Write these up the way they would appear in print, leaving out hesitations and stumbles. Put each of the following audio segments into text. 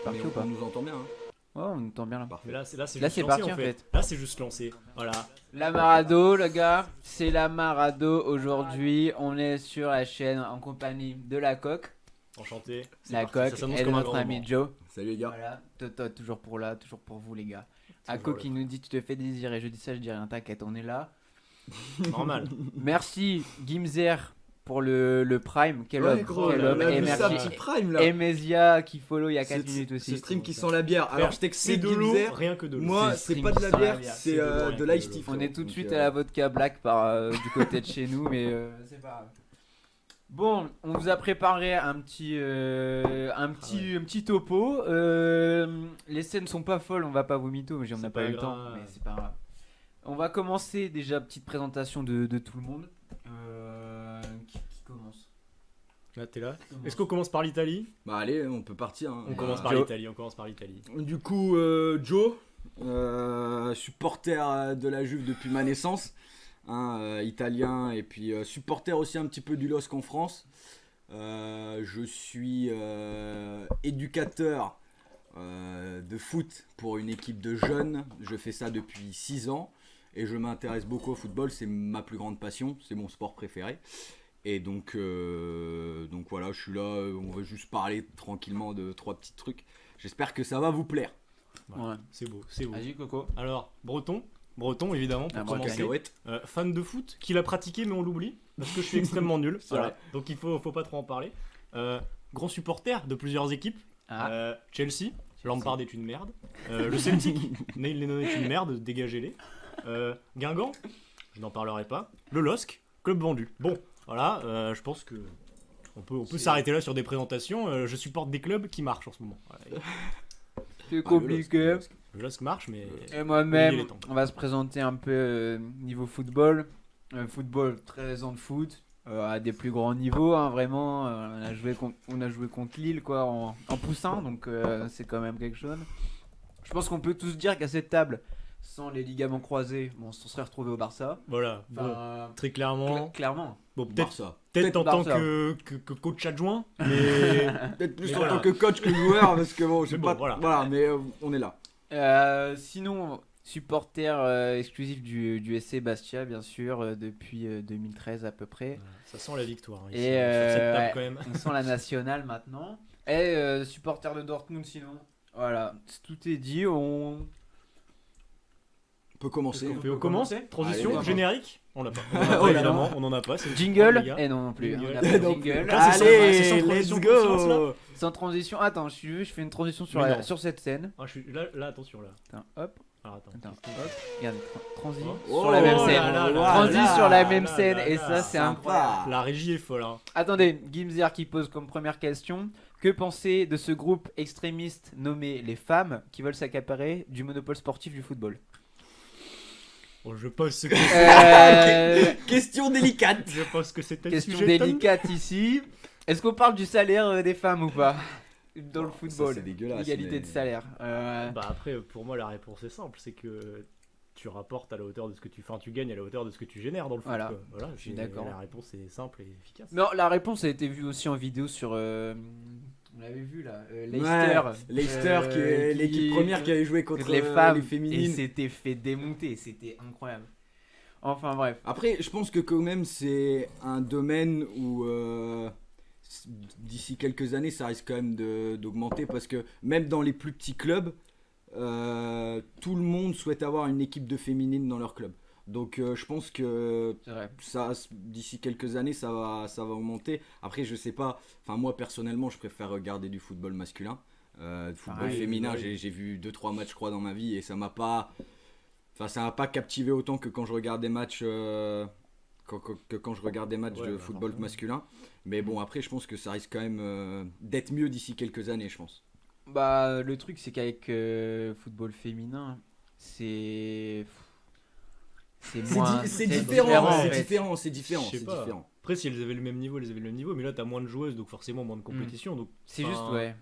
Parti ou pas? On nous entend bien. Hein. Ouais, on entend bien là. Mais là, c'est Là, juste c'est lancé parti, en en fait. fait. Là, c'est juste lancé. Voilà. La Marado, le gars, c'est la Marado aujourd'hui. On est sur la chaîne en compagnie de la coque. Enchanté. C'est La parti. Ça coque s'annonce et de comme un notre grand ami moment. Joe. Salut les gars. Voilà, Toto, toujours pour là, toujours pour vous les gars. Toujours Ako là. qui nous dit tu te fais désirer, je dis ça, je dis rien, t'inquiète, on est là. Normal. Merci Gimzer pour le Prime, quel Ouais, homme, gros, quel là, homme. là, Et vu ça, merci petit prime là. Emesia qui follow il y a 4 Ce- minutes aussi. Ce stream qui sent la bière. Alors Frère, je c'est t'explique de l'eau, Gimzer. rien que de l'eau. Moi, C'est c'est stream pas de qui la sent la bière, bière. c'est C'est de l'eau, de rien que l'ice de tea. l'eau. On frérot. est tout de Donc, suite à la vodka black du côté de chez nous, mais c'est pas grave. Bon, on vous a préparé un petit topo. Les scènes sont pas folles, on va pas vous mytho, mais on C'est n'a pas pas eu le temps, grave. mais c'est pas grave. On va commencer déjà, petite présentation de tout le monde. Qui commence? Là, t'es là. Est-ce qu'on commence par l'Italie? Bah allez, on peut partir. Hein. On commence par Joe. l'Italie. On commence par l'Italie. Du coup, Joe, supporter de la Juve depuis ma naissance, hein, italien, et puis supporter aussi un petit peu du LOSC en France. Je suis éducateur de foot pour une équipe de jeunes. Je fais ça depuis 6 ans et je m'intéresse beaucoup au football. C'est ma plus grande passion, c'est mon sport préféré. Et donc voilà, je suis là, on va juste parler tranquillement de 3 petits trucs. J'espère que ça va vous plaire. Voilà. Ouais. C'est beau, c'est beau. Vas-y Coco. Alors, Breton évidemment, pour Ah, commencer. Cacahuète. Fan de foot, qu'il a pratiqué mais on l'oublie, parce que je suis extrêmement nul. C'est Voilà. vrai. Donc il faut pas trop en parler. Grand supporter de plusieurs équipes. Ah. Chelsea, Lampard est une merde. Le Celtic, Neil Lennon est une merde, dégagez-les. Guingamp, je n'en parlerai pas. Le LOSC, club vendu. Bon, voilà, je pense que on peut s'arrêter là sur des présentations. Je supporte des clubs qui marchent en ce moment. Voilà. C'est compliqué. Le LOSC marche, mais Et il moi-même, est temps. on va se présenter un peu niveau football. Football, 13 ans de foot, à des plus grands niveaux, hein, vraiment. On a joué contre Lille quoi, en poussin, donc c'est quand même quelque chose. Je pense qu'on peut tous dire qu'à cette table, sans les ligaments croisés, bon, on se serait retrouvé au Barça. voilà. Bon, Enfin, très clairement. clairement. Bon, peut-être Barça. peut-être en tant Barça. que coach adjoint, mais Peut-être plus Mais en voilà. tant que coach que joueur, parce que bon, je sais Mais bon, pas. voilà. Voilà, mais on est là. Sinon, supporter exclusif du SC Bastia, bien sûr, depuis 2013 à peu près. ça sent la victoire. Ici, Et sur cette table ouais, quand même. on sent la nationale maintenant. Et supporter de Dortmund sinon. Voilà, tout est dit. On On peut commencer. On hein. peut commencer. Transition, Allez, générique. On l'a pas. Oh là Évidemment, on en a pas. c'est- jingle. les gars. Et non non plus. Jingle. On a pas de Donc, jingle. Là, c'est allez, sans let's transition pour silence, go. là. Sans transition. Attends, je fais une transition sur, Mais non. sur cette scène. Ah, je suis là, attention là. Attends, hop, Alors, attends. attends, hop. Regarde, transi Oh. sur la même Oh scène. là là là Transi là sur la là même là scène. là Et là, ça, c'est sympa. incroyable. La régie est folle. Hein. Attendez, Gimzer qui pose comme première question. Que pensez de ce groupe extrémiste nommé les femmes qui veulent s'accaparer du monopole sportif du football? Bon, je pense que Question délicate. je pense que c'était le Question sujet. délicate ici. Est-ce qu'on parle du salaire des femmes ou pas dans le Ça, football? c'est dégueulasse, L'égalité mais- de salaire. Bah après, pour moi, la réponse est simple, c'est que tu rapportes à la hauteur de ce que tu, enfin, tu gagnes à la hauteur de ce que tu génères dans le foot. Voilà. Quoi. Voilà, Je suis c'est- d'accord. La réponse est simple et efficace. Non, la réponse a été vue aussi en vidéo sur. On l'avait vu là. Leicester. Ouais, Leicester qui est l'équipe première qui avait joué contre les femmes. les Et féminines. s'était fait démonter. C'était incroyable. Enfin bref. Après, je pense que quand même c'est un domaine où d'ici quelques années ça risque quand même d'augmenter parce que même dans les plus petits clubs, tout le monde souhaite avoir une équipe de féminines dans leur club. Donc je pense que C'est vrai. ça, d'ici quelques années ça va augmenter. Après je sais pas, enfin moi personnellement je préfère regarder du football masculin. Football Pareil, féminin, oui. j'ai vu 2-3 matchs je crois dans ma vie et ça m'a pas captivé autant que quand je regarde des matchs quand je regarde des matchs Ouais, de bah, football forcément. masculin. Mais bon après je pense que ça risque quand même d'être mieux d'ici quelques années je pense. Bah, le truc, c'est qu'avec football féminin, c'est. C'est moins. C'est différent, différent, en c'est fait. différent, c'est différent, Je sais c'est pas. différent. Après, si elles avaient le même niveau, elles avaient le même niveau, mais là, t'as moins de joueuses, donc forcément moins de compétition. Donc, C'est enfin, juste, ouais.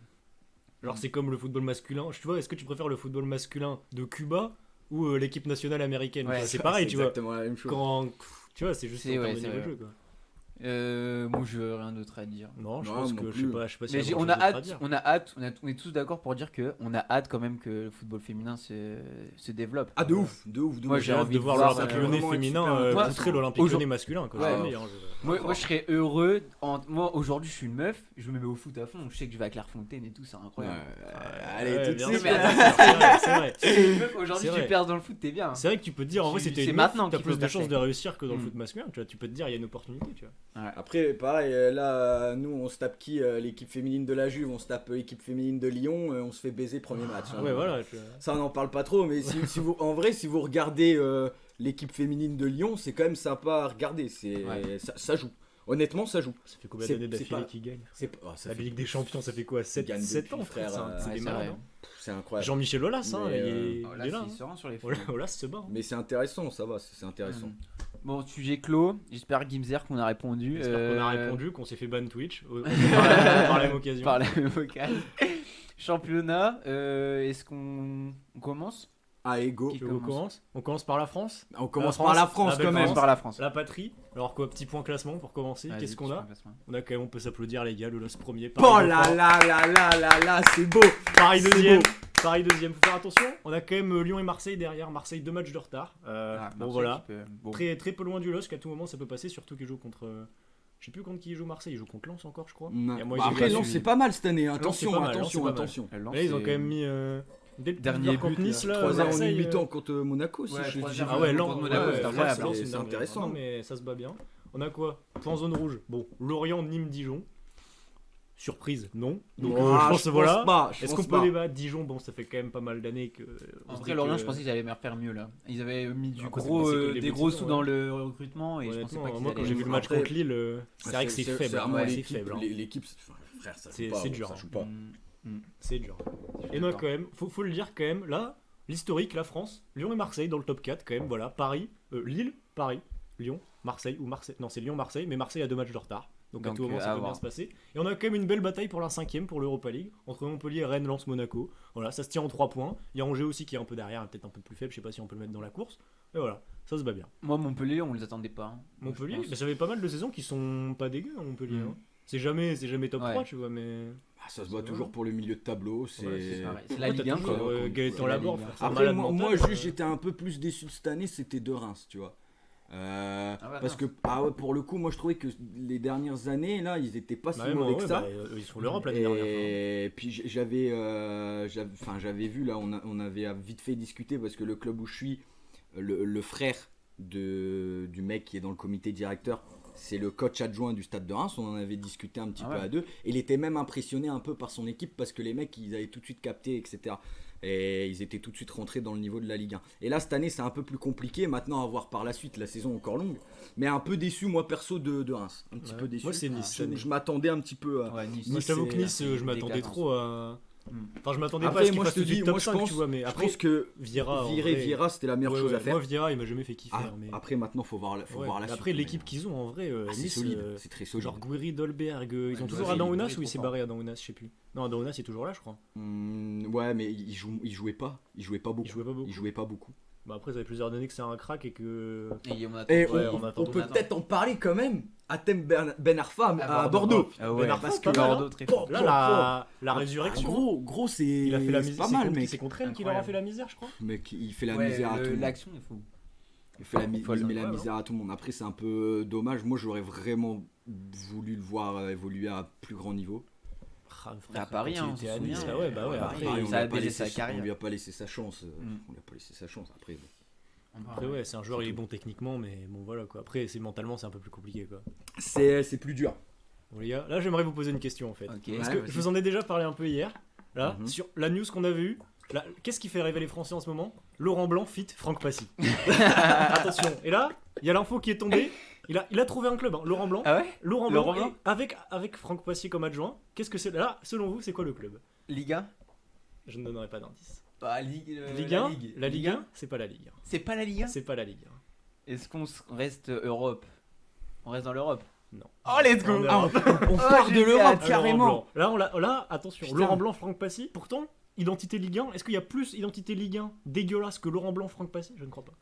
Genre, c'est comme le football masculin. Tu vois, est-ce que tu préfères le football masculin de Cuba ou l'équipe nationale américaine. Ouais, quoi. C'est pareil, tu vois. exactement la même chose. Quand, tu vois, c'est juste C'est- en termes ouais, de c'est niveau de vrai. jeu, quoi. Moi, je rien d'autre à dire. Non, je Non, pense moi que plus. je sais pas si Mais y a on grand-chose a d'autre à hâte, dire. on est tous d'accord pour dire que on a hâte quand même que le football féminin se développe. Ah, de ouf. Moi, J'ai hâte de voir voir l'Olympique ça, Lyonnais vraiment être féminin super intéressant. poutrer l'Olympique Aujourd'hui- Lyonnais masculin. Quoi. Ouais. Jamais, hein, Moi, je serais heureux. Moi, aujourd'hui, je suis une meuf, je me mets au foot à fond. Je sais que je vais à Clairefontaine et tout, c'est incroyable. Allez, Ouais, tout de bien suite. sûr, c'est vrai. Si t'es une meuf, aujourd'hui, C'est tu vrai. perces dans le foot, t'es bien. C'est vrai que tu peux te dire, en vrai, Tu- c'était c'est une maintenant maintenant, t'as qu'il plus faut de percer. chances de réussir que dans le Mm. foot masculin. Tu vois, tu peux te dire, il y a une opportunité. Tu vois. Après, pareil, là, nous, on se tape qui l'équipe féminine de la Juve, on se tape l'équipe féminine de Lyon, on se fait baiser premier match. hein. Ouais, voilà. tu vois. Ça, on n'en parle pas trop, mais si vous, en vrai, si vous regardez l'équipe féminine de Lyon, c'est quand même sympa à regarder. Ouais. Ça joue. Honnêtement, ça joue. Ça fait combien C'est- d'années c'est d'affilée pas- qu'ils gagnent C'est ça La fait- Ligue des Champions, ça fait quoi 7 gagnent depuis, ans, frère. frère, C'est ouais, des c'est malades. vrai. hein. c'est incroyable. Jean-Michel Aulas, hein, Mais, il est Oh, là, là. c'est serein sur les Aulas, filles. Aulas se bat. hein. Mais c'est intéressant, ça va, c'est intéressant. Bon, sujet clos. J'espère, Gimzer, qu'on a répondu. J'espère qu'on a répondu, qu'on s'est fait ban Twitch par la même occasion. Par la même occasion. Championnat, est-ce qu'on commence? Allez, go. Qui Tu veux qu'on commence On commence par la France. On commence La par la France, France la quand belle même. Commence par la France. La patrie. Alors quoi, petit point classement pour commencer. Vas-y, Qu'est-ce qu'on petit a point classement. On a quand même, on peut s'applaudir les gars, le LOS premier. Oh Paris là là là là là là, c'est beau. Paris c'est deuxième. beau. Paris deuxième. Faut faire attention. On a quand même Lyon et Marseille derrière. Marseille 2 matchs de retard. Ah, Bon Marseille voilà. qui peut- bon. Très très peu loin du LOS qu'à tout moment ça peut passer, surtout qu'ils jouent contre. Je sais plus contre qui ils jouent Marseille. Ils jouent contre Lens encore, je crois. Ouais. Et moi, Bah, j'ai après, pas Lens, suivi. c'est pas mal cette année. c'est Attention, pas mal, attention, Lens, c'est pas mal. attention. Lens, Là, ils ont c'est- quand même mis. Dès le Dernier dernier contre but, Nice, là. là. 3-0 en Marseille, mi-temps contre Monaco aussi. Ouais, j'ai 3-0. vu. Ah ouais, Contre Lens, Monaco, ouais, c'est Lens, incroyable, Lens, c'est une dinguerie. intéressant. Non, mais ça se bat bien. On a quoi Point zone rouge. Bon, Lorient, Nîmes, Dijon. Surprise, non. Donc Ah, je pense voilà. pas, je Est-ce pense qu'on peut pas. débattre Dijon, bon, ça fait quand même pas mal d'années que. on se Après, dit Lorient, que- je pensais qu'ils allaient faire mieux là. Ils avaient mis du Après, c'est gros, passé que le des début gros de sous saison, dans ouais. le recrutement et je pensais Honnêtement, pas qu'ils moi quand allaient- j'ai vu le match Après, contre Lille, c'est vrai que c'est faible. vraiment Ouais, c'est l'équipe- faible. hein. L'équipe, enfin, frère, ça C'est- joue pas. c'est dur, Ça hein. joue pas. C'est dur. Je suis Et non, d'accord. quand même, faut le dire quand même, là, l'historique, la France, Lyon et Marseille dans le top 4, quand même, voilà. Paris, Lille, Paris, Lyon, Marseille, ou Marseille. Non, c'est Lyon-Marseille, mais Marseille a 2 matchs de retard. Donc à Donc, tout moment, à ça peut bien voir. se passer. Et on a quand même une belle bataille pour la 5ème, pour l'Europa League, entre Montpellier, Rennes, Lens, Monaco. Voilà, ça se tient en 3 points. Il y a Angers aussi qui est un peu derrière, peut-être un peu plus faible, je sais pas si on peut le mettre dans la course. Et voilà, ça se bat bien. Moi, Montpellier, on les attendait pas. hein. Montpellier, Je pense. bah, ça fait pas mal de saisons qui sont pas dégueux, hein, Montpellier. Mm. hein. C'est jamais top Ouais. 3, tu vois, mais. Ah, ça se voit toujours pour le milieu de tableau. C'est Ouais, c'est pareil. C'est la Ouais, Ligue t'as 1 toujours, quoi. Gaëtan C'est la Laborde, Ligue 1. frère, c'est un Après, malade moi, mental, juste, j'étais un peu plus déçu de cette année, c'était de Reims, tu vois. ouais, Parce non. que pour le coup, moi je trouvais que les dernières années, là, ils étaient pas si Ouais, mauvais ouais, que ça. bah, ils sont l'Europe l'année dernière. Et puis j'avais vu là, on avait vite fait discuter parce que le club où je suis, le frère du mec qui est dans le comité directeur, c'est le coach adjoint du Stade de Reims. On en avait discuté un petit Ah peu ouais. à deux. Et il était même impressionné un peu par son équipe parce que les mecs ils avaient tout de suite capté, etc. Et ils étaient tout de suite rentrés dans le niveau de la Ligue 1. Et là cette année c'est un peu plus compliqué. Maintenant à voir par la suite, la saison encore longue. Mais un peu déçu moi perso de Reims. Un petit Ouais. peu déçu. Moi, c'est Nice, cette année. Je m'attendais un petit peu à. Ouais, Nice. Moi, je t'avoue que c'est- Nice, je m'attendais décadence. trop à. Enfin, je m'attendais pas Après, à ce qu'il moi, fasse je te tout de suite dis, top moi, je 5, pense- tu vois, mais Je après, pense que Vieira. en virer vrai- Vieira c'était la meilleure Ouais, chose ouais, à faire. Moi, Vieira, il m'a jamais fait kiffer. Ah, mais... Après maintenant faut voir la Ouais. suite. Après, mais- l'équipe qu'ils ont en vrai, c'est Nice, solide, c'est très solide. genre Gouiri, Dolberg, ils Ouais, ont toujours Gouiri, Adam Ounas Gouiri, ou il trop s'est fort. barré Adam Ounas, je sais plus. Non, Adam Ounas il est toujours là, je crois. Ouais, mais il jouait pas beaucoup. Il jouait pas beaucoup. Il jouait pas beaucoup. Bah après, ça fait plusieurs années que c'est un crack et que. Et on attend- Et Ouais, on, on attend, on peut on attend. peut-être en parler quand même. Atem Ben Arfa À à Bordeaux. Ah ouais, Ben Arfa, parce c'est que pas mal, Bordeaux hein. très Bon, fort. Là, la résurrection. Gros, c'est Il a fait la c'est misère. pas mal, mec. C'est contre elle qui leur a fait la misère, je crois. Mec, il fait la Ouais, misère à tout le monde. l'action est fou. Il fait la, Folle. il met la Ouais, misère à tout le monde. Après, c'est un peu dommage. Moi, j'aurais vraiment voulu le voir évoluer à plus grand niveau. À Paris, quand il hein, était on à se Nice, souvient. là, ouais, bah ouais, À après, Paris, on ça a lui pas baisé laissé- sa carrière. On lui a pas laissé sa chance. Mm. On lui a pas laissé sa chance. Après, Après, ouais, c'est un joueur, il est bon techniquement, mais bon, voilà quoi. Après, mentalement, c'est un peu plus compliqué quoi. c'est plus dur. Bon, les gars, là, j'aimerais vous poser une question en fait. Ok. Parce Ouais, que vas-y. je vous en ai déjà parlé un peu hier. Là, Mhm. sur la news qu'on avait eue. Qu'est-ce qui fait rêver les Français en ce moment? Laurent Blanc fit Franck Passy. Attention. Et là, il y a l'info qui est tombée. Il a trouvé un club, hein. Laurent Blanc. Ah ouais Laurent Blanc, Laurent Blanc et avec Franck Passy comme adjoint. Qu'est-ce que c'est là? Selon vous, c'est quoi le club? Liga Je ne donnerai pas d'indice. Bah, Ligue Ligue 1. La Ligue 1, c'est pas la Ligue 1. C'est pas la Ligue 1. C'est pas la Ligue 1. Est-ce qu'on reste Europe? On reste dans l'Europe? Non. Oh, let's go! En Europe. On part de j'ai l'Europe hâte. Laurent carrément. Blanc. Là, attention. Putain. Laurent Blanc, Franck Passy. Pourtant, identité Ligue 1. Est-ce qu'il y a plus identité Ligue 1 dégueulasse que Laurent Blanc, Franck Passy? Je ne crois pas.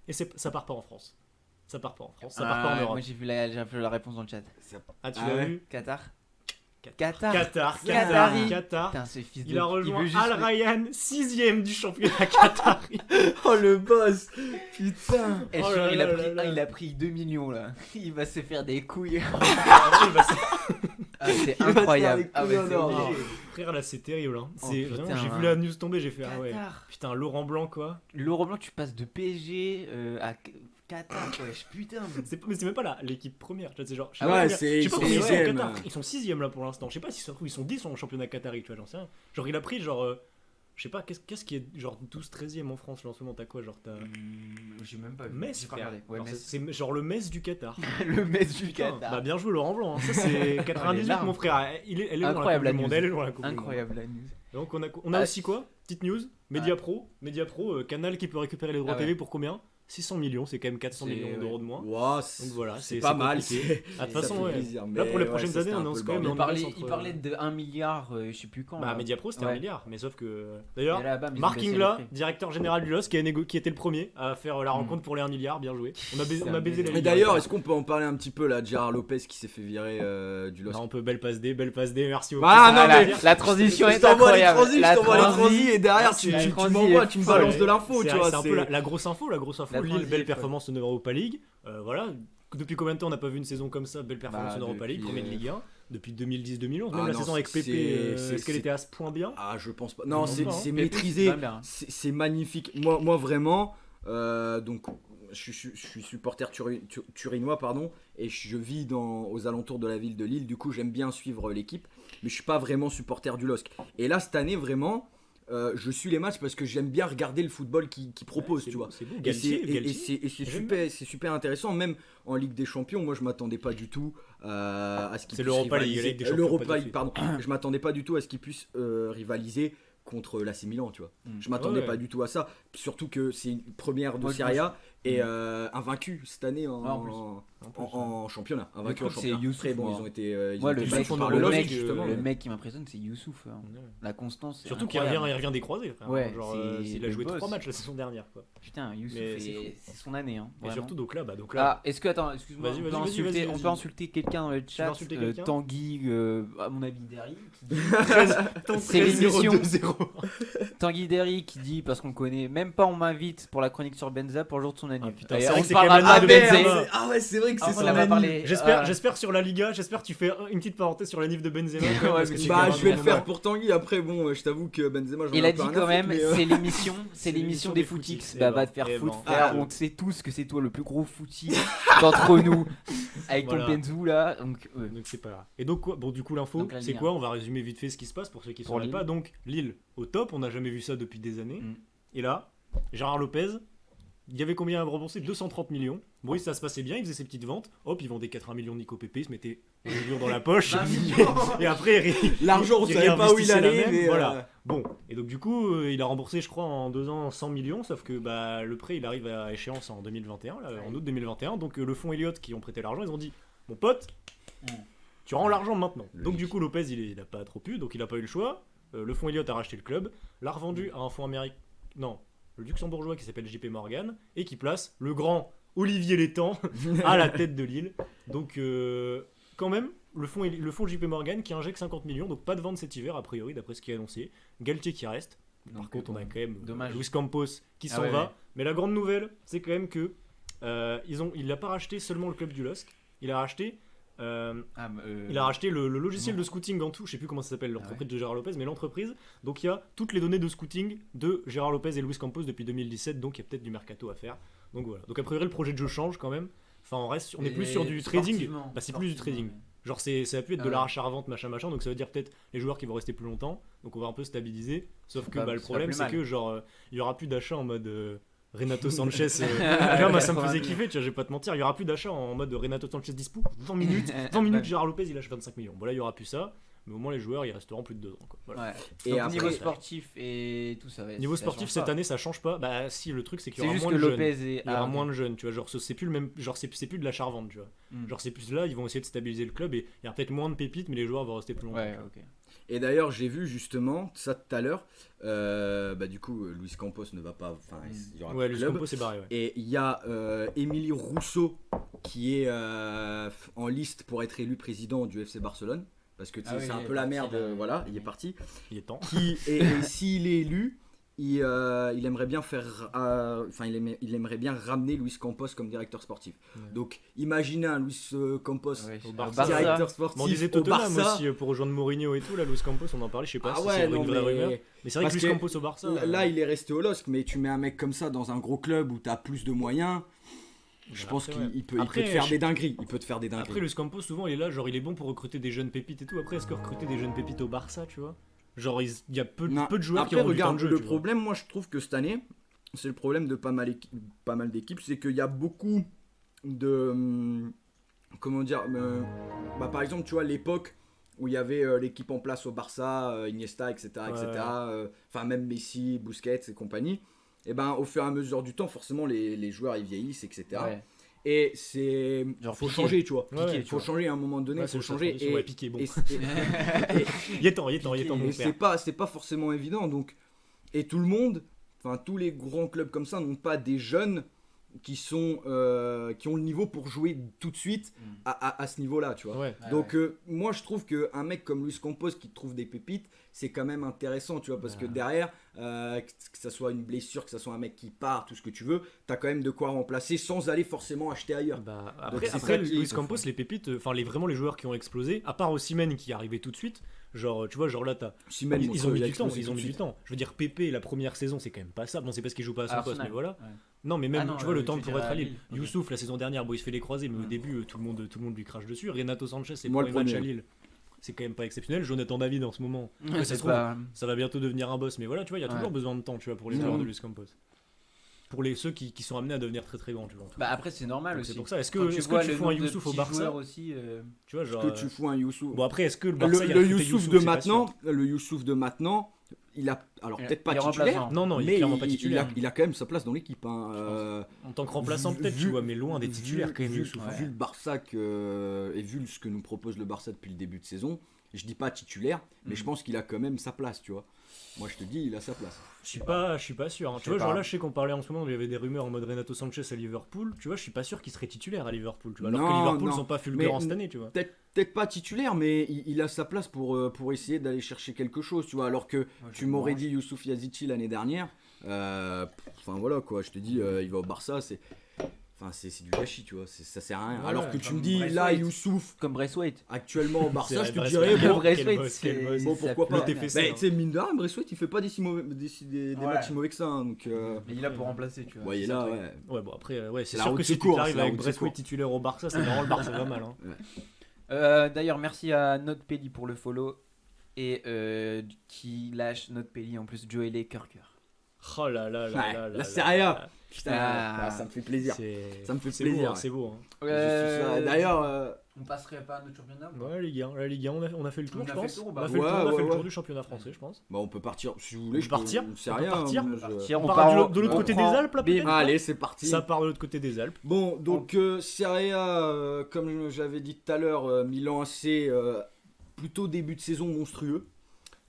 Et ça part pas en France. Ça part pas en France, ça part pas en Europe. Moi j'ai vu la réponse dans le chat. Ah, tu l'as vu? Qatar. Qatar. Putain, ce fils de... Il a veut rejoint juste- Al Rayyan, 6ème du championnat qatari. Oh le boss. Putain. Eh, Oh sûr, là il, là a pris, là là. il a pris 2 millions là. Il va se faire des couilles. Ah, bah, C'est Il va se incroyable. faire des Ah ouais, couilles c'est en or. obligé. frère, là, c'est terrible. Hein. Oh, C'est putain, vraiment, j'ai hein. vu la news tomber, j'ai fait ah ouais. Qatar. Putain, Laurent Blanc quoi. Laurent Blanc, tu passes de PSG à Qatar. Wesh, putain. Mais c'est même pas l'équipe première. Tu vois, c'est genre. Je sais Ah pas ouais, combien- c'est- je sais pas c'est combien ils sont au sixième. Qatar. Ils sont 6ème là pour l'instant. Je sais pas si ça se trouve, ils sont 10 en championnat qatari, tu vois, j'en sais rien. Genre, il a pris genre. Je sais pas, qu'est-ce qui est genre 12-13ème en France là en ce moment? T'as quoi? Genre, t'as. J'ai même pas vu. Metz, J'ai pas frère. regardé. Ouais, Alors, Metz. c'est genre le Metz du Qatar. Le Metz du Putain, Qatar. bah bien joué Laurent Blanc. Hein. Ça c'est 98 larmes. mon frère. Elle est loin Incroyable, la la Coupe du Monde. news. Elle est loin la Coupe du Monde. Incroyable la news. Donc on a Ah, aussi quoi? Petite news, Mediapro, Canal qui peut récupérer les droits Ah TV ouais. pour combien? 600 millions, c'est quand même 400 C'est- millions d'euros de moins. Wow, Donc voilà, c'est pas mal. compliqué. Ah, de toute ça façon, fait ouais. plaisir, Là mais pour les ouais, prochaines ça, années, c'était on un annonce peu quand le même. bordel. Il parlait de 1 milliard, je sais plus quand. Bah là. Mediapro c'était 1 Ouais. milliard, mais sauf que. D'ailleurs, Et là, bam, ils ont Mark baissé Ingla, le prix. directeur général du LOSC, qui était le premier à faire la rencontre pour les 1 milliard, bien joué. On a baisé C'est la un Ligue. Mais d'ailleurs, est-ce qu'on peut en parler un petit peu là de Gérard Lopez qui s'est fait virer du LOSC? Non, on peut belle passe D, merci beaucoup. Ah, non, la, mais- la transition Je est t'envoie les incroyable. transis, je t'envoie les transi- transis et derrière tu, la tu, tu transi m'envoies, est tu me folle. balances de l'info, C'est tu vois. un peu la grosse info, La Lille, transi belle est performance en Europa League. Voilà, depuis combien de temps on n'a pas vu une saison comme ça, belle performance Bah, en Europa League, depuis, premier de Ligue 1, depuis 2010-2011, même Ah la non, saison avec c'est- Pépé, c'est- est-ce qu'elle c'est- était à ce point bien? Ah, je pense pas. Non, Non, c'est pas, hein. c'est Pépé, maîtrisé, c'est pas bien. c'est magnifique. Moi vraiment, donc je suis supporter turinois, pardon, et je vis aux alentours de la ville de Lille. Du coup, j'aime bien suivre l'équipe, mais je suis pas vraiment supporter du LOSC. Et là, cette année, vraiment, je suis les matchs parce que j'aime bien regarder le football qu'ils proposent, C'est tu beau, vois. c'est beau. Et c'est- Galtier, et c'est J'aime c'est super intéressant, même en Ligue des Champions. Moi, je m'attendais pas du tout à ce qu'ils C'est puissent l'Europa League, rivaliser. la Ligue des Champions, L'Europa pas de League, pardon. Je m'attendais pas du tout à ce qu'ils puissent rivaliser contre l'AC Milan, tu vois. Je m'attendais Ouais. pas du tout à ça, surtout que c'est une première de Moi, je Serie A et invaincu cette année en plus. en championnat. Invaincu en truc, c'est championnat. Youssouf, Après, bon, moi. ils ont été Moi, le été mec, champions par d'Europa le League, LOSC, justement. le mec qui m'impressionne, c'est Youssouf. Hein. La constance. c'est Surtout qu'il incroyable. revient des croisés. Frère. Ouais, Genre, c'est il a le joué boss. 3 matchs la saison dernière. Quoi. Putain, Youssouf, Mais c'est c'est son année. Hein, Et vraiment. surtout, donc là. Ah, est-ce que, attends, excuse-moi, Vas-y, on, peut vas-y, insulter, vas-y, on vas-y. peut insulter quelqu'un dans le chat, insulter quelqu'un Tanguy, à mon avis, Derry, qui dit- Tant C'est 13, l'émission. 0-2-0. Tanguy Derry qui dit, parce qu'on le connaît, même pas on m'invite pour la chronique sur Benza pour le jour de son Ah, anniversaire. putain, Et c'est vrai on que c'est parlera quand même de l'année de Benzema. Benzema. Ah ouais, c'est vrai que Ah, c'est on son en a pas année. parlé. J'espère sur la Liga, j'espère que tu fais une petite parenthèse sur la nif de Benzema. quand même, parce que c'est quand Bah, même je vais un le grand faire pour Tanguy. Après, bon, je t'avoue que Benzema, j'en ai Il un a peu dit rien à quand foutre, même, mais, c'est l'émission, c'est l'émission des footix. footix. Eh Bah, ben, va te faire eh foutre, ben, frère. ah, On sait tous que c'est toi le plus gros footy d'entre nous, avec ton Voilà. Benzou là. Donc, Donc c'est pas grave. Et donc quoi, bon du coup l'info, Donc, la c'est Ligue quoi? On va résumer vite fait ce qui se passe pour ceux qui ne Pour sauraient Lille. pas. Donc Lille au top, on n'a jamais vu ça depuis des années. Mm. Et là, Gérard Lopez, il y avait combien à rembourser? 230 millions. Bon oui, ça se passait bien, il faisait ses petites ventes. Hop, ils vendaient 80 millions de Nico Pepe, il se mettait 1 million dans la poche. Et après, l'argent, on il savait pas où il réinvestissait la allait, même, mais voilà. Bon, et donc du coup, il a remboursé, je crois, en 2 ans 100 millions, sauf que bah, le prêt, il arrive à échéance en 2021, là, en août 2021. Donc le fonds Elliott qui ont prêté l'argent, ils ont dit, mon pote, tu rends l'argent maintenant. Donc Logique. du coup, Lopez, il a pas trop pu, donc il a pas eu le choix. Le fonds Elliott a racheté le club, l'a revendu à un fonds américain, non, le luxembourgeois qui s'appelle JP Morgan, et qui place le grand Olivier Létang à la tête de Lille. Donc quand même, le fonds JP Morgan qui injecte 50 millions, donc pas de vente cet hiver a priori d'après ce qui est annoncé. Galtier qui reste. Par donc, contre, on a quand même dommage. Luis Campos qui Ah s'en ouais, va. ouais. Mais la grande nouvelle, c'est quand même que il n'a pas racheté seulement le club du LOSC, il a racheté le logiciel non. de scouting en tout, je sais plus comment ça s'appelle, Ah l'entreprise de Gérard Lopez, mais l'entreprise. Donc il y a toutes les données de scouting de Gérard Lopez et Luis Campos depuis 2017, donc il y a peut-être du mercato à faire. Donc voilà. Donc a priori le projet de jeu change quand même. Enfin on est plus sur du trading. Bah c'est plus du trading. Genre ça a pu être de Ah ouais. l'arrache-revente machin, donc ça veut dire peut-être les joueurs qui vont rester plus longtemps, donc on va un peu stabiliser. Sauf que pas- bah, le c'est pas problème plus c'est mal. que genre il y aura plus d'achat en mode Renato Sanchez. Tu vois, moi ça me faisait kiffer, tu vois, je vais pas te mentir, il y aura plus d'achat en mode Renato Sanchez dispo, 20 minutes, Gérard Lopez il lâche 25 millions. Bon là il y aura plus ça, mais au moins les joueurs ils resteront plus de 2 ans quoi. Voilà. Ouais. Et Donc, après- niveau sportif et tout ça. Niveau ça sportif change cette pas. année ça change pas. Bah si le truc c'est qu'il y C'est aura juste moins que de jeunes. Lopez est. Il y aura moins de jeunes, tu vois, genre c'est plus le même, genre c'est plus de l'achat-revente, tu vois. Mm. Genre c'est plus là, ils vont essayer de stabiliser le club et il y a peut-être moins de pépites mais les joueurs vont rester plus longtemps. Ouais, ok. Et d'ailleurs, j'ai vu justement ça tout à l'heure. Du coup, Luis Campos ne va pas. Enfin, il y aura Ouais, plus de Luis club. Campos c'est barré, ouais. Et il y a Émilie Rousseau qui est en liste pour être élu président du FC Barcelone. Parce que tu sais, Ah oui, c'est un il peu est la parti, merde. là. Voilà, il est parti. Il est temps. Et s'il est élu, il aimerait bien il aimerait bien ramener Luis Campos comme directeur sportif. Ouais. Donc, imaginez un Luis Campos Ouais, Au au Barça. directeur sportif Mais on disait au Tottenham Barça. aussi pour rejoindre Mourinho et tout, là, Luis Campos, on en parlait, je sais pas Ah si ouais, c'est non, une vraie rumeur. mais Mais c'est vrai parce que Luis que Campos au Barça. là, il est resté au LOSC, mais tu mets un mec comme ça dans un gros club où tu as plus de moyens. Je pense après, ouais. qu'il peut, Après, il peut te faire je- des dingueries. Il peut te faire des dingueries. Après, Luis Campos, souvent, il est là, genre, il est bon pour recruter des jeunes pépites et tout. Après, est-ce que recruter des jeunes pépites au Barça, tu vois? Genre, il y a peu Non. de joueurs Après, qui ont du temps regarde, de jeu. le tu vois. problème, moi, je trouve que cette année, c'est le problème de pas mal d'équipes, c'est qu'il y a beaucoup de. Comment dire par exemple, tu vois, l'époque où il y avait l'équipe en place au Barça, Iniesta, etc. etc. Enfin, même Messi, Busquets et compagnie. Et ben, au fur et à mesure du temps, forcément, les joueurs ils vieillissent, etc. Ouais. Et c'est. Genre Faut Piqué. changer, tu vois. Ouais, Faut changer à un moment donné, Ouais, faut c'est changer. ça, transition. Ouais, Piqué, bon. Et- Il est temps, mon et père. c'est pas forcément évident. Donc, et tout le monde, enfin tous les grands clubs comme ça n'ont pas des jeunes qui sont qui ont le niveau pour jouer tout de suite à ce niveau-là, tu vois. Ouais. Donc moi je trouve qu'un mec comme Luis Campos qui trouve des pépites, c'est quand même intéressant, tu vois, parce que derrière, que ça soit une blessure, que ça soit un mec qui part, tout ce que tu veux, t'as quand même de quoi remplacer sans aller forcément acheter ailleurs. Bah, Donc, c'est après ça qui- Luis Campos, les pépites, enfin vraiment les joueurs qui ont explosé, à part Osimhen qui est arrivé tout de suite, genre tu vois, genre là t'as. Simon, Ils ont mis il a du temps, explosé ils tout ont de mis du suite. temps. Je veux dire, Pépé, la première saison, c'est quand même pas ça. Non, c'est parce qu'il joue pas à son poste, Arsenal. mais voilà. Ouais. Non, mais même, Ah non, tu vois, le tu temps veux pour dire être à à Lille. Lille, ok. Youssouf, la saison dernière, bon, il se fait les croiser, mais au début, tout le monde lui crache dessus. Renato Sanchez, c'est le Moi, premier le match à premier. Lille. C'est quand même pas exceptionnel. Jonathan David en ce moment, Ouais, ça c'est se trouve, pas. ça va bientôt devenir un boss. Mais voilà, tu vois, il y a Ouais. toujours besoin de temps, tu vois, pour les Mhm. joueurs de Luis Campos. Pour ceux qui sont amenés à devenir très très grands, tu vois. Bah après c'est normal Donc, aussi. c'est pour ça. Est-ce Quand que, est-ce vois que tu le fous un nombre de Youssouf au petits Barça joueurs aussi, Tu vois, Est-ce genre. que tu fous un Youssouf Bon, après, est-ce que le Barça il a le recruté Youssouf Youssouf, de c'est pas sûr. maintenant, le Youssouf de maintenant, il a alors peut-être pas il est titulaire, remplaçant. Non, non, il est mais clairement pas titulaire. il a quand même sa place dans l'équipe. Hein. En tant que remplaçant, Vu- peut-être, tu vu- vois, mais loin des titulaires quand même, vu, Youssouf. vu le Barça et vu ce que nous propose le Barça depuis le début de saison, je dis pas titulaire, mais je pense qu'il a quand même sa place, tu vois. Moi je te dis, il a sa place. Je suis pas sûr. Hein. Tu sais vois, genre pas. là, je sais qu'on parlait en ce moment, il y avait des rumeurs en mode Renato Sanchez à Liverpool. Tu vois, je suis pas sûr qu'il serait titulaire à Liverpool. Tu vois, alors Non, que Liverpool non. sont pas fulgurants Mais- cette année, tu vois. Peut-être pas titulaire, mais il a sa place pour essayer d'aller chercher quelque chose, tu vois. Alors que tu m'aurais dit Youssouf Yazici l'année dernière, enfin voilà quoi, je te dis, il va au Barça, c'est du gâchis, tu vois, ça sert à rien. Ouais, Alors que tu comme me dis, là, Braithwaite. Youssouf, Comme Braithwaite. actuellement au Barça, C'est je te vrai, dirais, Braithwaite. bon, Braithwaite, boss, quel boss. Bon, pourquoi pas. Le TFC, Mais hein. tu sais, mine de rien, Braithwaite, il fait pas des Ouais. matchs si mauvais que ça. Hein, donc, Mais il est là pour remplacer, tu vois. ouais, il est c'est là, ça le truc. ouais. Ouais, bon, après, ouais, c'est la sûr route que si tu secours, arrives c'est la avec route Braithwaite secours. titulaire au Barça, c'est vraiment le Barça va mal. Hein. D'ailleurs, merci à Notepelli pour le follow. Et qui lâche Notepelli en plus, Joël Kirker. Oh là là là Ouais, là la là Serie là A. là. Putain, Ah. ça me fait plaisir. C'est- Ça me fait c'est plaisir, beau, hein, ouais. c'est beau. Hein. D'ailleurs, on passerait pas à notre championnat ou pas Ouais, la Ligue 1, on a fait le tour, On je a fait pense. le tour, On bah a fait le ouais, tour, on a fait ouais, le tour ouais. du championnat français, je pense. bah, on peut partir si vous voulez. On peut partir C'est On peut rien. partir moi, On je- va partir, On part de l'autre on côté des prend- Alpes, là, Bim. peut-être Allez, c'est parti. Ça part de l'autre côté des Alpes. Bon, donc Serie A, comme j'avais dit tout à l'heure, Milan AC, plutôt début de saison monstrueux.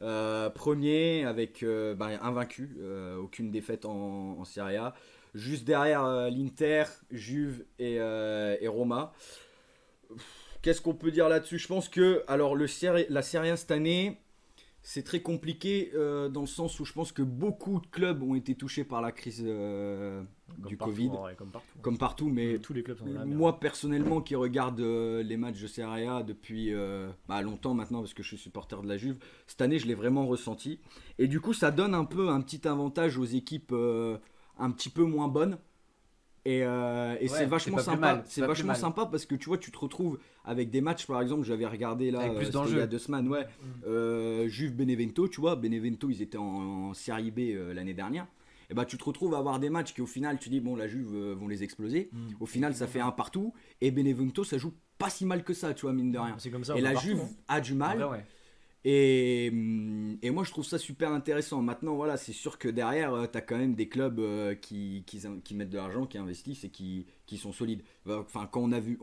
Premier avec invaincu, aucune défaite en Serie A. Juste derrière l'Inter, Juve et Roma. Qu'est-ce qu'on peut dire là-dessus? Je pense que alors la Serie A cette année, c'est très compliqué dans le sens où je pense que beaucoup de clubs ont été touchés par la crise du Partout, Covid, ouais, comme partout. comme partout, mais Tous les clubs sont dans la merde. moi personnellement qui regarde les matchs de Serie A depuis longtemps maintenant parce que je suis supporter de la Juve, cette année je l'ai vraiment ressenti et du coup ça donne un peu un petit avantage aux équipes un petit peu moins bonnes et c'est vachement pas plus sympa, mal, c'est c'est pas plus vachement mal. sympa parce que tu vois tu te retrouves avec des matchs par exemple j'avais regardé là Avec plus c'était d'enjeux. il y a 2 semaines Juve Benevento, tu vois Benevento ils étaient en Serie B l'année dernière. Et bah tu te retrouves à avoir des matchs qui au final tu dis bon la Juve vont les exploser. Au final ça fait un partout et Benevento ça joue pas si mal que ça tu vois mine de rien. C'est comme ça. Et on la va partout, Juve hein. a du mal Ouais, ouais. et moi je trouve ça super intéressant. Maintenant voilà c'est sûr que derrière t'as quand même des clubs qui mettent de l'argent, qui investissent et qui sont solides. Enfin quand on a vu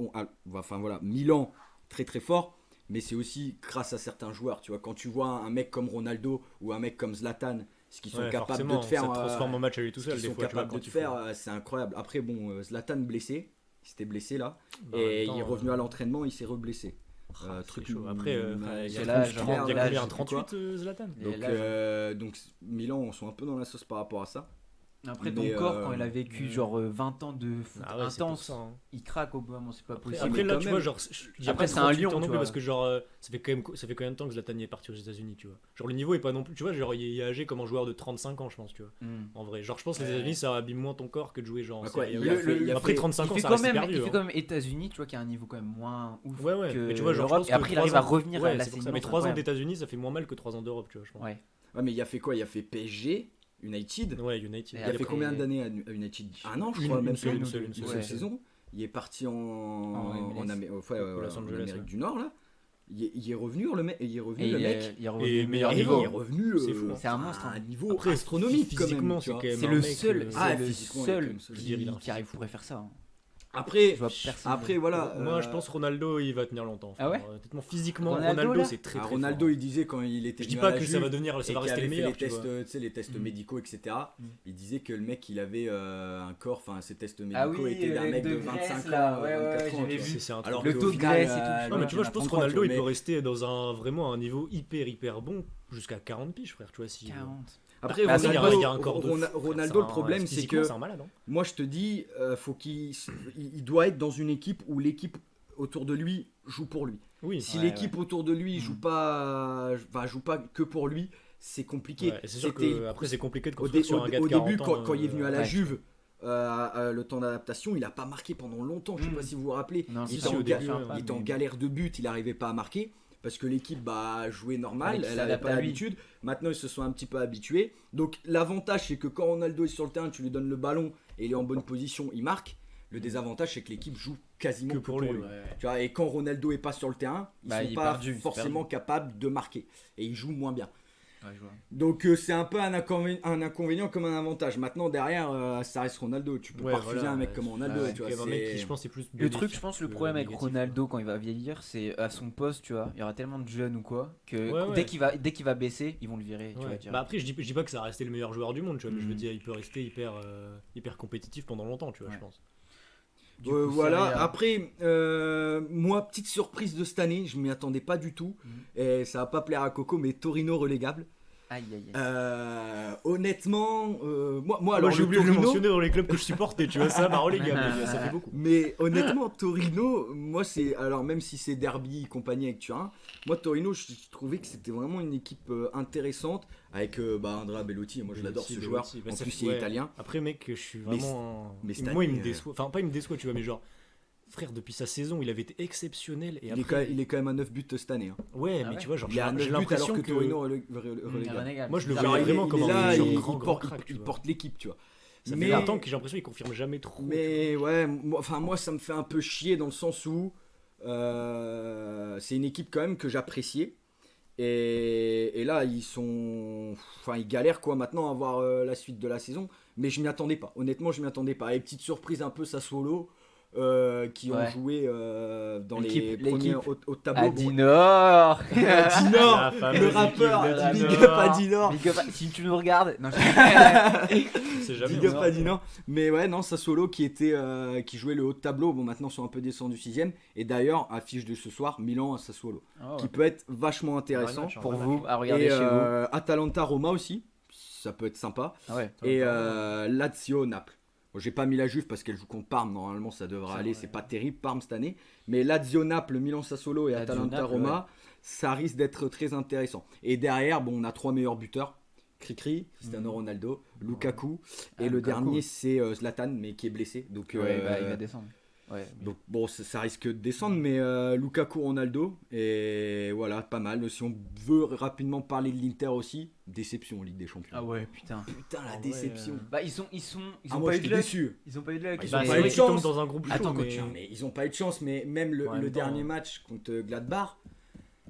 Milan très très fort. mais c'est aussi grâce à certains joueurs. Tu vois, quand tu vois un mec comme Ronaldo ou un mec comme Zlatan, ce qu'ils sont capables de te faire, ça te transforme en match à lui tout ce seul. qu'ils Des sont fois, tu vois, capables de quand te il faire, faut. c'est incroyable. Après, bon, Zlatan blessé, il s'était blessé là, Bah, en et même il est temps, revenu à l'entraînement, il s'est reblessé. c'est Truc chaud. Après, il y a c'est trop l'âge, de hein. frères, il y là, a je combien sais plus quoi. 38 Zlatan. Et l'âge, Donc Milan sont un peu dans la sauce par rapport à ça. Après, ton Mais, corps, quand il a vécu genre 20 ans de foot Ah ouais, c'est pour intense, ça, hein. il craque au bout d'un moment, c'est pas Après, possible. après, mais là, quand tu même. vois, genre, je dis Après, pas c'est un 38 lion, ans non tu plus, vois. parce que genre, ça fait combien de temps que Zlatan est parti aux États-Unis, tu vois. Genre, le niveau est pas non plus, tu vois, genre, il est âgé comme un joueur de 35 ans, je pense, tu vois. Hmm. En vrai, genre, je pense que les États-Unis, ça abîme moins ton corps que de jouer, genre. Bah quoi, c'est- il a fait- il a Après fait- 35 ans, Il fait ça quand reste même, hyper il dur. fait hein. quand même États-Unis, tu vois, qui a un niveau quand même moins ouf Ouais, ouais, que mais tu vois, genre, je l'Europe. pense Et que après, il 3 arrive à ans- revenir ouais, à la c'est pour saison. ça. Mais 3 ans d'États-Unis, ça fait moins mal que 3 ans d'Europe, tu vois, je pense. Ouais. Ouais, mais il a fait quoi? Il a fait PSG, United. Ouais, United. Et Il a fait après- combien d'années à United? Un an, je Une- crois, une même seule- pas une seule- une seule Ouais. saison. Il est parti en MLS. Los Angeles, Amérique ouais. du Nord, là. Il est revenu, le mec. Il est revenu, Et le il mec. est revenu Et au meilleur meilleur Et niveau. il est revenu C'est fou, hein. C'est un monstre, à un hein. niveau Après, astronomique quand physiquement, même. tu c'est vois. quand même C'est un le mec, seul, Ah, c'est le physiquement, il est quand seul même solide. Je veux dire, il a un qui arrive pourrait faire ça. hein. Après, Je vois personne. après voilà. Moi, je pense Ronaldo, il va tenir longtemps. Ah ouais Honnêtement, physiquement, Ronaldo, Ronaldo, là c'est très très Ronaldo, fort. il disait quand il était Je dis venu pas à la que ça Juve va devenir, et ça va qu'il rester avait le fait meilleur. les tu vois. tests, tu sais, les tests Mm. médicaux, etc. Mm. Il disait que le mec, il avait un corps, enfin, ses tests Ah médicaux oui, étaient d'un les mec de de 25 Grèce, ans, là, ouais, ouais, 24 ans. j'avais tu vois. vu. C'est un truc Alors Le qu'au taux de final, graisse et tout, tu vois. Non, mais tu vois, je pense que 33, Ronaldo, tu il vois, peut mais- rester dans vraiment un niveau hyper bon jusqu'à 40 piges, frère. Tu vois, si. 40. Après, Bah, il y a Ronaldo, un corps de fou, frère. Ronaldo, C'est le un- problème, c'est physiquement, que c'est un malade. hein. moi, je te dis, faut il doit être dans une équipe où l'équipe autour de lui joue pour lui. Oui. Si Ouais, l'équipe autour de lui Mm. joue pas que pour lui, c'est compliqué. Ouais, et c'est sûr C'était- que après c'est compliqué de au, construire dé- sur au- un gars de au 40 début, ans, quand il est venu à la ouais. Juve, le temps d'adaptation, il a pas marqué pendant longtemps. Je sais Mm. pas si vous vous rappelez. Non, il c'est était, sûr, en, au ga- début, ouais. il était en galère de but, il n'arrivait pas à marquer parce que l'équipe jouait normal, Fallait qu'il elle n'avait s'adapte pas à lui. l'habitude. Maintenant, ils se sont un petit peu habitués. Donc, l'avantage, c'est que quand Ronaldo est sur le terrain, tu lui donnes le ballon et il est en bonne position, il marque. Le désavantage, c'est que l'équipe joue quasiment que pour lui. ouais. Tu vois, et quand Ronaldo est pas sur le terrain, ils Bah, sont il est pas perdu, c'est forcément capables de marquer et ils jouent moins bien. Ouais, je vois. Donc c'est un peu un inconvénient comme un avantage. Maintenant derrière, ça reste Ronaldo. Tu peux Ouais, pas refuser voilà, un mec comme Ronaldo. ouais, tu vois, C'est un mec c'est- qui, je pense, est plus. Le truc, bénéfique je pense, le que problème avec négatif. Ronaldo quand il va vieillir, c'est à son poste, tu vois. Il y aura tellement de jeunes ou quoi que Ouais, ouais. dès qu'il va baisser, ils vont le virer. Tu Ouais. vas dire. Bah après, je dis pas que ça va rester le meilleur joueur du monde, tu vois, mais je veux Mhm. dire, il peut rester hyper compétitif pendant longtemps, tu vois, Ouais. je pense. Du coup, voilà. Serie A. Après, moi, petite surprise de cette année, je m'y attendais pas du tout. Et ça va pas plaire à Coco, mais Torino relégable. Aïe, aïe, aïe. Honnêtement, moi Moi, alors j'ai le oublié de le Torino- mentionner dans les clubs que je supportais, tu vois, ça, bah relégable, les gars, ça fait beaucoup. Mais honnêtement, Torino, moi c'est. Alors, même si c'est Derby, compagnie avec Turin, moi Torino, je trouvais que c'était vraiment une équipe intéressante avec Andrea Bellotti. Moi je l'adore ce Bellotti, joueur. bah, En ça plus, fait- il est ouais. italien. Après, mec, je suis vraiment. mais cette moi, il année, me déçoit. Enfin, pas il me déçoit, tu vois, mais genre. Frère, depuis sa saison, il avait été exceptionnel. Et après... Il est quand même à 9 buts cette année. hein. Ouais, Ah mais ouais. tu vois, genre, Il est à j'ai 9 buts alors l'impression que que. Torino relégable. Renégade. Moi, je le C'est voyais bizarre. vraiment comme un là, grand porte, crack, tu il vois. porte l'équipe, tu vois. Ça Mais- fait longtemps que j'ai l'impression qu'il confirme jamais trop. Mais ouais, moi ça me fait un peu chier dans le sens où c'est une équipe quand même que j'appréciais. Et là, ils galèrent quoi maintenant à voir la suite de la saison. Mais je m'y attendais pas. Honnêtement, je m'y attendais pas. Et petite surprise un peu Sassuolo qui ont Ouais. joué dans les L'équipe- premiers au tableau. Adinor. Adinor, La fameuse le équipe rappeur, de big Adinor. up Adinor. Big up, si tu nous regardes. Non, C'est jamais. Big up on Adinor. Mais ouais, non, Sassuolo qui jouait le haut de tableau. Bon, maintenant, sont un peu descendus 6ème. Et d'ailleurs, affiche de ce soir, Milan à Sassuolo. Oh, Qui peut être vachement intéressant. match, hein. pour vous, à regarder Et chez vous. Atalanta Roma aussi. Ça peut être sympa. Ah ouais. Et Lazio Naples. Bon, j'ai pas mis la Juve parce qu'elle joue contre Parme. Normalement, ça devrait Ça, aller. ouais. C'est pas terrible, Parme cette année. Mais Lazio Naples, Milan Sassuolo et Lazio, Atalanta Naples, Roma, ça risque d'être très intéressant. Et derrière, bon, on a 3 meilleurs buteurs. Cricri, Cristiano Ronaldo, Lukaku. Et Ah, le Lukaku. dernier, c'est Zlatan, mais qui est blessé. Donc, Ouais, bah, il va descendre. Ouais. donc bon, ça risque de descendre, mais Lukaku, Ronaldo, et voilà, pas mal. Si on veut rapidement parler de l'Inter aussi, déception en Ligue des Champions. Ah ouais, putain. Putain, la En vrai, déception. Bah ils ont Ah, pas moi, eu de j'étais luck. déçu. Ils ont pas eu de luck. Ils Ils ont ont Bah, pas c'est eu vrai de qu'ils tombent chance. dans un groupe chaud, Attends, mais... coach, hein. Mais ils ont pas eu de chance, mais même En même le temps, dernier match contre Gladbach,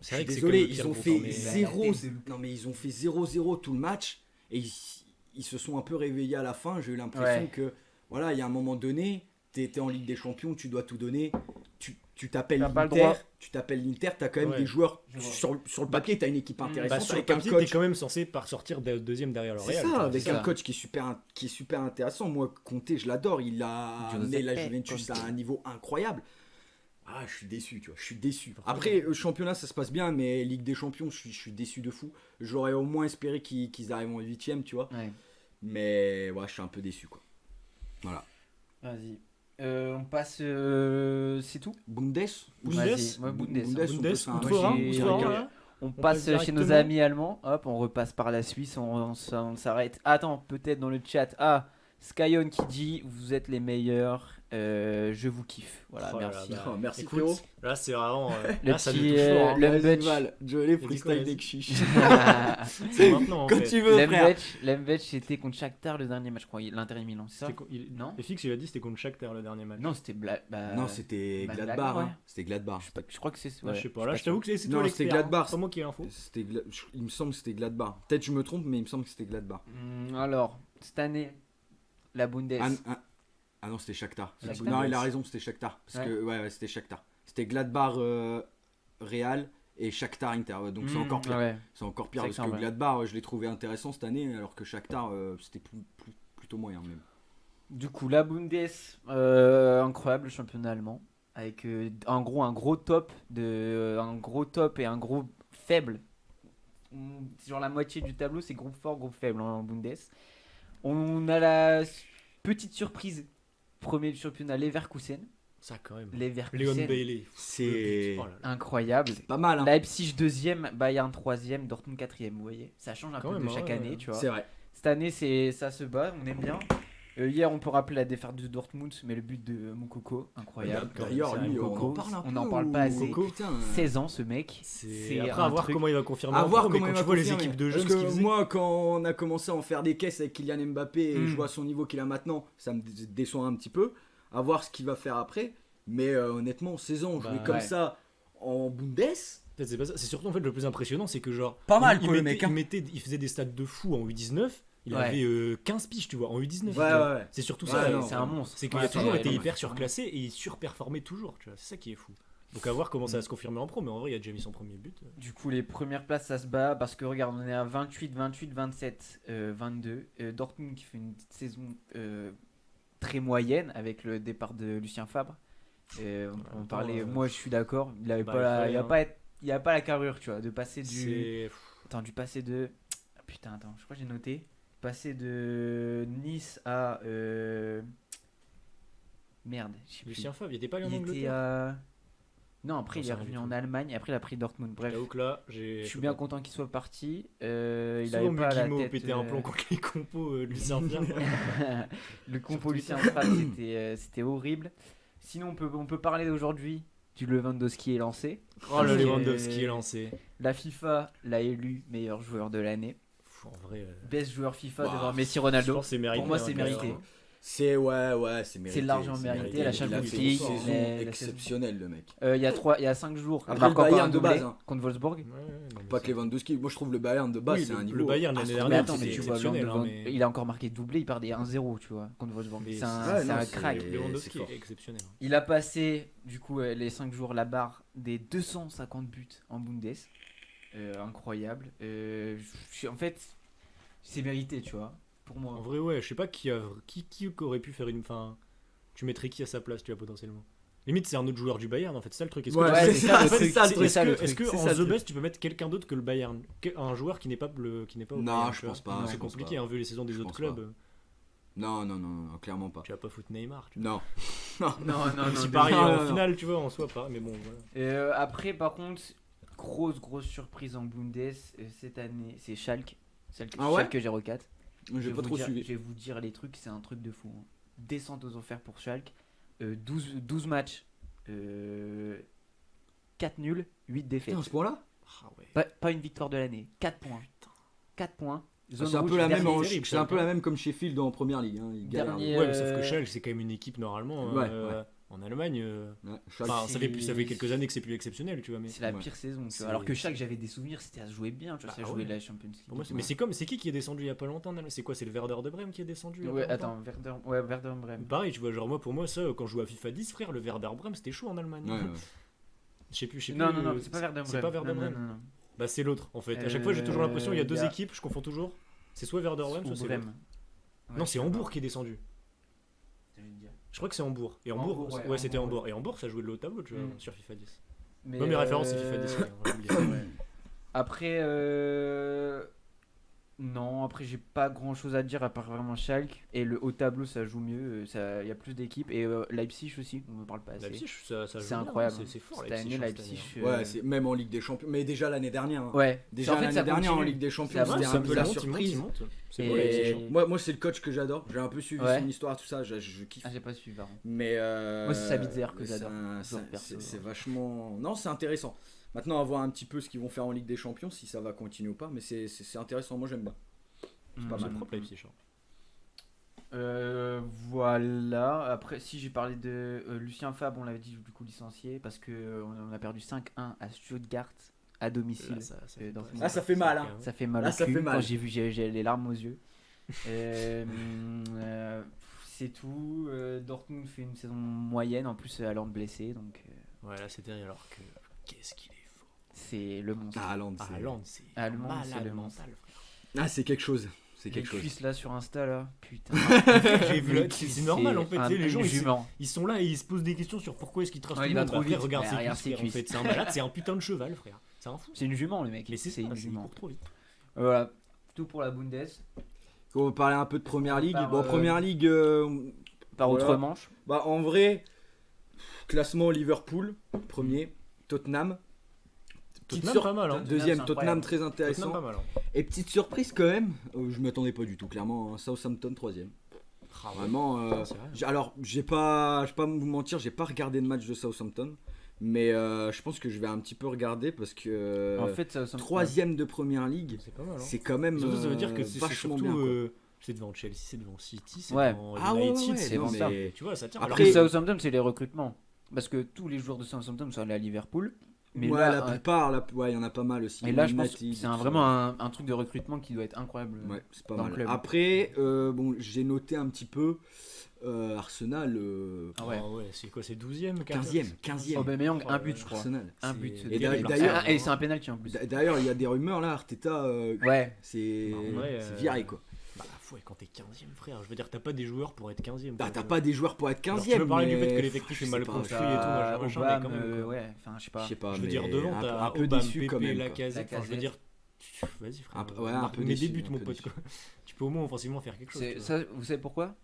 je C'est suis vrai que c'est désolé, que le ils pire ont groupe, fait hein, mais- 0. Non, mais ils ont fait 0-0 tout le match, et ils se sont un peu réveillés à la fin. J'ai eu l'impression Ouais. que, voilà, il y a un moment donné, t'es en Ligue des Champions, tu dois tout donner. tu t'appelles T'as pas le l'Inter, droit. t'as quand même Ouais. des joueurs. Je vois. Sur le papier, t'as une équipe Bah, intéressante sur le avec un papier, t'es coach. quand même censé sortir deuxième derrière le C'est Real. ça, tu vois, avec c'est un ça. coach qui est super intéressant. Moi, Conte, je l'adore. Il a amené la Giuseppe Juventus Conte. à un niveau incroyable. Ah, je suis déçu, tu vois. Je suis déçu. Forcément. Après, championnat, ça se passe bien, mais Ligue des Champions, je suis déçu de fou. J'aurais au moins espéré qu'ils arrivent en 8ème, tu vois. Ouais. Mais ouais, je suis un peu déçu, quoi. Voilà. Vas-y. On passe. C'est tout. Bundes Bundes. Vas-y. Ouais, Bundes. Bundes, on peut Bundes, faire un Outre-Rhin, j'ai- Outre-Rhin, j'ai- là. On passe passe chez nos directement. amis allemands. Hop, on repasse par la Suisse. On s'arrête. Attends, peut-être dans le chat. Ah, Skyon qui dit vous êtes les meilleurs. Je vous kiffe. Voilà, Oh là merci. là, bah, Oh, merci, écoute, frérot. là c'est vraiment. Le Là ça nous petit, touche fort. hein. le Vas-y, Mbetch. Val, Jolie quoi, freestyle vas-y. d'Ekchiche. C'est maintenant en Quand fait. tu veux, frère. L'Embetch c'était contre Shakhtar le dernier match, je crois. L'Inter de Milan, c'est ça? C'était co- il- Non. FX il a dit c'était contre Shakhtar le dernier match. Non, c'était Non, c'était bah, Gladbach. Gladbach, hein. ouais. C'était Gladbach. Je crois que c'est. Ah, ouais, je sais pas, suis là je t'avoue que c'est Non, toi c'était l'expert. Gladbach. Hein. C'est pas moi qui ai l'info. Il me semble que c'était Gladbach. Peut-être je me trompe, mais il me semble que c'était Gladbach. Alors, cette année, la Bundes. Ah non, c'était Shakhtar. Shakhtar. Non, il a raison, c'était Shakhtar. Parce Ouais. que ouais, c'était Shakhtar. C'était Gladbach Real et Shakhtar Inter. Ouais, donc c'est encore pire. Ouais. C'est encore pire C'est parce clair, que ouais. Gladbach, je l'ai trouvé intéressant cette année, alors que Shakhtar, c'était plutôt moyen même. Du coup, la Bundes, incroyable, le championnat allemand. Avec un gros top et un gros faible. Genre la moitié du tableau, c'est groupe fort, groupe faible en Bundes. On a la petite surprise. Premier du championnat, Leverkusen. Ça quand même. Leverkusen, Léon Bailey. C'est Oh là là. incroyable. pas mal, hein. Leipzig deuxième, Bayern troisième, Dortmund quatrième. Vous voyez, ça change un Quand peu même, de chaque ouais, année, ouais. tu vois. C'est vrai. Cette année, ça se bat, on aime bien. Hier, on peut rappeler la défaite de Dortmund, mais le but de Moukoko, incroyable. D'ailleurs, lui, on Moukoko, en parle un peu. on n'en parle pas assez. Coco, putain. 16 ans, ce mec. C'est un après à voir truc- comment il va confirmer. À en voir pro, mais comment quand il tu va vois les confirmer. équipes de Parce jeunes ce qu'ils que faisaient. moi, quand on a commencé à en faire des caisses avec Kylian Mbappé et Mm. je vois son niveau qu'il a maintenant, ça me déçoit un petit peu. À voir ce qu'il va faire après. Mais honnêtement, 16 ans, jouer Bah, comme ouais. ça en Bundes, En fait, c'est pas ça. C'est surtout en fait le plus impressionnant, c'est que genre Pas mal, il quoi, le mettait- mec, hein. il faisait des stats de fou en U19. Il Ouais. avait 15 piges, tu vois, en U19. Ouais, tu vois. ouais. C'est surtout Ouais, ça. non, C'est un monstre. C'est qu'il Ouais, a toujours ouais, été ouais, hyper ouais. surclassé et il surperformait toujours, tu vois. C'est ça qui est fou. Donc à voir comment ça va se confirmer en pro, mais en vrai, il a déjà mis son premier but. Du coup, les premières places, ça se bat parce que regarde, on est à 28, 27, 22. Dortmund qui fait une saison très moyenne avec le départ de Lucien Favre. On parlait, moi je suis d'accord, il avait bah, pas la, il il a fallait, pas, il a pas la carrure, tu vois, de passer du. C'est. Attends, du passer de. Ah, putain, attends, je crois que j'ai noté. Passer de Nice à. Merde, je sais plus. Lucien Favre, il était pas allé en Il était Angleterre. à. Non, après J'en il sais est rien revenu du en tout. Allemagne, après il a pris Dortmund. Bref, J'avoue que là, j'ai. je suis bien content qu'il soit parti. Il Souvent, avait pas la Guillemot tête. pétait un plomb contre les compos de Lucien Favre. Le compo Lucien Favre, c'était horrible. Sinon, on peut parler d'aujourd'hui du Lewandowski est lancé. Oh, le Euh, Lewandowski est lancé. La FIFA l'a élu meilleur joueur de l'année. Pff, en vrai. Best joueur FIFA Bah, devant Messi Je Ronaldo. pense que c'est mérité. Pour moi, hein, c'est d'ailleurs. mérité. c'est c'est mérité. C'est largement c'est mérité, la Il Champions a fait League, une saison la exceptionnelle, le mec. Il y a 5 jours, Après, il marque le encore Bayern un de doublé base, hein. contre Wolfsburg. Ouais, non, mais Pas que c'est- Lewandowski. Moi, je trouve le Bayern de base, Oui, c'est un le niveau. Bayern l'année astronomique. Mais dernière, attends, mais c'est tu vois, exceptionnel, hein, mais- il a encore marqué doublé, il perdait 1-0, tu vois, contre Wolfsburg. Mais C'est un, ouais, c'est non, un c'est- crack. Lewandowski c'est fort. est exceptionnel. Il a passé, du coup, les 5 jours la barre des 250 buts en Bundes. Incroyable. En fait, c'est mérité, tu vois, pour En moi. vrai, ouais, je sais pas qui aurait pu faire une fin. Tu mettrais qui à sa place, tu vois, potentiellement. Limite, c'est un autre joueur du Bayern, en fait, c'est ça le truc. Est-ce que Ouais, tu- Ouais, c'est c'est ça, ça, le c'est truc, ça le c'est truc. ça, le Est-ce truc. que c'est en ça, le The truc. Best, tu peux mettre quelqu'un d'autre que le Bayern, un joueur qui n'est pas au Non, Bayern, je tu pense vois. pas, Non, je c'est pense compliqué, pas. hein, vu les saisons des Je autres pense clubs. pas. Non, clairement pas. Tu vas pas foutre Neymar. Tu vois. Non. Non, Même si non, pareil, non, en non. finale, tu vois, en soi pas, mais bon, voilà. Après, par contre, grosse surprise en Bundes cette année, c'est Schalke. Ah ouais Schalke 04. J'ai pas vous trop dire- suivi. Je vais vous dire les trucs, c'est un truc de fou. Hein. Descente aux enfers pour Schalke. 12 matchs. 4 nuls, 8 défaites. Putain, à ce point-là Ah ouais. Pas une victoire de l'année. 4 points. 4 points. Zone C'est un rouge, peu la même dernier. en- terrible, c'est un peu Schalke. la même comme Sheffield en première ligue. Hein. Ils galèrent. Dernier- Ouais, mais sauf que Schalke, c'est quand même une équipe normalement. Ouais, hein, En Allemagne, Ouais, Schalke, enfin, ça fait quelques années que c'est plus exceptionnel, tu vois. Mais C'est la Ouais. pire saison. Tu vois. C'est- Alors que chaque, j'avais des souvenirs, c'était à se jouer bien. Tu vois, Bah ça jouait ouais. la Champions League. pour moi, mais c'est qui est descendu il y a pas longtemps en Allemagne? C'est quoi? C'est le Werder de Brême qui est descendu il y a Ouais, pas longtemps attends, Werder Bremen. Pareil, tu vois, genre moi, pour moi, ça, quand je jouais à FIFA 10, frère, le Werder Brême, c'était chaud en Allemagne. Ouais, ouais. Je sais plus. Non, c'est pas Werder Bremen. C'est pas Werder Non, Bremen. non. Bah, c'est l'autre, en fait. À chaque fois, j'ai toujours l'impression qu'il y a deux y a- équipes, je confonds toujours. C'est soit Werder Brême, soit Ou c'est l'autre. Bremen. Ouais, Non, c'est Hambourg qui est descendu. je vais te dire. Je crois que c'est Hambourg. Et Hambourg, Hambourg, ouais, ouais, c'était Hambourg, Hambourg. Et Hambourg, ça jouait le haut tableau, tu vois, Mm. sur FIFA 10. Mais, Moi, mes références, c'est FIFA 10. ouais, j'ai oublié. Après, non, après j'ai pas grand chose à dire à part vraiment Schalke. Et le haut tableau ça joue mieux, il y a plus d'équipes. Et Leipzig aussi, on ne parle pas assez. Leipzig, ça C'est joue bien, incroyable. C'est fort, Cette année, Leipzig. Ouais, c'est même en Ligue des Champions. Mais déjà l'année dernière. Hein. Ouais, Déjà en fait, l'année ça dernière en continue. Ligue des Champions, Ça c'était avance, un peu la il surprise. monte. C'est Et- beau, Leipzig. Moi, c'est le coach que j'adore. J'ai un peu suivi Ouais. son histoire, tout ça. Je kiffe. Ah, j'ai pas suivi, pardon. Mais Moi, c'est Sabitzer que c'est j'adore. c'est- Perso. c'est vachement. Non, c'est intéressant. Maintenant, à voir un petit peu ce qu'ils vont faire en Ligue des Champions, si ça va continuer ou pas. Mais c'est intéressant. Moi, j'aime bien. C'est pas C'est mal. propre, Leipzig. hein. Voilà. Après, si j'ai parlé de Lucien Fabre, on l'avait dit du coup licencié parce que on a perdu 5-1 à Stuttgart à domicile. Là, ça fait dans pas- ce Ah, ça fait mal, hein. Ça fait mal Là, au ça cul. fait mal. Quand j'ai vu, j'ai les larmes aux yeux. C'est tout. Dortmund fait une saison moyenne. En plus, Haaland blessé, donc Ouais, là, c'est terrible. Alors que. Qu'est-ce qu'il est fort. c'est le monstre. Ah, Haaland, Ah, c'est. Haaland, c'est Allemand, c'est malade le mental, Ah, c'est quelque chose. C'est Les quelque chose. cuisses là sur Insta là, putain. frère. J'ai vu Les là, cuisses, c'est normal en fait. un- Tu sais, les gens, une ils, jument. ils sont là et ils se posent des questions sur pourquoi est-ce qu'il trace Ouais, tout il le va monde. trop Bah, frère, vite. regarde Mais ses regarde cuisses, ses frère, en cuisses. fait. C'est un malade, c'est un putain de cheval, frère. C'est un fou. C'est une jument, le mec. Mais c'est ça, une il jument. court trop vite. Voilà, tout pour la Bundes. On va parler un peu de Première Ligue. Par, Bon, Première Ligue, Par Voilà. autre manche. bah en vrai, classement Liverpool, premier, Tottenham. Petite Tottenham, sur- pas mal. Hein. Deuxième, c'est Tottenham incroyable. très Tottenham, intéressant. pas mal. Hein. Et petite surprise quand même, je m'y attendais pas du tout, clairement. Southampton, troisième. Ah, ouais. Vraiment. C'est vrai. Alors, je vais pas vous mentir, j'ai pas regardé de match de Southampton. Mais je pense que je vais un petit peu regarder parce que En fait, ça troisième de Première Ligue, C'est pas mal. Hein. c'est quand même Surtout, ça veut dire que c'est vachement surtout. bien. quoi. C'est devant Chelsea, c'est devant City, c'est Ouais. devant Ah ouais, United. ouais, c'est non, bon, ça. mais- Tu vois, ça tient. Après- Après, Southampton, c'est les recrutements. Parce que tous les joueurs de Southampton sont allés à Liverpool. Mais ouais, là, la plupart, ouais, il y en a pas mal aussi. et là, je pense United, que c'est tout ça. vraiment un truc de recrutement qui doit être incroyable. Ouais, c'est pas dans le mal. club. Après, bon, j'ai noté un petit peu Arsenal, Ah ouais. Ah ouais, c'est quoi, c'est 12ème 15e. Aubameyang, un Oh but, là je crois. Arsenal. Un C'est- but. Et d'ailleurs- Et c'est un penalty en plus. D'ailleurs, il y a des rumeurs là, Arteta, Ouais. c'est En vrai, c'est viré quoi. Bah, ouais, quand t'es 15ème, frère, je veux dire, t'as pas des joueurs pour être 15ème. Bah, t'as pas des joueurs pour être 15e. Alors, tu peux parler du mais fait que l'effectif je est mal sais pas. construit et tout, machin, machin, mais quand même, quoi. ouais, enfin, je sais pas. Je sais pas, Je veux mais dire, devant, un t'as peu Aubame, déçu quand Pépé, même. quoi. Lacazette. Enfin, je veux Lacazette. dire, vas-y, frère. Un peu- ouais, un peu mets des déçu, buts, un mon peu pote, déçu. quoi. Tu peux au moins offensivement faire quelque chose. tu vois. Ça, vous savez pourquoi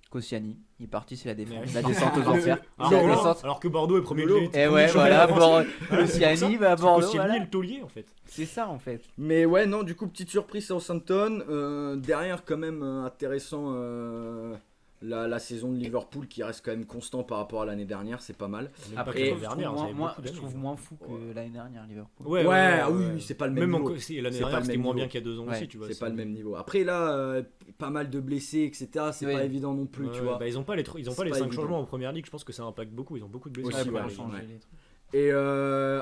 Koscielny, il est parti, c'est la défense. Mais- La descente aux enfers. Alors, La voilà, descente. alors que Bordeaux est premier de Lolo. l'élite. Et ouais, voilà, Koscielny va à Bordeaux. Koscielny voilà. est le taulier, en fait. C'est ça en fait. Mais ouais, non, du coup, petite surprise Southampton. Derrière, quand même intéressant la saison de Liverpool qui reste quand même constant par rapport à l'année dernière, c'est pas mal. Même Après, pas que je l'année trouve dernière, vous avez moins, beaucoup je d'années. trouve moins fou que l'année dernière Liverpool. Ah oui, c'est pas le même Même niveau. l'année C'est dernière, pas le c'était même moins niveau. bien qu'il y a 2 ans Ouais, aussi, tu vois. C'est pas le même niveau. Après là, pas mal de blessés, etc. C'est Ouais. pas évident non plus, Ouais, tu vois. bah, ils ont pas les, C'est 5 pas évident. changements en première ligue, je pense que ça impacte beaucoup. Ils ont beaucoup de blessés. Aussi, en Ouais, première ouais, ligue. changer ouais. les trucs. Et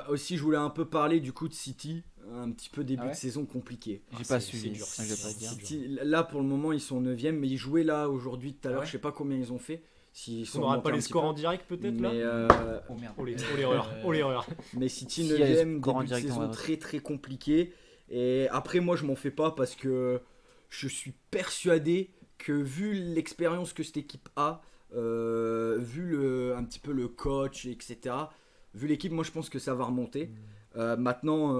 aussi, je voulais un peu parler du coup de City, un petit peu début Ah ouais de saison compliqué. J'ai Ah, pas c'est suivi. dur, ça, je vais pas te dire. City, là pour le moment ils sont 9ème, mais ils jouaient là aujourd'hui tout à l'heure, Ah ouais je sais pas combien ils ont fait. S'ils sont On n'aura remontés pas un les petit scores peu. en direct peut-être mais, là Oh merde. Oh l'erreur, oh l'erreur. mais City Si, il y a les 9ème, scores en début de direct, on saison va très très compliqué. Et après moi je m'en fais pas parce que je suis persuadé que vu l'expérience que cette équipe a, vu un petit peu le coach, etc. Vu l'équipe, moi je pense que ça va remonter. Maintenant,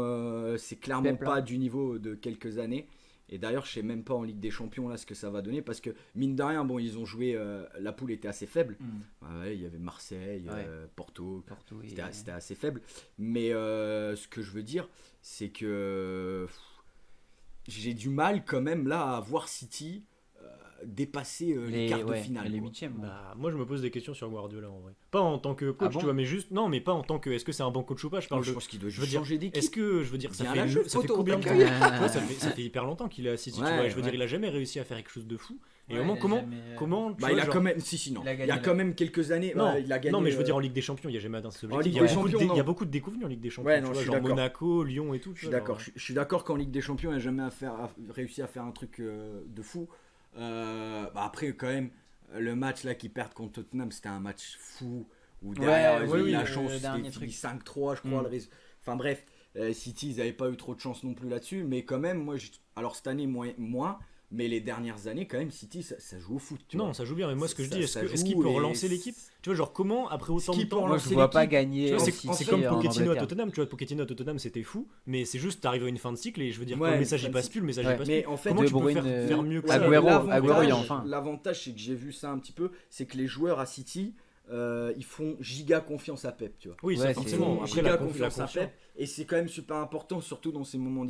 c'est clairement Pep, là. pas du niveau de quelques années. Et d'ailleurs, je sais même pas en Ligue des Champions là ce que ça va donner parce que mine de rien, bon, ils ont joué. La poule était assez faible. Ouais, il y avait Marseille, Ouais. Porto. Porto et- C'était assez faible. Mais ce que je veux dire, c'est que j'ai du mal quand même là à voir City dépasser les quarts de finale. les quoi. huitièmes. Bah, moi je me pose des questions sur Guardiola en vrai. Pas en tant que coach, Ah bon tu vois, mais juste. Non, mais pas en tant que. Est-ce que c'est un bon coach ou pas? Je parle Je de. pense qu'il doit je veux juste dire, changer d'équipe. Est-ce que, je veux dire, Viens là, je ça fait photo, combien de temps t'accueille. tu vois, ça fait hyper longtemps qu'il est à City, tu Ouais, vois. Et je veux ouais. dire, il a jamais réussi à faire quelque chose de fou. Et Ouais, au moins, il a comment, jamais, comment, tu Bah, vois, il a genre- quand même. Si, non. il a Il y a gagné quand même quelques années. Non, il a gagné. non, mais je veux dire en Ligue des Champions, il n'y a jamais atteint cet objectif. Ligue Il y a des beaucoup de Champions, il y a non. beaucoup de déconvenues en Ligue des Champions, Ouais, tu non, vois, je suis genre d'accord. Monaco, Lyon et tout. tu Je suis vois, d'accord. genre- Je suis d'accord qu'en Ligue des Champions, il n'a jamais réussi à faire un truc de fou. Après, quand même, le match là qu'ils perdent contre Tottenham, c'était un match fou. Où derrière, ils ont eu la chance, le dernier c'était fini truc. 5-3, je crois. Enfin bref, City, ils n'avaient pas eu trop de chance non plus là-dessus. Mais quand même, alors cette année, moins. Mais les dernières années, quand même, City, ça joue au foot. Tu Non, vois. ça joue bien, mais moi ce que je dis, est-ce Ça qu'il joue peut et relancer l'équipe? Tu vois, genre comment après autant de qu'il peut temps. Moi, relancer je vois pas l'équipe. gagner. Tu vois, en c'est City comme en Pochettino à Angleterre. Tottenham, tu vois, Pochettino à Tottenham c'était fou, mais c'est juste t'arrives à une fin de cycle et je veux dire, Ouais, quand le message fin il de passe cycle. plus, le message Ouais. il passe Mais plus. en fait, Comment De tu peux Bruyne, faire mieux que Ouais, ça? Agüero, l'avantage- Agüero, il est en fin. L'avantage, c'est que j'ai vu ça un petit peu, c'est que les joueurs à City, ils font giga confiance à Pep, tu vois. Oui, Ouais, ça c'est- forcément. Après giga la confiance à confiance. Pep, et c'est quand même super important, surtout dans ces moments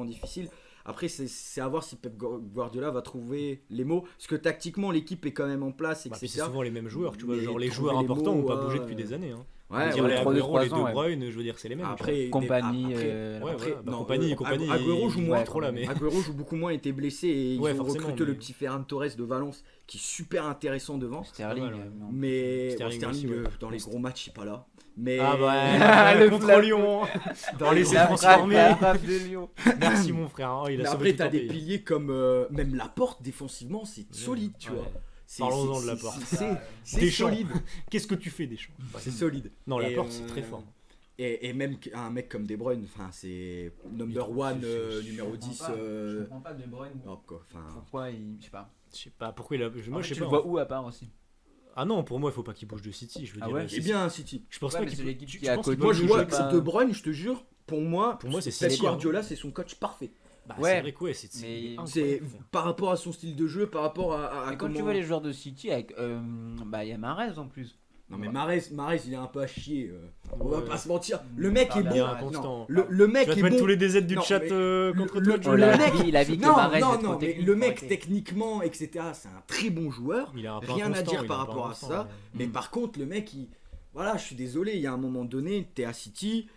difficiles. Après, c'est à voir si Pep Guardiola va trouver les mots, parce que tactiquement, l'équipe est quand même en place, Bah, puis etc. c'est souvent les mêmes joueurs, tu vois, Mais genre les trouver joueurs les importants mots, n'ont pas bougé depuis des années. Hein. Ouais, Dire ouais, les trois, deux, Agüero, les trois De ans, ouais. Bruyne, je veux dire, c'est les mêmes. tu vois. Après, Compagnie. Ouais, après, voilà, bah, non, compagnie, Agüero joue moins ouais, trop là, mais. Agüero joue beaucoup moins, était blessé et ils Ouais, ont forcément, recruté le mais- petit Ferran Torres de Valence qui est super intéressant devant. Sterling. Pas mal, ouais. non. Mais Sterling Sterling, aussi, ouais. dans les gros matchs, il est pas là. Mais Ah bah, Le contre flap. Lyon. Dans les La transformés. frappe de Lyon. Merci mon frère, oh, il mais a après, sauvé tout t'as un des pays. piliers comme même Laporte, défensivement, c'est solide, tu Ouais. vois. Parlons-en de Laporte. C'est Deschamps. solide. Qu'est-ce que tu fais, Deschamps? C'est solide. Non, Et, Laporte, c'est très fort. Et même un mec comme De Bruyne, enfin, c'est number Il- one, je numéro 10. Je comprends pas De Bruyne. Oh, quoi, enfin, Pourquoi il. Je sais pas. Je sais pas pourquoi il a. Moi, je sais Tu pas. le vois où à part aussi? Ah non, pour moi, il faut pas qu'il bouge de City. Je veux Ah dire, ouais, il est bien, City. Je pense Ouais, pas mais qu'il c'est peut- l'équipe tu- qui tu est à penses côté. qu'il Moi, peut je mieux vois jouer pas- que De Bruyne, je te jure, pour moi, c'est Pep City, Guardiola, c'est son coach parfait. Bah, Ouais. c'est vrai que ouais, c'est Mais C'est incroyable. par rapport à son style de jeu, par rapport à Et quand tu comment- vois les joueurs de City avec. Bah, il y a Mahrez en plus. Non mais Mahrez, il est un peu à chier. On va Ouais. pas se mentir. Le mec est Il Il est bon. inconstant. Non, le mec Tu vas te est mettre bon. tous les DZ du Non, chat mais contre le- toi, Oh, le la mec- vie, que Non, Mahrez est non, trop non, mais technique, le faut mec arrêter. techniquement, etc. C'est un très bon joueur. Il est un peu Rien à inconstant, dire il est par un peu rapport à inconstant, ça. mais- Mais par contre, le mec, voilà, je suis désolé. Il y a un moment donné, t'es à City,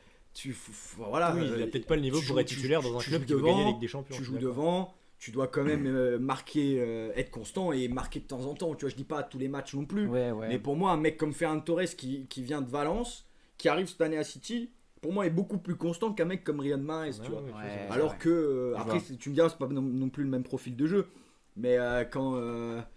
voilà. Oui, il a peut-être pas le niveau tu pour joues- être titulaire dans un tu club joues qui veut gagner la devant, Ligue des Champions. Tu je suis joues d'accord. devant. Tu dois quand même marquer, être constant et marquer de temps en temps. Tu vois, je dis pas à tous les matchs non plus. Ouais, ouais. Mais pour moi, un mec comme Ferran Torres qui vient de Valence, qui arrive cette année à City, pour moi est beaucoup plus constant qu'un mec comme Riyad Mahrez, tu vois. Ouais, Ouais. Alors que, Je après, vois. tu me diras, c'est pas non plus le même profil de jeu. Mais quand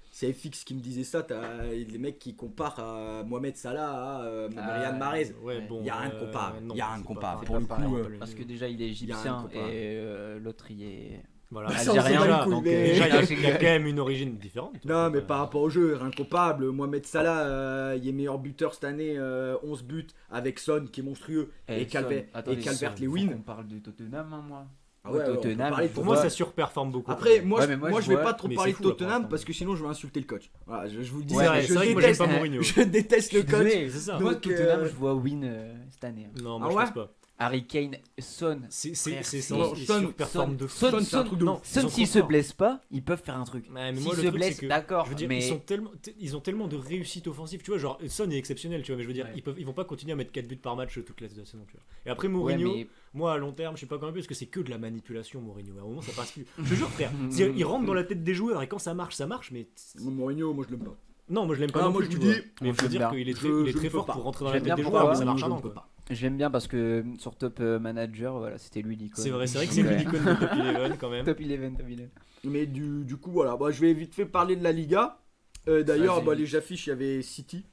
c'est FX qui me disait ça, t'as les mecs qui comparent Mohamed Salah à Riyad Mahrez. Ouais, Ouais. bon, Il y a rien de comparable. non, Il y a rien de c'est comparable. pas Pour le pareil, coup, c'est pas le Parce que même. déjà il est y a égyptien un copain. et l'autre il est Voilà. Ça, on s'en bat les algérien. couilles, Donc, mais- Déjà, il y a je rigole. quand même une origine différente. Non, mais par rapport au jeu, rien de comparable. Mohamed Salah, il est meilleur buteur cette année, 11 buts, avec Son qui est monstrueux, et Calvert-Lewin. On parle de Tottenham, hein, moi. Ah ouais, on peut Tottenham, parler de Pour je moi, vois- ça surperforme beaucoup. Après, moi, Ouais, je, mais moi, moi, je je vais vois- pas trop mais parler c'est de fou, là, Tottenham pour l'instant. parce que sinon je vais insulter le coach. Voilà, je vous le dis, C'est vrai, je c'est vrai que moi, j'aime déteste, pas Mourinho. je déteste le Je suis coach. désolé. C'est ça. Moi, Donc, Tottenham, je vois win cette année. Non, Ah moi, je ouais pense pas. Harry Kane, Son. C'est Frère, Son, il Son- surperforme de fou. Son, Son, c'est un truc de non, ouf. ils Son, sont s'ils trop se forts. blessent pas, ils peuvent faire un truc. Ouais, mais S'ils moi, le se truc, c'est blessent, que- d'accord. Je veux dire, mais ils ont tellement de réussite offensive, tu vois, genre Son est exceptionnel, tu vois, mais je veux dire, Ouais. ils vont pas continuer à mettre 4 buts par match toute la saison, tu vois. Et après Ouais, Mourinho, mais moi à long terme, je sais pas comment parce que c'est que de la manipulation Mourinho. À un moment ça passe plus. Je te jure frère, il rentre dans la tête des joueurs et quand ça marche, mais Mourinho, moi je l'aime pas. non, moi je l'aime pas Ah, non moi, plus, je tu vous vois. dis, Mais il faut j'aime dire bien. qu'il est Je très, il est ne très peux fort pas. pour rentrer dans la J'aime tête bien des pourquoi, joueurs, mais ça moi, marche je à ne rien peux quoi. pas. j'aime bien parce que sur Top Manager, voilà, c'était lui l'icône. C'est vrai que c'est lui Ouais. l'icône de Top 11 quand même. Top 11, Top 11. Mais du coup, voilà, bah, je vais vite fait parler de la Liga. D'ailleurs, Vas-y. bah, les affiches, il y avait City.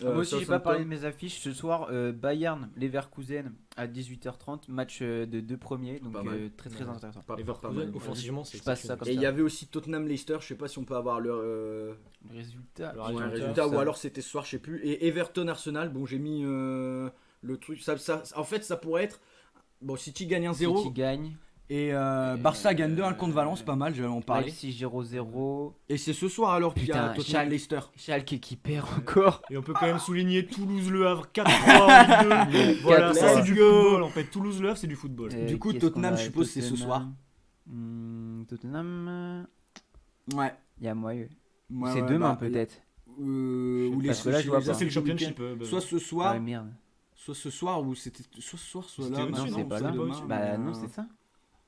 Moi aussi, j'ai pas Southampton. parlé de mes affiches. Ce soir, Bayern, Leverkusen à 18h30, match de deux premiers, donc Pas mal. très très Ouais. intéressant. Pas- pas Leverkusen, mal. offensivement, c'est Je passe ça exceptionnel. comme Et il ça. y avait aussi Tottenham-Leicester, je sais pas si on peut avoir le Le résultat. Le ouais, résultat, résultat, ou ça. alors c'était ce soir, je sais plus. Et Everton-Arsenal, bon, j'ai mis le truc. En fait, ça pourrait être. Bon, City gagne 1-0. City gagne. Et Barça gagne 2-1 contre Valence, pas mal, j'allais en parler. Leipzig 0-0. Et c'est ce soir alors qu'il y a Putain, Tottenham-Leicester. Schalke qui perd encore. Et on peut quand même souligner Toulouse-Le Havre 4-3 en Ligue 2. Voilà, ça 4-3. c'est du football en fait. Toulouse-Le Havre c'est du football. Du coup, Qu'est-ce Tottenham, qu'on a je suppose, c'est ce Tottenham. soir. Tottenham. Ouais. Il y a moyen. Ouais, C'est ouais, demain bah, peut-être. Ou les parce que là, je vois les pas. Ça, c'est le du championship. week-end. Soit ce Ah soir, ouais, merde. soit ce soir, ou c'était soit ce soir, soit C'était là. au-dessus, Non, maintenant, c'est non, pas soit là. demain, au-dessus. Bah mais, non, c'est ça.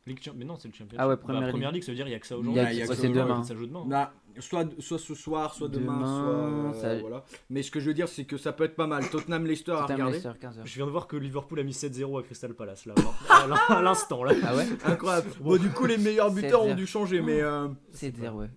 Mais non, c'est le championship. Ah ouais, Premier Première League. League, ça veut dire il y a que ça Il aujourd'hui. y a que c'est ça demain. Ça joue demain. Bah, soit ce soir, soit demain, Demain, soit ça- voilà. Mais ce que je veux dire, c'est que ça peut être pas mal. Tottenham Leicester à Tottenham regarder. Leicester, 15h. Je viens de voir que Liverpool a mis 7-0 à Crystal Palace là, à l'instant là. Ah ouais. Incroyable. Bon, du coup, les meilleurs buteurs ont 7-0. dû changer, mais 7-0,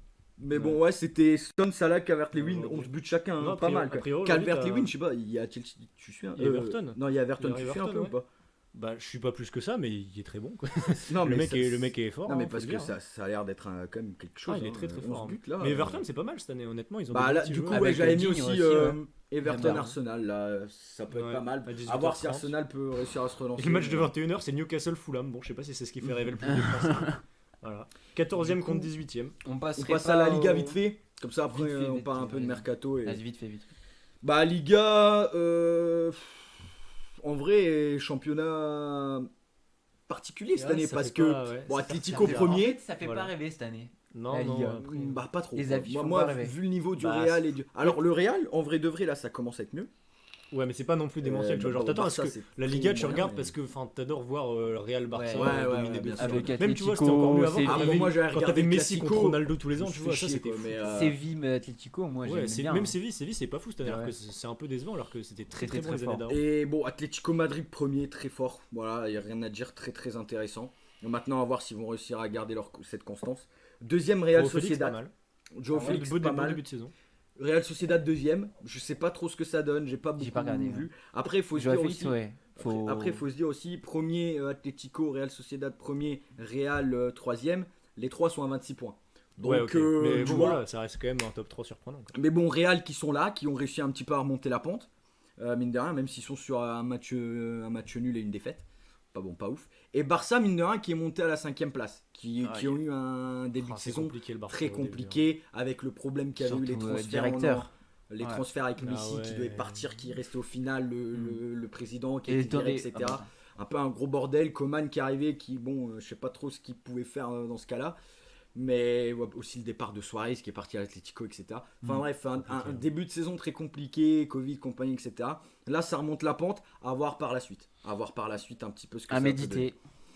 ouais. bon, ouais, c'était Stone, Salah, Calvert-Lewin, Aujourd'hui. 11 buts chacun, hein, Non, a pas priori- mal. a Quoi. priori, Calvert-Lewin, aujourd'hui, je sais pas, il y a Chelsea, tu suis Il y a Everton. Non, il y a Everton, Il y a tu suis un peu Everton, ou pas Bah, je suis pas plus que ça, mais il est très bon quoi. Non, Le mais mec ça- est fort. Non, mais hein, parce faut que le dire, hein. ça a l'air d'être quand même quelque chose. Ah, il est hein, très très 11 fort. buts, là, Mais Everton, c'est pas mal cette année, honnêtement. Ils ont Bah des là, petits du coup, joueurs. ouais, Avec j'avais mis Digne aussi aussi, Everton J'aime bien. Arsenal, là, ça peut être Ouais, pas mal. à 18h30. À voir si Arsenal peut réussir à se relancer. Et le match de 21h, c'est Newcastle Fulham. Bon, je sais pas si c'est ce qui fait rêver le plus de Français. Voilà. 14ème Du coup, contre 18ème. On On passe passe à la Liga vite fait. Comme ça, après, Vite fait, on vite parle un fait, peu de vas-y. mercato. Et... Vas-y, vite fait, vite. Bah, Liga, en vrai, championnat particulier cette Ouais, année ça parce fait que pas, ouais, bon, ça- Atlético ça fait- premier. En fait, ça fait Voilà. pas rêver cette année. Non, La non, Liga. après- Bah, pas trop. Les quoi. affiches Moi, font moi, pas rêver. vu le niveau du Bah, Real et du. Alors, le Real, en vrai de vrai, là, ça commence à être mieux. Ouais, mais c'est pas non plus démentiel. Tu vois, genre, bon, t'attends à ce Barça, que c'est la très Liga, tu moyen, regardes mais- parce que t'adores voir Real Barça Ouais, dominer ouais, deux bien fois. sûr. Avec Même tu vois, c'était encore mieux avant. Atletico, Quand Ah, t'avais bon, moi, j'avais quand regardé t'avais Messi Classico, contre Ronaldo tous les je ans, me tu fais vois, ça chier, c'était quoi, fou. mais, Séville, mais Atlético, moi Ouais, j'aime bien. même Séville, c'est pas fou cette année, alors Ouais. que c'est un peu décevant, alors que c'était très C'était très bon très les années fort. d'avant. Et bon, Atlético Madrid premier, très fort. Voilà, il n'y a rien à dire, très très intéressant. Et maintenant, à voir s'ils vont réussir à garder cette constance. Deuxième, Real Joao Félix, pas Sociedad. mal. Joao Ouais, Félix, beau pas bon mal. début de saison. Real Sociedad deuxième. Je sais pas trop ce que ça donne, j'ai pas beaucoup pas regardé, vu. Après, il faut se Joao dire Félix, aussi. ouais. Après, faut se dire aussi, premier Atlético, Real Sociedad premier, Real troisième. Les trois sont à 26 points. Donc, Ouais, ok. Mais tu bon, vois, voilà, ça reste quand même un top 3 surprenant. quoi. mais bon, Real qui sont là, qui ont réussi un petit peu à remonter la pente, mine de rien, même s'ils sont sur un match nul et une défaite. Pas bon, pas ouf. Et Barça, mine de rien, qui est monté à la 5ème place, qui ont eu un début Ah, de c'est saison compliqué le Barça très au début, hein. compliqué, avec le problème qu'avaient eu les Surtout, transferts, directeur. les Ouais. transferts avec Ah Messi qui ouais. devait partir, qui restait au final, le président qui Et était viré, Torre- etc. ah, Un peu un gros bordel. Coman qui arrivait, qui, bon, je sais pas trop ce qu'il pouvait faire dans ce cas-là. Mais ouais, aussi le départ de Suarez qui est parti à l'Atlético, etc. Enfin bref, un début de saison très compliqué, Covid, compagnie, etc. Là, ça remonte la pente. À voir par la suite. À voir par la suite un petit peu ce que À ça peut donner. méditer.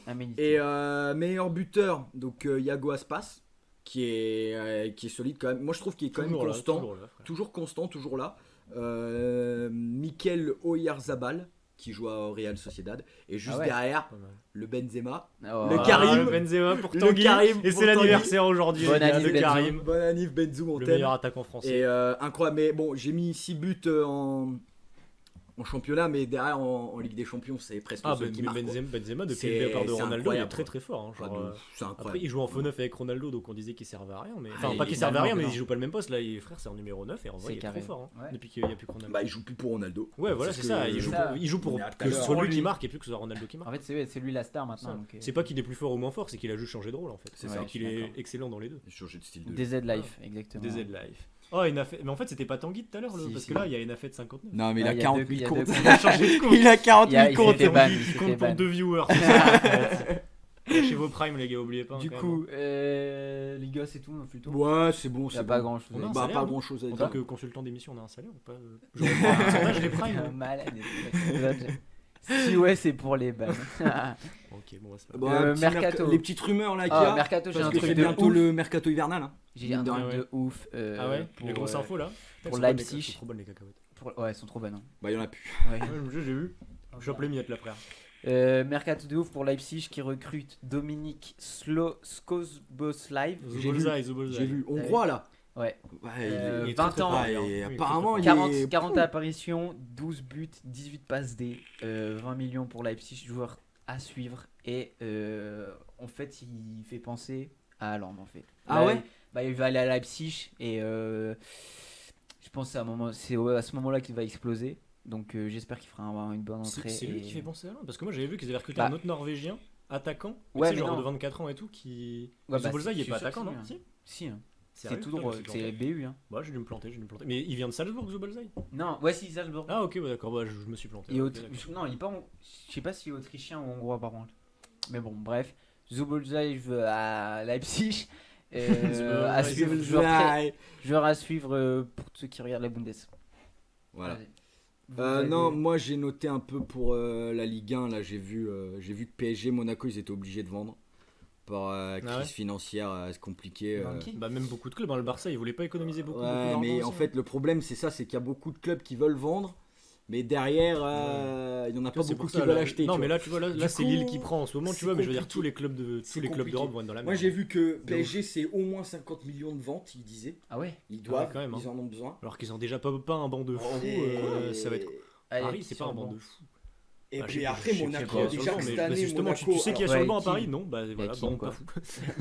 À méditer. Et meilleur buteur, donc Iago Aspas, qui est solide quand même. Moi, je trouve qu'il est quand même Toujours là, constant. toujours là, frère. Toujours constant, toujours là. Mikel Oyarzabal, qui joue au Real Sociedad. Et juste Ah ouais. derrière, Pas mal. le Benzema. Oh. le Ah, Karim. le Benzema pour Le Tanguy. Karim Et pour c'est Tanguy. l'anniversaire aujourd'hui. Bon les gars, anniv, de Benzou. Karim. Bon Anif Benzou, on Le t'aime. meilleur attaquant français. Et incroyable. Mais bon, j'ai mis 6 buts en championnat, mais derrière en Ligue des Champions, c'est presque Ah, le seul qui mais marque. quoi. Benzema, depuis C'est- le départ de c'est Ronaldo, il est incroyable, très quoi. très fort. hein, Ah, genre, de ouf, c'est Après, incroyable. il joue en faux neuf avec Ronaldo, donc on disait qu'il servait à rien. Mais... Ah, Enfin, il- pas qu'il servait à rien, mais non. il joue pas le même poste. Là, frère, c'est en numéro 9 et en vrai, C'est il est carré. trop fort. hein, Ouais. Depuis qu'il n'y a plus que Ronaldo. Bah, il joue plus pour Ronaldo. Ouais, voilà, C'est c'est ce ça. que- Il joue pour on est à tout à que ce l'heure. soit lui qui Lui. marque et plus que ce soit Ronaldo qui marque. En fait, c'est lui la star maintenant. Ça. donc, C'est pas qu'il est plus fort ou moins fort, c'est qu'il a juste changé de rôle en fait. C'est ça, C'est je suis qu'il est d'accord. excellent dans les deux. Il a changé de style de jeu. DZ Life, exactement. DZ Life. Oh, mais en fait, c'était pas Tanguy tout à l'heure, Si, parce si. que là, il y a une de 59. Non, mais il Ah, a il y a 40 deux- il y 000 a comptes. deux Il a changé de compte. Il a 40 Il a- 000 il comptes. était ban, Tanguy il qui s'était compte pour ban. 2 viewers. c'est ça. Chez vos primes, les gars, oubliez pas. hein, Du quand coup, Liga, c'est tout, plutôt. Ouais, c'est bon. Il n'y a c'est pas bon. grand chose. On a un Bah, salaire, pas nous. grand chose à même. En dire. tant que consultant d'émission, on a un salaire ou pas Je reprends un pourcentage des primes. Malade. Si, ouais, c'est pour les balles. Ok, bon, c'est pas Bon, grave. un petit Mercato. Les petites rumeurs là qu'il y Ah, a. Mercato, j'ai Parce un que truc c'est de bientôt ouf. le mercato hivernal. Hein. J'ai un truc Ouais. de ouf. Ah ouais pour, Les grosses infos là pour Elles sont Leipzig. bonnes, elles sont trop bonnes les cacahuètes. Ouais, elles sont trop bonnes. hein. Bah, il y en a plus. Ouais. Ouais, j'ai vu. Chope les miettes là, frère. Mercato de ouf pour Leipzig qui recrute Dominique Skozboslai. J'ai vu. Zubolzai. J'ai vu. Hongrois là. Ouais. Ouais, Euh, il est 20 très, très ans. fort. Ouais, Et oui, apparemment, il 40, est. 40 apparitions, 12 buts, 18 passes D, 20 millions pour Leipzig, joueur à suivre. Et en fait, il fait penser à Haaland en fait. Ah Là, ouais il va aller à Leipzig et je pense que c'est à ce moment-là qu'il va exploser. Donc j'espère qu'il fera une bonne entrée. C'est lui et- qui fait penser à l'un parce que moi j'avais vu qu'ils avaient recruté Bah. un autre Norvégien attaquant, Ouais, tu sais, mais genre non. de 24 ans et tout qui. Ouais, bah, Zubolzai, il est je pas suis sûr attaquant que non si, Si. Si, hein. Sérieux C'est tout Putain, droit, je me suis c'est planté. BU. Hein. Bah, j'ai dû me planter. Mais il vient de Salzbourg, Zubolzai. Non, ouais, si, Salzbourg. Ah ok, ouais, d'accord, bah, je me suis planté. Et Ok, Autri- d'accord. non, il est pas. Je sais pas s'il est autrichien ou hongrois par contre. Mais bon, bref. Zubolzai à Leipzig. À suivre, joueur à suivre pour ceux qui regardent la Bundes. Voilà. Vas-y. Vous avez- Non, moi j'ai noté un peu pour la Ligue 1. Là, j'ai vu que PSG, Monaco, ils étaient obligés de vendre par crise ouais. financière, c'est compliqué. Banquier. Bah même beaucoup de clubs, hein, le Barça, ils voulaient pas économiser beaucoup. Ouais, d'argent mais aussi, en fait, le problème c'est ça, c'est qu'il y a beaucoup de clubs qui veulent vendre, mais derrière, il y en a Tu vois, pas c'est beaucoup pour qui ça, veulent là. acheter. Non, tu mais vois. là, tu vois, là Du c'est coup, Lille qui prend en ce moment, c'est tu vois, mais je veux dire, compliqué. tous les clubs de C'est tous les clubs compliqué. d'Europe vont être dans la Moi merde. j'ai vu que PSG c'est au moins 50 millions de ventes, ils disaient. Ah ouais. Ils doivent, quand même, hein. ils en ont besoin. Alors qu'ils ont déjà pas un banc de fous, Et- ça va être. Allez, Paris, c'est pas sur un le banc banc. de fous. Et Ah, je puis sais- après je sais Monaco, pas, sur le déjà banc, que mais cette bah, année, justement, Monaco, tu sais qui a sur alors- le banc à Ouais, Paris? qui Non, bah voilà, qui, banc quoi. pas fou.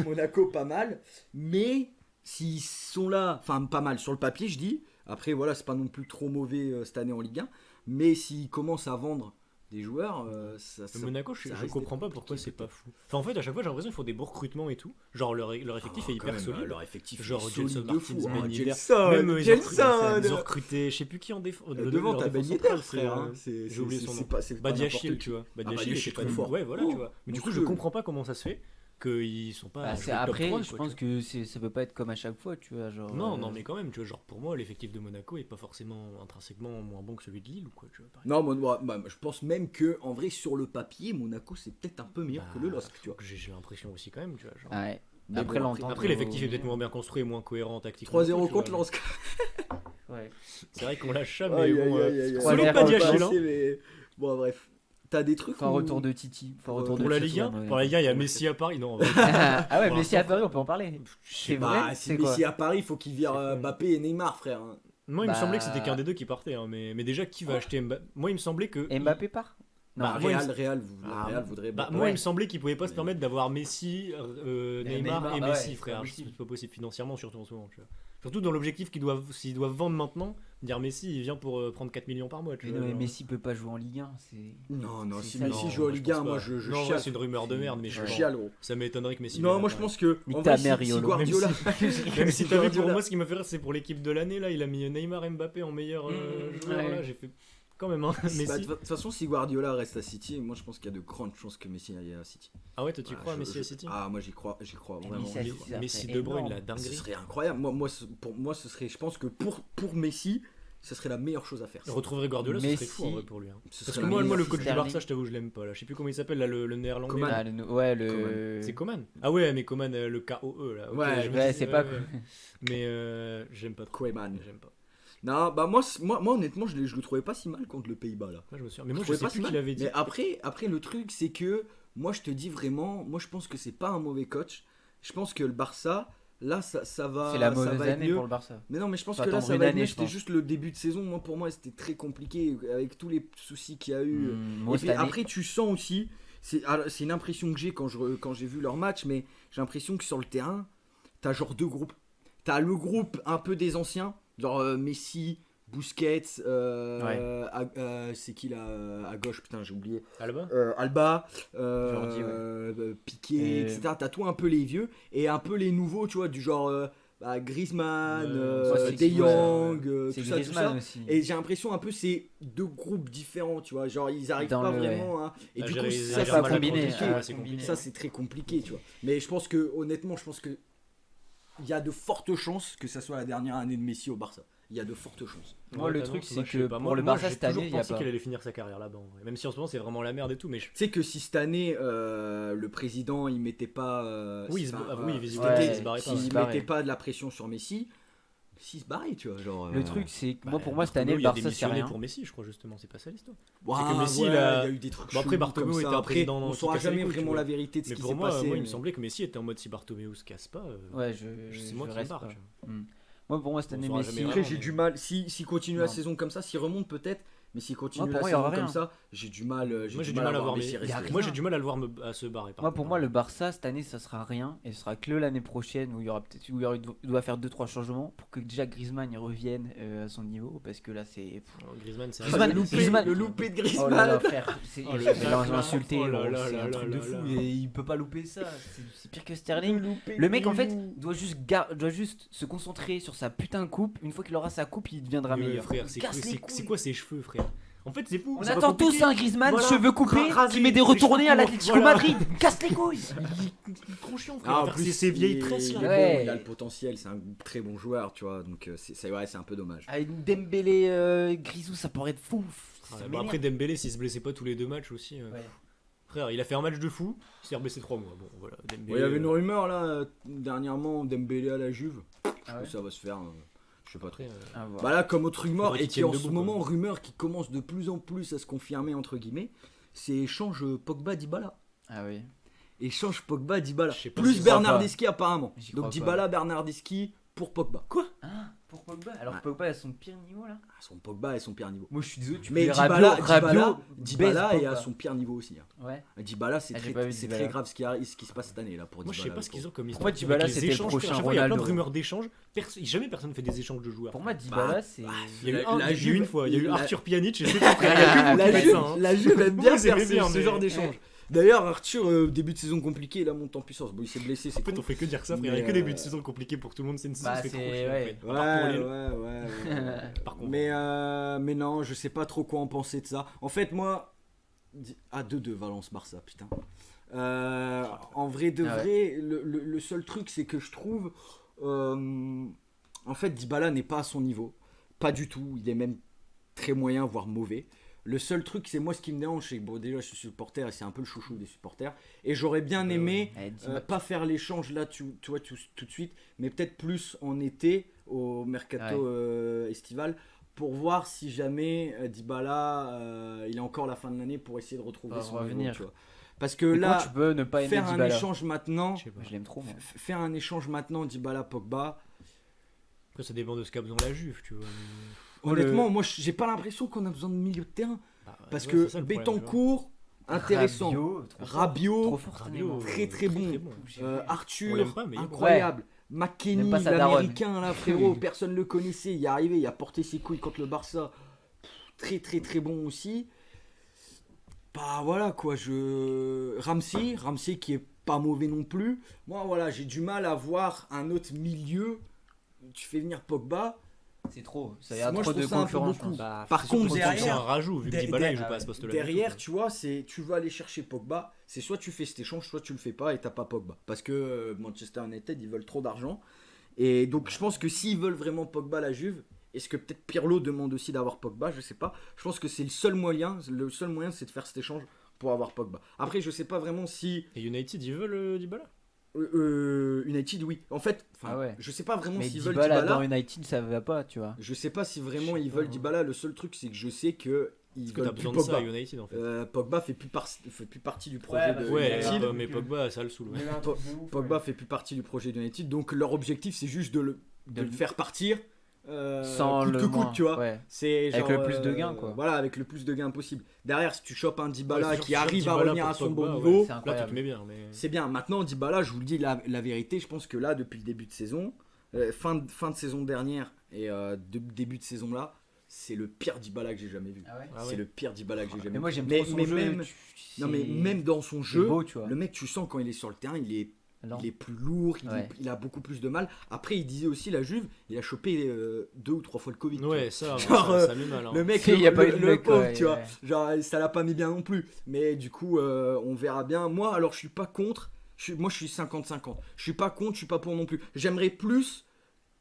Monaco pas mal, mais s'ils sont là, enfin pas mal sur le papier je dis, après voilà c'est pas non plus trop mauvais cette année en Ligue 1, mais s'ils commencent à vendre des joueurs, ça, Le Monaco, je risque comprends pas d'être pourquoi c'est compliqué, pas fou. Enfin, en fait, à chaque fois, j'ai l'impression qu'il faut des beaux recrutements et tout. Genre, leur effectif est Quand hyper même, solide. leur effectif Genre, est solide Gelson de Martins, fou, Ben hein, Yedder. Gelson, Même ils ont recruté, je sais plus qui en défense. devant t'as Ben Yedder frère, hein, j'ai oublié son nom. c'est pas Badiachil, n'importe tu vois. Badiachil, Badiachil, c'est c'est pas trop fort. Ouais, voilà, Oh, tu vois. Mais du coup, monstrueux. je comprends pas comment ça se fait qu'ils sont pas. Bah, joués c'est top après, 3, je quoi, pense tu vois. que ça peut pas être comme à chaque fois, tu vois. Genre, Non, non, mais quand même, tu vois, genre pour moi, l'effectif de Monaco est pas forcément intrinsèquement moins bon que celui de Lille ou quoi, tu vois. par Non, je pense même que en vrai sur le papier Monaco c'est peut-être un peu meilleur que le LOSC, tu vois. J'ai l'impression aussi quand même, tu vois. Genre. Ouais. Mais Après, bon, l'entente. Après, l'effectif est peut-être moins bien construit et moins cohérent tactiquement. 3-0 tu vois, contre mais LOSC. Ouais. C'est vrai qu'on lâche ça, mais Aïe, bon. aïe, aïe, aïe, aïe. Selon Ouais, Badiachil, pas hein. assez, mais- Bon bref. T'as des trucs Faut un où- retour de Titi. Faut un retour de Pour la Titi, Ligue 1, ouais. pour la Ligue 1, il y a Messi à Paris. Non, en vrai, Ah ouais, Pour Messi à l'instant, Paris, on peut en parler. C'est Bah, vrai. si C'est quoi Messi à Paris, il faut qu'il vire C'est fou. Mbappé et Neymar, frère. hein. moi, il me Bah- semblait que c'était qu'un des deux qui partait. Hein, mais déjà, qui va acheter Mbappé? Moi, il me semblait que. Mbappé part. Non. Bah, moi, il me- Real voudrait. Bah, Mbappé. moi, Ouais. il me semblait qu'ils pouvaient pas se permettre d'avoir Messi, Neymar Neymar, et bah Messi, ouais, frère. c'est pas C'est possible. pas possible financièrement, surtout en ce moment. Tu vois. Surtout dans l'objectif s'ils doivent vendre maintenant, dire Messi, il vient pour prendre 4 millions par mois. Tu Mais vois, non, mais genre. Messi peut pas jouer en Ligue 1. C'est. Non, C'est si ça, Messi non, joue en je Ligue pense 1, moi pas. je Non, ouais, chiale. c'est une rumeur de merde, mais Je je chiale, gros. ça m'étonnerait que Messi. Non, vienne moi à je Paris. pense que. Nique En ta vrai, mère, si Riolo. Guardiola. Même si t'as vu, pour Guardiola- moi, ce qui m'a fait rire, c'est pour l'équipe de l'année, là, il a mis Neymar Mbappé en meilleur joueur. ouais. Là, j'ai fait quand même, hein, Bah, Messi. de toute façon, si Guardiola reste à City, moi je pense qu'il y a de grandes chances que Messi aille à City. Ah ouais, toi, tu Ah, crois à je- Messi je- à City? Ah, moi j'y crois vraiment. Messi à j'y City, crois. ça Messi serait De Bruyne, énorme. la Ce dinguerie. serait incroyable. Pour moi, ce serait, je pense que pour Messi, ce serait la meilleure chose à faire. Retrouverait Guardiola, ce serait Messi. fou en vrai pour lui. Hein. Ce Parce serait que la moi, le meilleure coach chose. du Barça, je t'avoue, je l'aime pas. Là. Je sais plus comment il s'appelle, là, le néerlandais. Coman. là. Ah, ouais, le. C'est Coman. Ah ouais, mais Coman, le KOE là. Ok, Ouais, je me ouais, dis, c'est pas. Mais j'aime pas trop. Koeman. J'aime pas. Non, bah moi honnêtement, je le trouvais pas si mal contre le Pays-Bas là. Moi, je me suis. Mais moi, Je je trouvais sais pas plus si qui mal. l'avait dit. Mais après le truc, c'est que moi, je te dis vraiment, moi je pense que c'est pas un mauvais coach. Je pense que le Barça, là, ça va. C'est la ça mauvaise va être année mieux. pour le Barça. Mais non, mais je pense Faut que là, attendre ça une va être année, mieux. je C'était pense. juste le début de saison. Moi, pour moi, c'était très compliqué avec tous les soucis qu'il y a eu. Moi, Et puis cette année- après, tu sens aussi, c'est une impression que j'ai quand j'ai vu leur match, mais j'ai l'impression que sur le terrain, t'as genre deux groupes. T'as le groupe un peu des anciens, genre Messi, Busquets, c'est qui là à gauche, putain, j'ai oublié. Alba Alba, Jordi, Piqué, Et- etc. T'as tout un peu les vieux et un peu les nouveaux, tu vois, du genre Griezmann, Ouais, c'est De qui, Jong, C'est tout ça, tout ça. Griezmann aussi. Et j'ai l'impression un peu c'est deux groupes différents, tu vois, genre ils arrivent Dans pas le- vraiment à... Et Ah, du j'ai coup réalisé- ça j'ai c'est mal à combiné, compliqué. compliqué, ah, c'est combiné. compliqué. Ça c'est très compliqué, tu vois. Mais je pense que honnêtement, je pense que il y a de fortes chances que ça soit la dernière année de Messi au Barça. Il y a de fortes chances. Moi, le truc, t'annonces, c'est moi, je sais que pas. pour Moi, le moi, Barça, j'ai cette année, toujours il y a pensé pas. qu'il allait finir sa carrière là-bas. En vrai. Même si en ce moment c'est vraiment la merde et tout, mais Tu sais que si cette année le président il mettait pas Oui, il se- oui, visiblement, c'était- il se barrait pas, s'il il se barrait. mettait pas de la pression sur Messi, Messi se barrait, tu vois, genre Le truc, c'est que moi, Bah, pour moi, cette année, le Bartomeu, il a Barça, c'est démissionné rien. pour Messi, je crois justement, c'est pas ça l'histoire. ouah, c'est que Messi, ouais, il a- y a eu des trucs Bon, après, chelous Bartomeu comme ça. était un Après, président on qui saura cassait les jamais couilles, tu vraiment vois. la vérité de ce Mais qui pour s'est moi, passé. il me mais- semblait que Messi était en mode si Bartomeu se casse pas. Ouais, C'est moi qui me reste barre. pas. tu vois. Moi, pour moi, cette On année, saura Messi. jamais Après, vraiment, j'ai mais- du mal. S'il continue la Non. saison comme ça, s'il remonte peut-être, mais s'il continue Moi, la pour moi, il y saison aura comme rien. ça, j'ai du mal. Moi j'ai du mal à voir Messi Messi. rester. Moi j'ai du mal à le voir à se barrer. par Moi, contre. pour moi, le Barça, cette année, ça sera rien. Et ce sera que l'année prochaine où il y aura peut-être, il doit faire 2-3 changements pour que déjà Griezmann il revienne à son niveau. Parce que là, c'est. Griezmann, c'est Griezmann, Le loupé, Griezmann. le loupé de Oh là Griezmann. là, frère. Oh, le Je vais tacle, l'insulter. oh là gros, là c'est là un truc là de là fou. là. Et il peut pas louper ça. C'est pire que Sterling. loupé Le de mec, en fait, Greenwood. doit juste se concentrer sur sa putain de coupe. Une fois qu'il aura sa coupe, il deviendra Mais meilleur. frère, Il c'est casse les c'est couilles. quoi ses cheveux, frère? En fait, c'est fou. On c'est pas attend compliqué. tous un Griezmann, Voilà. cheveux coupés, Rasé, qui met des les retournés à cheveux l'Atlético courts, voilà. Madrid. Casse les couilles. Il est trop chiant, frère. Ah, en Vers plus, ces vieilles il est- tresses il là. est Ouais. bon, il a le potentiel, c'est un très bon joueur, tu vois. Donc c'est un peu dommage. Avec Dembélé, Grisou, ça pourrait être fou. Ça Ouais, bon, m'énerve. après Dembélé, s'il se blessait pas tous les 2 matchs aussi. Ouais. Frère, il a fait un match de fou, il s'est reblessé 3 mois. Bon, voilà. Dembélé, Ouais, il y avait une rumeur là dernièrement Dembélé à la Juve. Ah ouais. Ça va se faire, je sais pas trop. après, À voir. Bah là, comme autre rumeur, Faudrait et qu'il qui en tienne ce debout, moment, quoi. rumeur qui commence de plus en plus à se confirmer, entre guillemets, c'est échange Pogba-Dybala. Ah oui. Échange Pogba-Dybala. Je sais pas Plus si je crois Bernardeschi apparemment. J'y Donc crois Dybala, Bernardeschi pour Pogba. Quoi Pour Pogba. Alors Ouais. Pogba a son pire niveau là. Son Pogba est son pire niveau. Moi je suis désolé, tu Mais peux Dybala, Rabiot Dybala baise est à Pogba. son pire niveau aussi. Hein. Ouais. Dybala, c'est Ah, j'ai très, pas vu c'est Dybala. très grave ce qui se passe cette année là pour moi je sais Dybala, pas ce qu'ils ont comme Pour moi, histoire. Dybala, Avec les c'était le échanges, prochain à chaque fois, il y a plein de Ronaldo. rumeurs d'échanges. Jamais personne fait des échanges de joueurs. Pour moi, Dybala, Bah, c'est. Il y a eu, la il y a eu Juve- une fois, il y a eu la- Arthur Pjanic et c'est tout, frère. Il y a que vous qui La faites Juve, ça, hein. la Juve aime bien Vous faire aimez bien, ce mais- genre d'échange. D'ailleurs, Arthur, début de saison compliqué, il a monté en puissance. Bon, il s'est blessé, c'est En fait, cool. on fait que dire ça, frère. Il y Mais, a que des buts de saison compliqués pour tout le monde. C'est une saison, Bah, c'est trop c'est- chiant, en ouais. fait. À Ouais, part pour ouais, les- ouais. Par contre, Mais non, je sais pas trop quoi en penser de ça. En fait, moi, 2-2 Valence-Barça, putain. En vrai de Ah ouais. vrai, le seul truc, c'est que je trouve, en fait, Dybala n'est pas à son niveau. Pas du tout. Il est même très moyen, voire mauvais. Le seul truc, c'est moi ce qui me dérange, c'est que bon, déjà je suis supporter et c'est un peu le chouchou des supporters. Et j'aurais bien aimé Eh, Dybala- pas faire l'échange là, tu vois, tout de suite, mais peut-être plus en été, au mercato estival, pour voir si jamais Dybala, il a encore la fin de l'année pour essayer de retrouver Pour son revenir. niveau, tu vois. Parce que Mais là, comment tu peux ne pas aimer faire un Dybala échange maintenant, je sais pas. Je l'aime trop, moi. faire un échange maintenant, Dybala-Pogba, Après, ça dépend de ce qu'a besoin la Juve, tu vois. honnêtement, moi j'ai pas l'impression qu'on a besoin de milieu de terrain. Bah, Parce ouais, que c'est ça, le problème, tu vois. Bétancourt, intéressant. Rabiot, trop fort. Rabiot, Trop fort cette année, Rabiot, moi. très très bon. J'ai vu. On Arthur, l'aime pas, mais il est bon. incroyable. J'aime McKennie, pas sa daronne. l'américain là, frérot, personne le connaissait. Il est arrivé, il a porté ses couilles contre le Barça. Très très très bon aussi. Bah voilà quoi, Ramsey qui est pas mauvais non plus. Moi voilà, j'ai du mal à voir un autre milieu. Tu fais venir Pogba. C'est trop. Ça y a Moi, je trop de trouve ça un peu concurrence. beaucoup. je pense. Bah, Par c'est surtout contre, que derrière- c'est un rajout, vu que Dybala il joue ah pas à ouais. ce poste-là. Derrière, tu vois, c'est tu vas aller chercher Pogba, c'est soit tu fais cet échange, soit tu le fais pas et t'as pas Pogba. Parce que Manchester United, ils veulent trop d'argent. Et donc je pense que s'ils veulent vraiment Pogba à la Juve, est-ce que peut-être Pirlo demande aussi d'avoir Pogba, je sais pas. Je pense que c'est le seul moyen c'est de faire cet échange pour avoir Pogba. Après, je sais pas vraiment si Et United, ils veulent Dybala. United, oui. En fait, Ah ouais. je sais pas vraiment Mais s'ils veulent Dybala Dybala. dans United, ça va pas, tu vois. Je sais pas si vraiment Je sais ils pas, veulent hein. Dybala. Le seul truc, c'est que je sais que ils Parce que t'as veulent plus besoin de ça Pogba. à United en fait. Pogba fait plus partie du projet Ouais, de bah, Ouais, United. mais Pogba, ça le saoule. ouais. Pogba fait plus partie du projet d'United, donc leur objectif c'est juste de le faire partir Sans coûte le que coûte, moins. tu vois. Ouais. C'est Avec genre, le plus de gains, quoi. Voilà, avec le plus de gains possible. Derrière, si tu chopes un Ouais, Dybala c'est sûr, qui si arrive à Dybala revenir pour à son Pogba, bon ouais, niveau, c'est Là, incroyable. tu te mets bien, mais. c'est bien. Maintenant, Dybala, je vous le dis la vérité, je pense que là, depuis le début de saison, fin de saison dernière et début de saison là, c'est le pire Dybala que j'ai jamais vu. Ah ouais. Ah C'est ouais. le pire Dybala que j'ai jamais Mais vu. moi j'aime Mais- trop son mais jeu. même- Non mais même dans son c'est jeu, beau, tu vois. le mec, tu sens quand il est sur le terrain, il est Alors, il est plus lourd, Ouais. il a beaucoup plus de mal. Après, il disait aussi, la Juve, il a chopé 2 ou 3 fois le Covid. tu Ouais, ça, Genre, ça met mal. hein. vois. Le mec, Il y a pas eu de le mec, pauvre, ouais, tu vois. ouais. Genre, ça l'a pas mis bien non plus. Mais du coup, on verra bien. Moi, alors, je suis pas contre. Moi, je suis 50-50. Je suis pas contre, je suis pas pour non plus. J'aimerais plus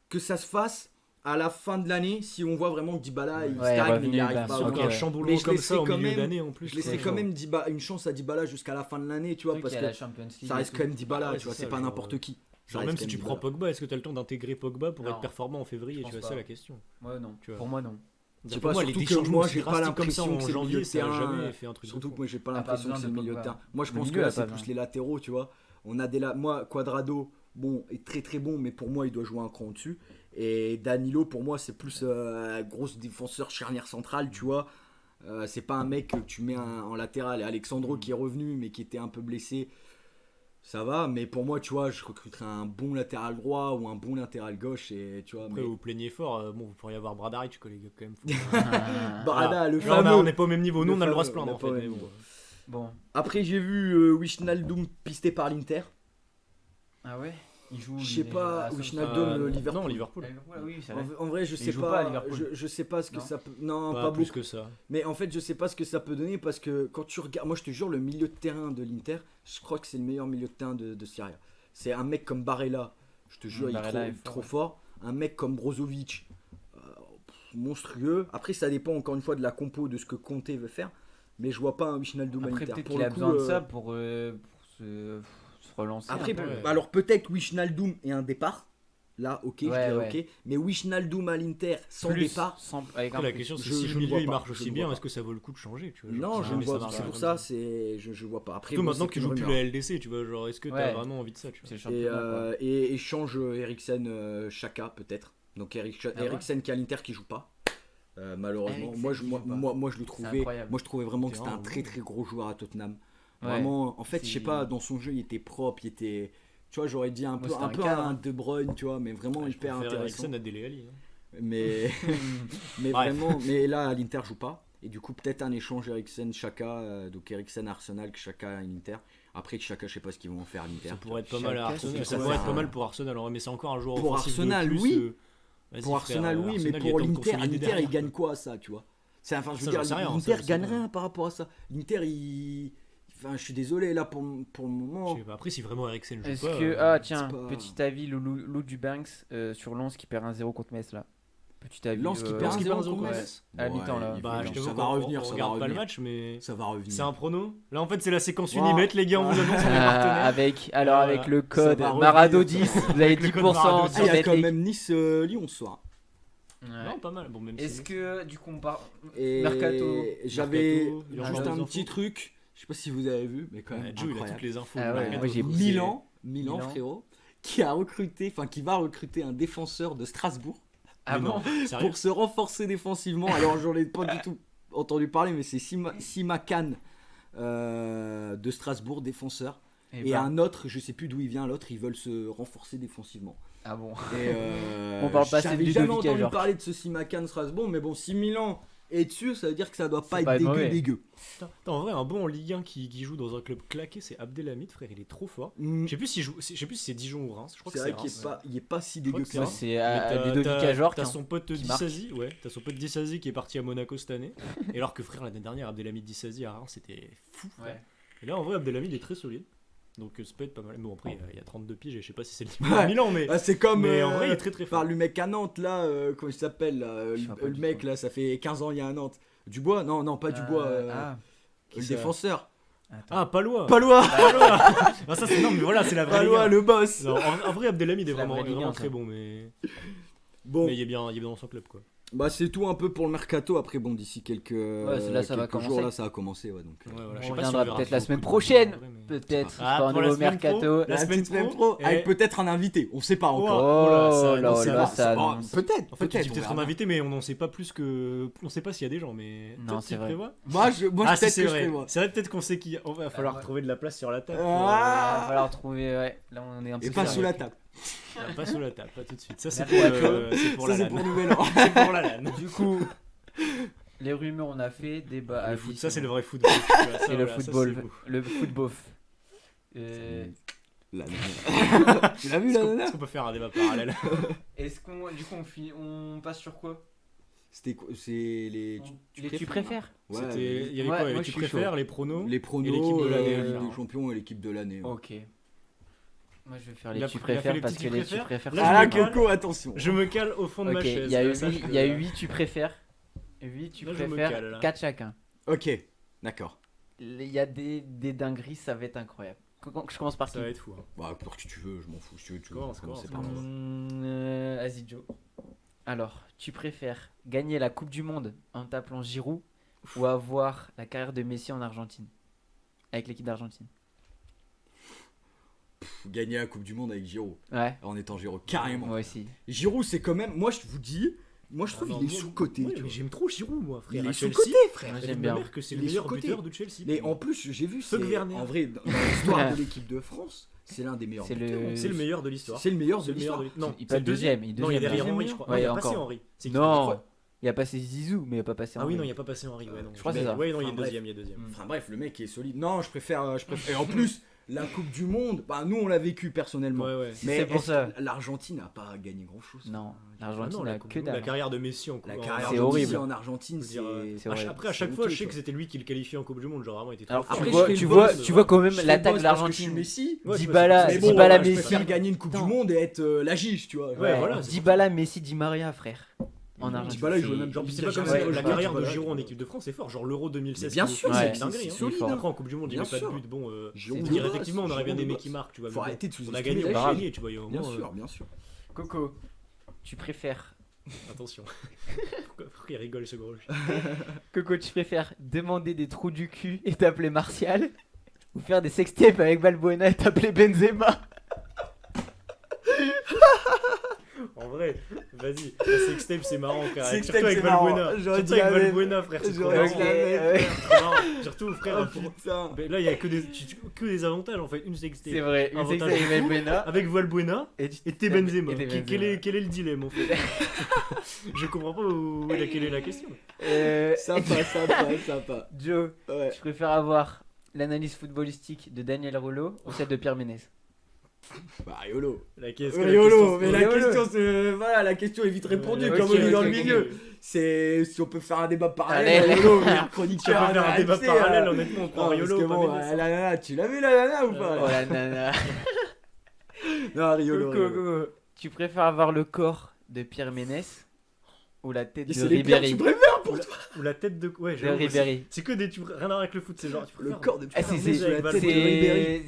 que ça se fasse à la fin de l'année si on voit vraiment que Dybala, il Ouais, stagne, revenu, il arrive bah, pas à sur Avec revenir. un Ouais. chamboulement Mais je comme laisserai ça au quand milieu même- d'année en plus. Je laisserai ouais. quand même une chance à Dybala jusqu'à la fin de l'année, tu vois, Vu parce qu'il y a que la Champions League ça et reste tout. quand même Dybala, Ouais, tu vois, c'est c'est ça, pas genre, n'importe qui. Ça Genre, reste même quand si tu même prends Dybala. Pogba, est-ce que t'as le temps d'intégrer Pogba pour Non. être performant en février Je Tu pense vois, c'est pas. la question. Moi non. Tu vois. Pour moi non. Je sais Pour pas, moi, les surtout que changements moi, aussi j'ai pas drastiques comme ça l'impression en que c'est le milieu janvier, de ça a terrain. jamais fait un truc de Surtout fou. que moi, j'ai pas Ah, pas l'impression que besoin c'est le de milieu de Pogba. terrain. Moi, je Le pense que milieu là, a c'est pas plus besoin. les latéraux, tu vois. On a moi, Quadrado, bon, est très très bon, mais pour moi, il doit jouer un cran au-dessus. Et Danilo, pour moi, c'est plus grosse défenseur charnière centrale, tu vois. C'est pas un mec que tu mets en latéral. Et Alexandro qui est revenu, mais qui était un peu blessé, ça va. Mais pour moi, tu vois, je recruterais un bon latéral droit ou un bon latéral gauche. Et tu vois, Après, mais... vous plaignez fort, bon, vous pourriez avoir Bradaric, quoi, les gars, quand même. Barada, le Là, fameux. on n'est pas au même niveau. Nous, on a le droit de se fameux, plaindre, en on est pas fait. au mais même bon. Bon. Après, j'ai vu Wijnaldum pisté par l'Inter. Ah ouais. Il joue. Je sais pas, à Wijnaldum, Liverpool. Non, Liverpool. Oui, c'est vrai. En vrai, je Mais sais il joue pas à pas. Liverpool. Je sais pas ce que Non. ça peut. Non, Pas pas plus beaucoup. que ça. Mais en fait, je sais pas ce que ça peut donner parce que quand tu regardes, moi je te jure, le milieu de terrain de l'Inter, je crois que c'est le meilleur milieu de terrain de Serie A. C'est un mec comme Barella, je te jure, il est Barella est trop fort, fort. Un mec comme Brozovic, monstrueux. Après, ça dépend encore une fois de la compo, de ce que Conte veut faire. Mais je vois pas un Wijnaldum à Après, l'Inter. peut-être Pour qu'il le a coup, besoin de ça pour se relancer. Après, un peu. ouais. alors peut-être Wijnaldum et un départ. Là, ok, je Ouais, dirais ouais. ok. Mais Wijnaldum à l'Inter sans Plus, départ. avec un Après, la plus. question, c'est Je- si je le ne milieu vois il pas, marche je aussi ne bien, vois est-ce que ça vaut le coup de changer, tu vois, Non, genre, je jamais ne vois ça marche c'est pas pour comme ça, je vois pas. Après, Surtout bon, maintenant c'est que tu une joues plus rumeur. la LDC, tu vois, genre, est-ce que t'as Ouais. vraiment envie de ça, tu vois. C'est le Et, championnat. quoi. et échange Eriksen Chaka peut-être. Donc Ah ouais Eriksen qui est à l'Inter qui joue pas. Malheureusement, Eriksen moi qui je, joue pas. moi je le trouvais, incroyable. moi je trouvais vraiment que C'est c'était un vraiment très bon. très gros joueur à Tottenham. Ouais. Vraiment, en fait, je sais C'est- pas, dans son jeu, il était propre, il était, tu vois, j'aurais dit un Moi, peu, c'était un un peu cadre, un hein. De Bruyne, tu vois, mais vraiment Ouais, je hyper préfère intéressant. Eriksen à Dele Alli, hein. Mais, mais Bref. vraiment, mais là, à l'Inter joue pas. Et du coup, peut-être un échange Eriksen-Chaka, donc Eriksen à Arsenal, Chaka à l'Inter. Après, Chaka, je sais pas ce qu'ils vont en faire à l'Inter. Ça pourrait être pas mal à Chacun, Arsenal. c'est Ça quoi, pourrait ça être pas mal pour Arsenal, mais c'est encore un joueur Pour offensif de Arsenal, plus, oui. Vas-y, Pour frère, Arsenal, oui, Arsenal, mais il y a pour temps de l'Inter, consolider l'Inter, derrière, il gagne quoi. quoi, ça, tu vois? C'est, enfin, je veux Ça, dire, j'en sais rien, ça, l'Inter j'en sais gagne rien. rien par rapport à ça. L'Inter, il. Enfin, je suis désolé, là, pour le moment. Je sais pas. Après, si vraiment Eriksen joue Est-ce pas. que. euh, Ah, tiens, c'est pas- petit avis, Lou du Banks sur Lens qui perd 1-0 contre Metz là. Petit avis. Lens qui euh, perd Lens qui 1-0 perd 1-0 contre contre Metz. Metz. À la mi-temps, là. il Bah, faut- je ça t'avoue va qu'on revenir, on ça va regarde pas le revenir. match, mais Ça va revenir. c'est un prono. Là, en fait, c'est la séquence Wow. Unibet, les gars, on vous annonce les partenaires. avec Voilà. avec le code Ça va Marado revenir, 10, ça. vous avez Avec le code 10% Marado 10. Ah, sur il y a quand Netflix. même Nice-Lyon ce soir. Ouais. Non, pas mal. Bon, même si- Est-ce que du coup on part Et Mercato. j'avais Mercato, il y a juste des un infos. petit truc. Je sais pas si vous avez vu, mais quand Ouais, même Joe, il a incroyable. toutes les infos. Ah ouais, Mercato. moi, j'ai- Milan, Milan. frérot, qui a recruté, enfin qui va recruter un défenseur de Strasbourg Ah Mais bon non, sérieux. pour se renforcer défensivement. Alors j'en ai pas du tout entendu parler, mais c'est Sima Khan de Strasbourg, défenseur. Eh Et ben, un autre, je sais plus d'où il vient, l'autre, ils veulent se renforcer défensivement. Ah bon. Et On parle pas assez de j'avais jamais Ludovic entendu Ajorc. parler de ce Sima Khan Strasbourg, mais bon, si Milan est dessus, ça veut dire que ça doit pas C'est être pas dégueu, mauvais. dégueu. Putain, en vrai, un bon en Ligue 1 qui joue dans un club claqué, c'est Abdelhamid, frère, il est trop fort. Mm, Je sais plus s'il joue, je sais plus si c'est Dijon ou Reims. Je crois C'est que vrai c'est qu'il est Reims. pas, il est pas si crois dégueu que que c'est ça. Moi c'est Mais Ludovic Ajorc. T'as son pote qui marque. Dissasi, ouais, t'as son pote Dissasi qui est parti à Monaco cette année. Et alors que frère, l'année dernière, Abdelhamid Dissasi à Reims, c'était fou. frère. Ouais. Et là, en vrai, Abdelhamid est très solide. Donc ça peut être pas mal. Bon, après, il y a 32 piges et je sais pas si c'est le niveau Ouais. de Milan, mais, Ah, c'est comme mais en vrai, il est très très fort. par le mec à Nantes là, comment il s'appelle là, Je sais pas le du mec tout. là, ça fait 15 ans il y a à Nantes. Dubois Non, non, pas Dubois, Ah, le ça défenseur. attends. Ah, Palois. Palois, Palois. Ah, ça, c'est non, mais voilà, c'est la vraie Ligue Palois 1. le boss. Non, en vrai, Abdelhamid est C'est la vraiment, vraie Ligue 1, vraiment ça. très bon, mais Bon, il est bien dans son club, quoi. bah c'est tout un peu pour le mercato. Après bon, d'ici quelques, là, ça va quelques jours commencer. là, ça a commencé, ouais donc. Ouais, voilà, On je sais pas si reviendra verra peut-être la beaucoup semaine de prochaine. en vrai, mais- Peut-être. Ah, pas un pour la nouveau semaine pro, mercato. la semaine petite semaine pro, avec et- peut-être un invité. On sait pas encore. Oh là, ça Oh annonce, là ça là, annonce. ça Bon, annonce. peut-être, En fait, tu dis on peut-être verra un bien. invité, mais on n'en sait pas plus que. On sait pas s'il y a des gens, mais. Non, Toi, c'est tu vrai. prévois Moi, Ah, si, peut-être c'est que je vrai. prévois. C'est vrai, peut-être qu'on sait qu'il va falloir ouais. trouver de la place sur la table. Il Ah. va falloir trouver. Ouais, là on est un peu. Et pas sérieux. sous la table. Pas sous la table, pas tout de suite. Ça, c'est Merci pour, à toi. c'est pour Ça la c'est LAN. pour Nouvel An. C'est pour la LAN. Du coup, les rumeurs on a fait, débat. Le avis, foot, ça, c'est bon. le vrai football. tu vois, ça, C'est le voilà, ça, football. c'est beau. Le football. La nana. Tu l'as vu Est-ce la qu'on nana est-ce qu'on peut faire un débat parallèle Est-ce qu'on, du coup, on passe sur quoi? C'était quoi? C'est les. Tu préfères? Ouais, C'était- Il y avait Ouais, quoi? Il y moi, avait je tu suis préfères, les pronos. les pronos, Et l'équipe de l'année, la Ligue alors. des champions et l'équipe de l'année. ouais. Ok. Moi je vais faire Il les a tu pris- il a fait préfères les parce petits que les tu préfères. préfères. Là, Ah je là, me cale. Coco, attention. Je me cale au fond de ma Ok, chaise. il y a eu sache 8 que- il y a eu 8 tu préfères. 8 tu Là, je me préfères, cale, là. 4 chacun. Ok, d'accord. Il y a des dingueries, ça va être incroyable. Je commence par qui? Ça va être fou. hein. Bah, pour qui tu veux, je m'en fous. Si tu veux, tu Commence, peux commencer commence, par commence. moi. Vas-y Joe. Alors, tu préfères gagner la Coupe du Monde en t'appelant Giroud ou avoir la carrière de Messi en Argentine avec l'équipe d'Argentine? Gagner la Coupe du Monde avec Giroud. Ouais, En étant Giroud, carrément. moi aussi. Giroud, c'est quand même. Moi, je vous dis. Moi, je trouve Ah non, qu'il est moi- sous-côté. ouais, tu mais vois. j'aime trop Giroud, moi, frère. Il À est Chelsea, sous-côté, frère. Moi, j'aime j'aime bien. bien. Que c'est Il le est meilleur sous-côté. buteur de Chelsea. Mais en plus, j'ai vu, Fuck c'est Werner. en vrai, dans l'histoire de l'équipe de France, c'est l'un des meilleurs. C'est buteurs. le- C'est le meilleur de l'histoire. C'est le meilleur C'est de le meilleur l'histoire. de Non, Il c'est passe le deuxième. Non, il y a derrière deuxième, Henry, je crois. ouais, Non, il a encore. passé Henry. C'est qui Non, il a passé Zizou, mais il a pas passé Ah oui, Henry. non, il n'y a pas passé Henry. Ouais, non. Je crois que Mais- c'est ça. Ouais, non, il y a Enfin, bref. deuxième, il y a deuxième. Enfin bref, le mec est solide. Non, je préfère. Et en plus, la Coupe du Monde, bah nous on l'a vécu personnellement. Ouais. Mais C'est pour est-ce ça. que l'Argentine n'a pas gagné grand chose. Non, Ah l'Argentine non, a Coupe que du Monde, la dalle. carrière de Messi en Coupe La du Monde. carrière C'est de horrible. Messi en Argentine, Je veux dire, c'est horrible. Après, à c'est chaque fois, ok, je sais que quoi. c'était lui qui le qualifiait en Coupe du Monde. Genre, vraiment, il était trop Alors fort. Après, tu je vois, fais le tu vois boss, quand même Je fais l'attaque le de boss parce que je suis l'Argentine. Messi. Ouais, Dybala, Mais bon, Dybala, je Messi. préfère gagner une Coupe du Attends. Monde et être la Gige, tu vois. Ouais, voilà, c'est Dybala, Messi, Di Maria, frère. En Argentine. Dybala, il jouait c'est- même Genre, Il c'est y a pas comme jamais- ça, ouais, la ouais, carrière de Dybala, Giroud en ouais. équipe de France, c'est fort. Genre l'Euro 2016, Mais bien qui- sûr, c'est c'est- une dinguerie. c'est Hein. solide, Après, Après, en Coupe du Monde, il Bien met pas de sûr. but. Bon, Giroud, c'est le dire boss, effectivement, on aurait bien Giroud, aimé le qui boss. marque, tu vois. Faut mais arrêter de bon, on a sous-estimer gagné, on la a Chine. gagné, tu vois. Il y a un Bien moment, sûr, bien sûr. Coco, tu préfères. Attention. Pourquoi il rigole ce gros Coco, tu préfères demander des trous du cul et t'appeler Martial ou faire des sextapes avec Balbuena et t'appeler Benzema? En vrai, vas-y, le sextape c'est marrant, frère. Sextape, Surtout avec c'est marrant. Valbuena. J'aurais Surtout dit avec la même. Valbuena, frère. C'est trop J'aurais marrant. dit la même. C'est trop marrant. Surtout, frère, Oh putain. mais là il y a que des avantages en fait. Une C'est sextape vrai, une Avantage sextape avec Balbuena avec Valbuena et et t'es Benzema. et t'es Benzema. Quel est le dilemme en fait? Je comprends pas quelle est la question. Sympa. Joe, Ouais. tu préfères avoir l'analyse footballistique de Daniel Rollo ou celle de Pierre Ménès? Bah, Riolo. La question. Riolo, mais la Riolo. question, c'est. Voilà, la question est vite répondue, Ouais, comme ok, on dit dans le ok, milieu. ok. C'est. Si on peut faire un débat parallèle, Allez. Riolo, meilleur Tu chroniqueur. vas faire un débat RMC, parallèle, honnêtement, on prend Non, parce Riolo que ou pas bon, Ménès. la nana, tu l'as vu la nana ou pas Oh là la nana. Non, Riolo. Coco, Coco, tu préfères avoir le corps de Pierre Ménès ou la tête Et de c'est les pires, Ribéry? tu préfères pour toi. Ou la tête de. Ouais, De j'avoue, Ribéry. c'est que des. Rien à voir avec le foot, c'est genre. Tu Le préfères- corps de Ah, Pierre c'est Ménès ou la Valbuena. tête de Ribéry.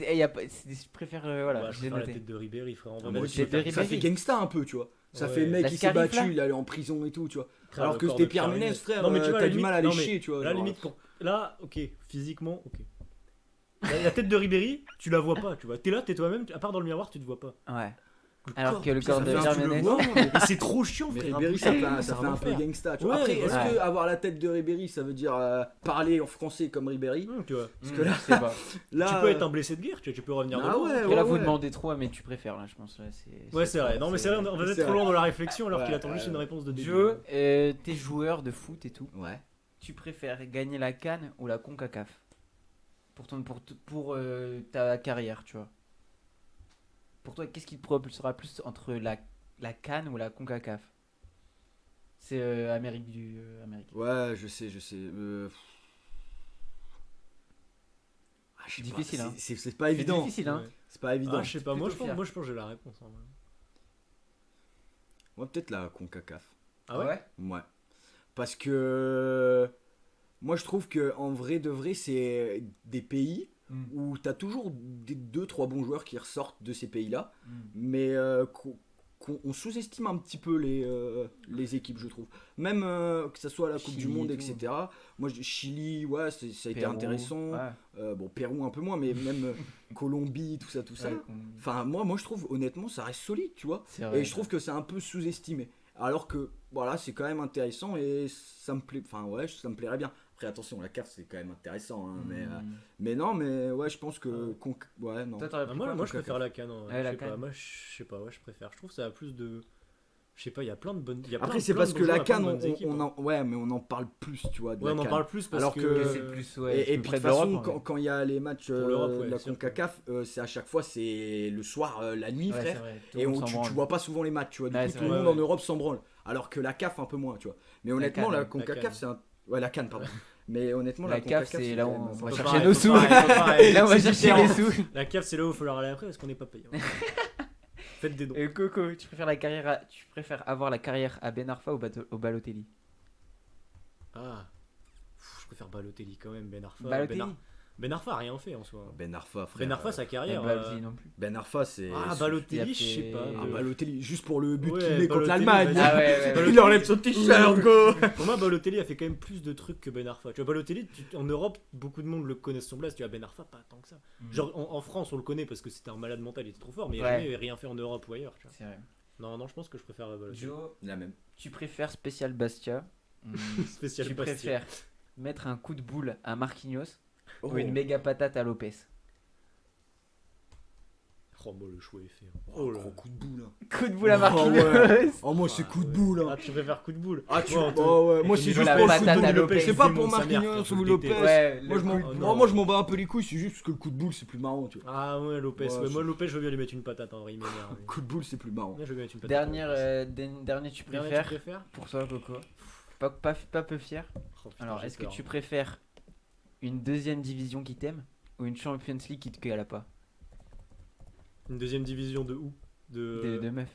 Je préfère voilà, Bah, je j'ai préfère la noté. tête de Ribéry, frère. En vrai, Moi même aussi, si je tête de préfère- ça Ribéry. fait gangsta un peu, tu vois. Ça Ouais. fait le mec La qui s'est Scarif, là battu, il est allé en prison et tout, tu vois. Frère, Alors le que corps c'était de Pierre Ménès, frère, Non, mais tu vois, t'as à la du mal à limite- les non, mais chier, tu vois. La genre. limite, là, ok, physiquement, ok. La tête de Ribéry, tu la vois pas, tu vois. T'es là, t'es toi-même, à part dans le miroir, tu te vois pas. Ouais. Alors que le Ça corps de fait un Pierre tu le Ménès. vois, Et c'est trop chiant, Mais frère. Ribéry, impossible. ça C'est fait un peu enfer. gangsta. Tu vois. Ouais, Après, est-ce ouais. que avoir la tête de Ribéry, ça veut dire parler en français comme Ribéry? Tu vois. Parce que là, je sais pas. là, Tu peux être un blessé de guerre, tu vois, tu peux revenir de Ah loin. ouais, Après, là, vous ouais. demandez trop, mais tu préfères, là, je pense. Là, Ouais, c'est vrai. Non, mais c'est vrai, on va c'est être trop vrai. loin dans la réflexion alors Ouais, qu'il attend juste une réponse de début. Joe, t'es joueur de foot et tout. Ouais. Tu préfères gagner la CAN ou la CONCACAF pour ta carrière, tu vois. Pour toi, qu'est-ce qui te propulsera plus entre la CAN ou la CONCACAF? C'est Amérique du Amérique. Ouais, je sais. Je sais pas, Difficile, hein. C'est pas C'est évident. difficile, hein. Ouais. C'est pas évident. Ah, je sais pas, moi je plutôt fier. pense que j'ai la réponse. En vrai. Moi, peut-être la CONCACAF. Ah ouais? Ouais. Parce que moi, je trouve que en vrai de vrai, c'est des pays Mm. où t'as toujours des 2-3 bons joueurs qui ressortent de ces pays-là, Mm. mais on sous-estime un petit peu les équipes, je trouve. Même que ça soit à la Coupe Chili du Monde, et tout. etc. Moi, Chili, ouais, ça a été Pérou, intéressant. ouais. Bon, Pérou un peu moins, mais même Colombie, tout ça. Ouais, Enfin, moi, je trouve, honnêtement, ça reste solide, tu vois. c'est vrai. Et je trouve que c'est un peu sous-estimé. Alors que, voilà, c'est quand même intéressant et ça me plaît. Enfin, ouais, ça me plairait bien. Après, attention, la CAF, c'est quand même intéressant. Hein, Mm. mais non, mais ouais, je pense que. Ouais, non. Toi, t'aurais Ah, pris moi, quoi, moi je CONCACAF? préfère la canne. En vrai. Ouais, la Je sais pas, CAN. moi je sais pas, ouais, je préfère. Je trouve que ça a plus de. Je sais pas, il y a plein de bonnes. il y a Après, plein- c'est plein parce de que bons la joueurs, plein CAN, de bonnes équipes, hein. ouais, mais on en parle plus, tu vois. De Ouais, la on en CAN. parle plus parce Alors que. que C'est plus, ouais, Et plus puis de près toute de l'Europe, façon, ouais. quand il y a les matchs l'Europe, ouais, de la sûr. CONCACAF, c'est à chaque fois c'est le soir, la nuit, Ouais, frère. c'est vrai, tout Et le monde s'en tu branle. vois pas souvent les matchs, tu vois. Du Ouais, coup, c'est tout le vrai. monde Ouais, en Europe s'en branle. Alors que la CAF un peu moins, tu vois. Mais honnêtement, CAN, la ouais. CONCACAF, CAN. c'est un. Ouais, la CAN, pardon. Mais honnêtement, La la CAF, CONCACAF, c'est là où quand on même- va Pas chercher pareil, nos pas sous. pareil, pas pareil. Là, on va C'est chercher les différent. sous. La cave, c'est là où il faut leur aller après parce qu'on n'est pas payé. Faites des dons. Et Coco, tu préfères avoir la carrière à Ben Arfa ou au Balotelli? Ah. Je préfère Balotelli quand même, Ben Arfa. Balotelli. Ben Arfa a rien fait en soi. Ben Arfa, frère. Ben Arfa, sa Et carrière. Balotelli non plus. Ben Arfa, c'est. Ah, il a Balotelli, fait- je sais pas. Ah, Balotelli, juste pour le but Ouais, qu'il met contre Balotelli, l'Allemagne. vas-y. Ah ouais, ouais. Il enlève son t-shirt, go. Pour moi, Balotelli a fait quand même plus de trucs que Ben Arfa. Tu vois, Balotelli, en Europe, beaucoup de monde le connaît son blast. Tu vois, Ben Arfa, pas tant que ça. Genre, en France, on le connaît parce que c'était un malade mental, il était trop fort, mais il a Ouais. jamais rien fait en Europe ou ailleurs. Tu vois. C'est vrai. Non, je pense que je préfère Balotelli. Joe, La même. tu préfères Spécial Bastia Spécial Tu Bastia. préfères mettre un coup de boule à Marquinhos Oh. ou une méga patate à Lopez? Oh, bon, le choix est fait. Oh, là. gros coup de boule. Coup de boule à Oh, Marquinhos. ouais. Oh, moi, c'est coup de boule. Ah, tu préfères coup de boule. Ah, tu Ouais, ouais. Moi, et c'est Tony juste la pour le patate foot. à Lopez. C'est pas Tout le pour monde, sa mère, Marquinhos frère, ou je Lopez. déteste. Ouais, Moi, le coup de- moi, je m'en bats un peu les couilles, c'est juste que le coup de boule, c'est plus marrant, tu vois. Ah ouais, Lopez. Ouais, Ouais, c'est- moi, Lopez, je veux bien lui mettre une patate en vrai. Il m'énerve. Coup de boule, c'est plus marrant. Ouais, je veux bien mettre une patate. Dernier tu Dernier, préfères. tu préfères Pour toi, Coco. Pas peu fier. Oh, putain, Alors, j'ai est-ce que peur. tu préfères une deuxième division qui t'aime ou une Champions League qui te cale pas Une deuxième division de où de meufs.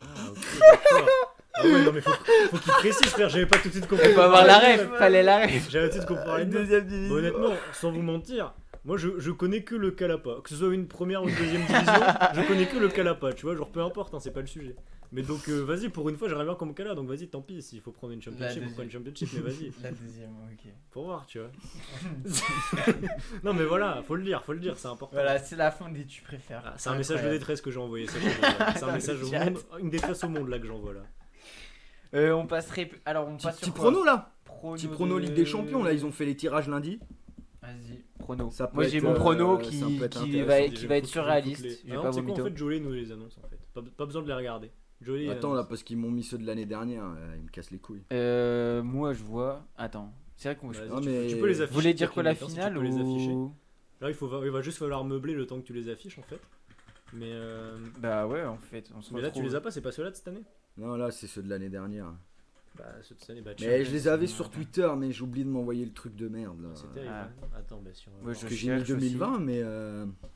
Ah, ok, d'accord. Ah ouais, non, mais faut qu'il précise, frère. J'avais pas tout de suite compris. Il faut avoir la ref, fallait la ref. J'avais tout de suite compris. Deuxième division. Honnêtement, sans vous mentir, moi je connais que le Calapa. Que ce soit une première ou une deuxième division, je connais que le Calapa, tu vois, genre peu importe, hein, c'est pas le sujet. Mais donc vas-y, pour une fois j'aimerais bien comme Cala, donc vas-y, tant pis, s'il faut prendre une championship, on prend une championship, mais vas-y, La deuxième, ok. pour voir, tu vois. Non mais voilà, faut le dire, c'est important. Voilà, c'est la fin des tu préfères. Ah, c'est un message de Incroyable. détresse que j'ai envoyé, ça, c'est un message au Chat. monde, une détresse au monde là que j'envoie là. On passerait. Alors, on passe Petit sur quoi prono là. Prono Petit prono de- Ligue des Champions, là, ils ont fait les tirages lundi. Vas-y, prono. Ça peut Moi, j'ai être, mon prono ça qui peut être va intéressant. qui va être surréaliste. J'ai Ah, pas tu sais quoi, en vomito. fait, Jolie nous les annonce en fait. Pas besoin de les regarder. Jolie. Attends là, parce qu'ils m'ont mis ceux de l'année dernière, ils me cassent les couilles. Moi, je vois. Attends, c'est vrai qu'on. Vas-y, Non, tu, mais- tu peux les Vous afficher. voulez dire toi quoi qui la m'étonnes, si tu finale peux les afficher. ou Là, il va juste falloir meubler le temps que tu les affiches en fait. Mais Bah ouais, en fait, on se là, tu retrouve. les as pas, c'est pas ceux-là de cette année. Non, là, c'est ceux de l'année dernière. Bah, ceux de cette année, bah, Mais je les avais c'est- sur Twitter, mais j'ai oublié de m'envoyer le truc de merde là. C'est terrible. Ah. hein. Attends, bah, sur. Moi, je Parce que j'ai mis cherche 2020, mais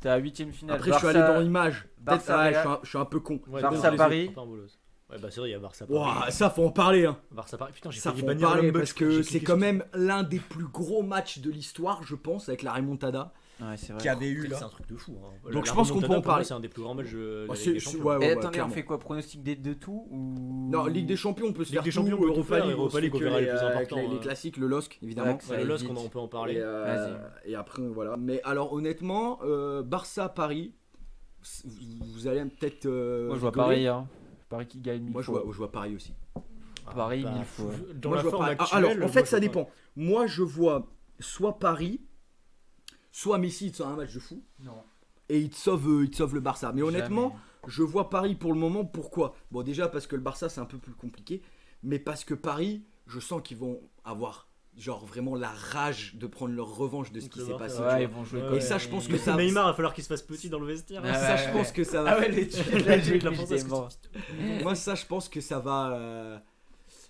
T'es à 8ème finale. après je suis allé dans Image. Peut-être Barça, ouais, Real. je suis un peu con. Ouais, Barça, désolé, Paris. c'est pas un bolos. Ouais, bah, c'est vrai, il y a Barça Paris. Ouah, ça faut en parler, hein. Barça Paris. Putain, j'ai Ça failli faut en bannir parler Lambert, parce j'ai que cliqué c'est sur quand ce même l'un des plus gros matchs de l'histoire, je pense, avec la remontada Ouais, c'est vrai. qu'il y avait eu truc. là. C'est un truc de fou. Hein. Donc, La je pense qu'on remontada, peut en pour moi, parler. C'est un des plus grands matchs de Ah, la c'est- Ligue des c'est- Champions. ouais, Et ouais, attendez, on clairement. fait quoi? Pronostic de tout ou Non, Ligue des Champions, on peut se Ligue faire des tout, Champions, on peut tout Europa faire, League, Europa on League, se on fait verra les que plus avec importants, les hein. classiques, le LOSC évidemment. Ouais, ça Ouais, le aille LOSC, vite. on peut en Et, parler. et après voilà. Mais alors honnêtement, Barça Paris, vous allez peut-être. Moi, je vois rigoler. Paris, hein. Paris qui gagne 1000 Moi je fois. vois Paris aussi. Paris, bah, 1000 fois. Dans Moi, la je vois forme Paris. actuelle. Alors en moi, fait je ça vois dépend. Moi je vois soit Paris, soit Messi sur un match de fou. Non. Et il te sauve le Barça. Mais honnêtement, je vois Paris pour le moment. Pourquoi? Bon, déjà parce que le Barça c'est un peu plus compliqué, mais parce que Paris, je sens qu'ils vont avoir genre vraiment la rage de prendre leur revanche de ce qui Le s'est Barça. passé. tu Ouais, vois. ils vont jouer Ouais, comme Et ça, je pense que Mais ça. Neymar, il va falloir qu'il se fasse petit dans le vestiaire. Ah, Ça, je ouais. pense que ça va. Ah ouais, les tuiles, là, j'ai La vu, française, j'étais mort. Moi, ça, je pense que ça va.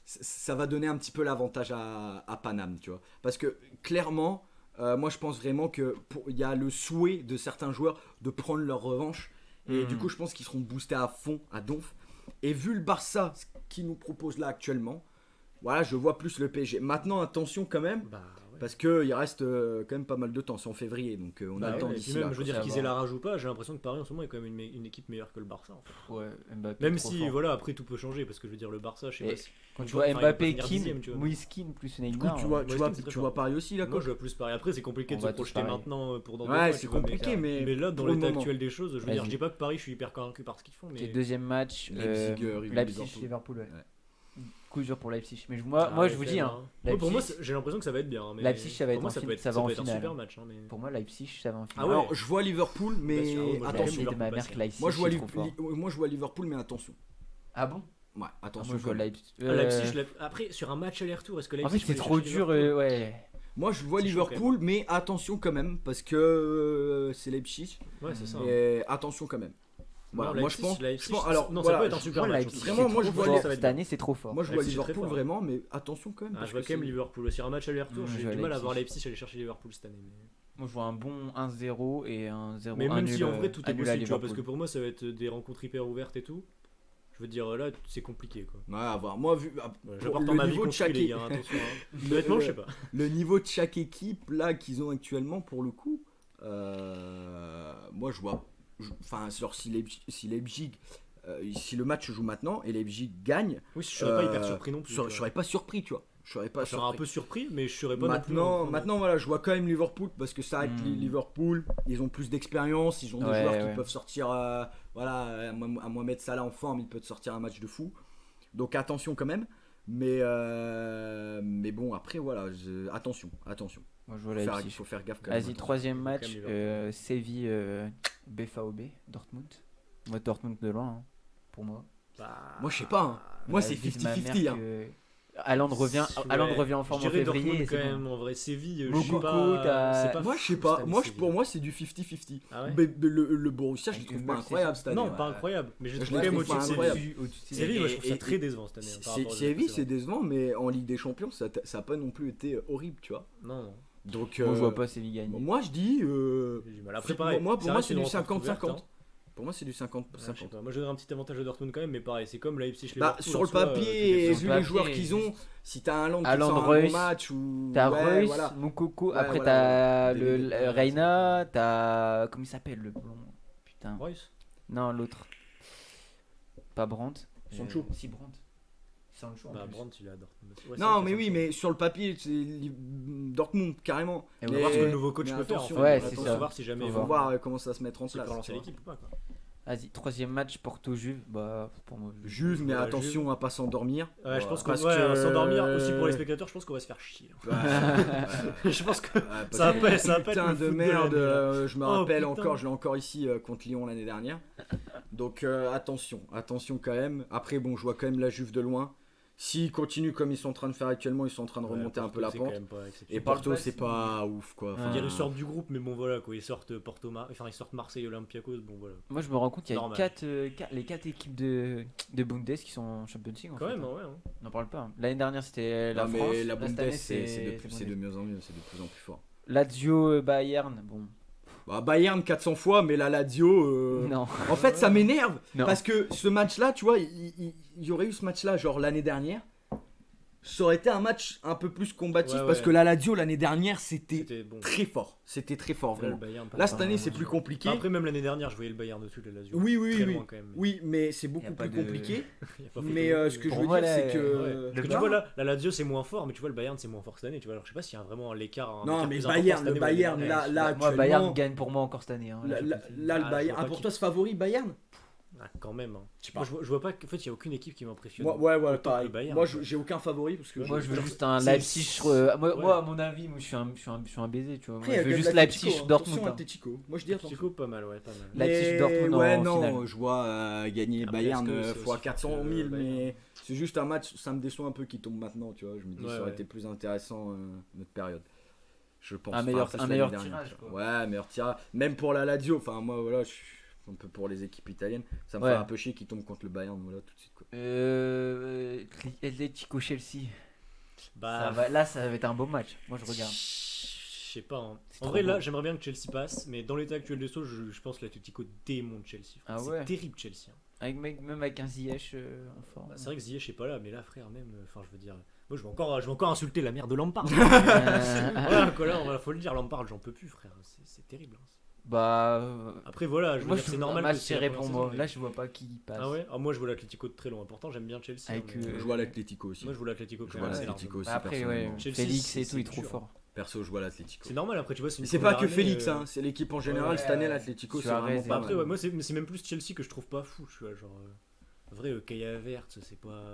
Ça va donner un petit peu l'avantage à Paname, tu vois. Parce que clairement, moi, je pense vraiment que il y a le souhait de certains joueurs de prendre leur revanche. Et du coup, je pense qu'ils seront boostés à fond, à donf. Et vu le Barça, ce qu'il nous propose là actuellement, voilà, je vois plus le PSG. Maintenant, attention quand même, Bah, ouais. parce qu'il reste quand même pas mal de temps. C'est en février, donc on a Bah le temps ouais, et d'ici puis même, là. je veux ça dire qu'ils va. aient la rage ou pas, j'ai l'impression que Paris en ce moment est quand même une équipe meilleure que le Barça en fait. Ouais, Mbappé. Même trop si fort. voilà, après tout peut changer parce que je veux dire le Barça, je sais Et pas si Quand tu Enfin, vois il va Mbappé, finir Kim, dixième, tu vois. Moiskin plus Du coup, Neymar. tu vois, moi, tu je vois, trouve que c'est très tu vois fort. Paris aussi là, moi quoi. je vois plus Paris. Après c'est compliqué On de va se tous projeter pareil. maintenant pour dans deux Ouais, mois, c'est tu vois, compliqué, mais là dans pour le l'état moment. actuel des choses, je veux dire, Vas-y. je dis pas que Paris je suis hyper convaincu par ce qu'ils font, Ok, mais deuxième match. Leipzig, Leipzig, Liverpool. Ouais. Coup dur pour Leipzig. Mais moi, Ah, je vous ouais, dis, quand hein, même, hein. Ouais, pour moi Leipzig- j'ai l'impression que ça va être bien, hein, mais Leipzig, ça va pour être moi en ça fin- peut être ça va ça en peut être un finale. super match, hein, mais pour moi, Leipzig, ça va en finale. Ah ouais. Alors, je vois Liverpool, mais Bah, sûr, moi, Moi, attention. de ma Liverpool, mère que Leipzig. Moi, je vois, c'est trop fort. moi, je vois Liverpool, mais attention. Ah bon? Ouais, Ah, attention. moi, je vois quand même. Leipzig. Leipzig, après sur un match aller-retour, est-ce que En Leipzig fait, c'est peut trop chercher dur. Liverpool Ouais. Moi, je vois C'est chaud, Liverpool, mais attention quand même, parce que c'est Leipzig. Ouais, c'est ça. hein. Et attention quand même. Voilà, Non, moi, je pense. Leipzig, je pense- alors, non, voilà, ça peut être un je- super Moi, match. Leipzig, aussi. Vraiment, c'est moi, trop je vois fort. ça va être Cette bien. année, c'est trop fort. Moi, je vois Leipzig, c'est très Liverpool fort. vraiment, mais attention quand même. Ah, parce je vois que quand même c'est- Liverpool. Sur un match aller-retour, Moi, je j'ai vois du mal à voir Leipzig. Leipzig aller chercher Liverpool cette année. Moi, je vois un bon 1-0 et un 0 Mais même si nul, en vrai tout est un nul à possible, tu vois, parce que Liverpool. pour moi ça va être des rencontres hyper ouvertes et tout. Je veux dire, là c'est compliqué quoi. Ouais, à voir. Moi, vu Voilà, pour J'apporte le un avis niveau de construit, chaque les gars, attention. Hein. Honnêtement, je sais pas. le niveau de chaque équipe là qu'ils ont actuellement pour le coup, moi je vois, enfin genre si Leipzig, si le match se joue maintenant et Leipzig gagne, Oui, je serais pas hyper surpris non plus. je serais pas surpris, tu vois. Je serais pas Je serais un surpris. peu surpris, mais je serais pas Maintenant, maintenant voilà, je vois quand même Liverpool parce que ça reste Liverpool, ils ont plus d'expérience, ils ont des Ouais, joueurs ouais. qui peuvent sortir, voilà, à Mohamed Salah en forme, il peut te sortir un match de fou. Donc attention quand même, mais Mais bon, après, voilà, attention. Moi, je vois Il Leipzig. faut faire gaffe quand même. Vas-y, troisième match, Quand même Séville, BVB, Dortmund. Moi, Dortmund de loin, hein, pour moi. Bah, Moi, je sais pas. Hein. Moi, c'est Vise ma 50-50. mère Hein. que Haaland revient, Ouais, Haaland revient en forme je en dirais février. Dortmund c'est quand bon. même, en vrai, Séville, Moukoko, c'est pas Moi, je sais fou, pas. cette année, Moi, Séville. pour moi, c'est du 50-50. Ah ouais Le Borussia, je le Avec trouve le pas Manchester incroyable cette année. Non, ouais. pas incroyable, mais je Je trouve le quand même trouve au-dessus pas de incroyable. Séville. Au-dessus de Séville, moi, je trouve ça Et- très décevant cette année. hein, par rapport aux Séville, autres c'est décevant, mais en Ligue des Champions, ça a pas non plus été horrible, tu vois. Non, non. Donc, Moi, je vois pas Séville gagner. moi, je dis. J'ai du mal. Après, pareil, Pour ça moi, reste c'est une du rencontre 50-50. ouverte, hein. Pour moi, c'est du Ouais, je sais 50-50. pas. Moi, je donnerais un petit avantage à Dortmund quand même, mais pareil, c'est comme Leipzig, Bah, Liverpool, sur en le soi, papier, tout est et sur vu le les papier, joueurs qu'ils ont, si t'as un Haaland qui Haaland, sort un bon Reus, match ou. T'as ouais, Reus, voilà. Moukoko, Ouais, après voilà, t'as voilà. le Reina, t'as. Comment il s'appelle le blond? Putain. Reus. Non, l'autre. Pas Brandt. Sancho. Si, Brandt. Sancho. en Bah, plus. Brandt, il est à Dortmund. Ouais, c'est Non, vrai mais que oui, ça mais sur le papier, c'est Dortmund carrément. Et On ouais. va voir ce que le Mais- nouveau coach mais peut faire. En attention, fait. Ouais, On c'est va ça. voir si jamais Faut il Faut va voir comment ça se met en s'il place. peut relancer tu vois. l'équipe ou pas. Quoi. Vas-y, troisième match, Porto-Juve. Bah, pour moi. Juve, mais Ouais, attention à pas s'endormir. Ouais, je pense qu'on Parce va que- s'endormir aussi pour les spectateurs. Je pense qu'on va se faire chier. Je pense que ça va pas être Putain le de foot de merde, l'année, là. je me Oh, rappelle putain. encore, je l'ai encore ici contre Lyon l'année dernière. Donc attention quand même. Après bon, je vois quand même la Juve de loin. S'ils continuent comme ils sont en train de faire actuellement, ils sont en train de remonter un peu la pente. Et Porto, pas c'est si- pas ouf quoi. Enfin, Dire ils sortent du groupe, mais bon voilà quoi, ils sortent ils sortent Marseille, Olympiakos, bon voilà. Moi, je me rends compte qu'il y a Normal. les 4 équipes de Bundes qui sont en Champions League. En Quand fait, même, hein. ouais. Hein. On n'en parle pas. L'année dernière, c'était la non, mais France. la Là, cette Bundes, année, c'est de Bundes. mieux en mieux, c'est de plus en plus fort. Lazio, Bayern. Bon. Bah, Bayern 400 fois, mais la Lazio. Non. En fait, ça m'énerve Non. parce que ce match-là, tu vois, il y aurait eu ce match-là, genre l'année dernière. Ça aurait été un match un peu plus combatif Ouais, parce ouais. que la Lazio l'année dernière c'était C'était bon. très fort. C'était très fort Là, vraiment. le Bayern, pas Là cette mal. année c'est plus compliqué. Après même l'année dernière, je voyais le Bayern dessus, la Lazio. Oui, oui, Très oui. loin, quand même. Oui, mais c'est Y beaucoup a pas plus de- compliqué. Il y a pas Mais photo. ce que je Pour veux moi, dire là, c'est que. Ouais. Parce que tu Bayern- vois là, la Lazio c'est moins fort, mais tu vois le Bayern c'est moins fort cette année. Tu vois, alors je sais pas s'il y a vraiment l'écart. un Non écart mais plus important Bayern, cette le année ou l'année Bayern, dernière. là Moi, actuellement. Bayern gagne pour moi encore cette année. Hein, Là, je là, le dis. là, le Ah, Bayern. je vois Ah pas pour qui- toi c'est favori Bayern. Ah, quand même. Hein. Je sais pas. Moi, je vois pas qu'en fait il y a aucune équipe qui m'impressionne. Moi, ouais, voilà, autant que pareil. le Bayern, Moi quoi. j'ai aucun favori parce que. Moi, je veux genre, juste un c'est- Leipzig. Ouais. Moi, à mon avis, moi, je suis un baiser, tu vois. Moi, Après, il y a je veux quand juste même l'Atlético, Leipzig, hein. Dortmund. Attention, hein. Atlético. Moi je dis attention. Atlético, pas mal, ouais, pas mal. La- Leipzig, Mais Dortmund en ouais, non, finale. je vois gagner Après, Bayern est-ce que c'est fois aussi 400 fort que 000, Bayern mais c'est juste un match, ça me déçoit un peu qu'il tombe maintenant, tu vois. Je me dis Ouais, ça aurait ouais. été plus intéressant notre période. Je pense. Un Enfin, meilleur- après, un c'est meilleur l'année dernière, tirage, tu vois. quoi. Ouais, meilleur tirage. Même pour la Lazio, enfin moi voilà, je suis un peu pour les équipes italiennes. Ça me Ouais. fait un peu chier qu'ils tombent contre le Bayern, voilà tout de suite quoi. Atletico Chelsea. Bah, Là, ça va être un beau match. Moi, je regarde. Je sais pas. Hein. C'est En trop vrai, là, beau. j'aimerais bien que Chelsea passe, mais dans l'état actuel des choses, je pense que l'Atletico démonte Chelsea. Ah C'est ouais. terrible, Chelsea. Hein. Même avec un Ziyech en forme. Bah, c'est vrai que Ziyech est pas là, mais là, frère, même. Enfin, je veux dire. Moi, je vais encore insulter la mère de Lampard. Voilà, quoi, là, faut le dire, Lampard, j'en peux plus, frère. C'est terrible. Hein. Bah. Après, voilà, je veux Moi, dire, je c'est trouve un normal match que c'est la serré première pour saison, moi. mais- Là, je vois pas qui passe. Ah ouais. Moi, je vois l'Atletico de très loin. Pourtant, j'aime bien Chelsea. Avec, hein, mais- Je vois l'Atlético aussi. Moi, je vois l'Atletico Je quand vois même. assez l'Atlético largement. aussi. Après, ouais. personnellement. Chelsea, Félix et c'est tout, il est trop dur. fort. Perso, je vois l'Atlético. C'est normal, après, tu vois, c'est une C'est pas que première Félix, année, hein, c'est l'équipe en général. Ouais, Cette année, l'Atlético, c'est Suarez vraiment et- pas Après, mal. ouais, moi, c'est même plus Chelsea que je trouve pas fou. Tu vois, genre. En vrai, Kai Havertz, c'est pas.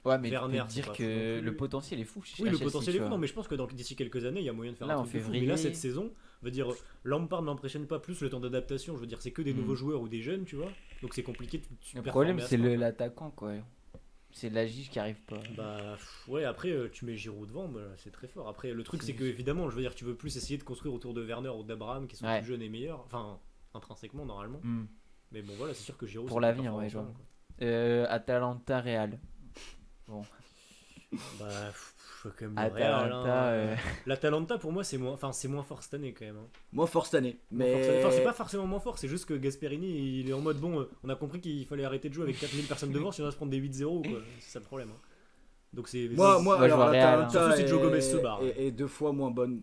Ouais, mais Werner, tu peux c'est dire pas fou non que plus. le potentiel est fou. Oui, à le Chelsea, potentiel tu est fou, vois. non, mais je pense que d'ici quelques années, il y a moyen de faire Là, un en truc de fou. février- Mais là, cette saison, veut dire, Lampard m'impressionne pas plus le temps d'adaptation. Je veux dire, c'est que des Hmm. nouveaux joueurs ou des jeunes, tu vois. Donc c'est compliqué de Le performer problème, à ce c'est point. l'attaquant, quoi. C'est la Gige qui arrive pas. Bah ouais, après tu mets Giroud devant, bah, c'est très fort. Après le truc c'est que évidemment, je veux dire, tu veux plus essayer de construire autour de Werner ou d'Abraham qui sont Ouais. plus jeunes et meilleurs, enfin intrinsèquement normalement. Hmm. Mais bon voilà, c'est sûr que Giroud Pour c'est l'avenir, pas ouais, forcément, genre. quoi. Atalanta Real. Bah faut quand même le Real, Atalanta. hein. L'Atalanta pour moi c'est moins fort cette année quand même. Hein. Moi, fort cette année. Moins fort cette année. Mais. Enfin, c'est pas forcément moins fort, c'est juste que Gasperini il est en mode bon, on a compris qu'il fallait arrêter de jouer avec 4000 personnes devant si on va se prendre des 8-0 quoi. C'est ça le problème. Hein. Donc c'est Moi, je alors, vois Real, hein. l'Atalanta Surtout si Joe Gomez se barre. est 2 fois moins bonne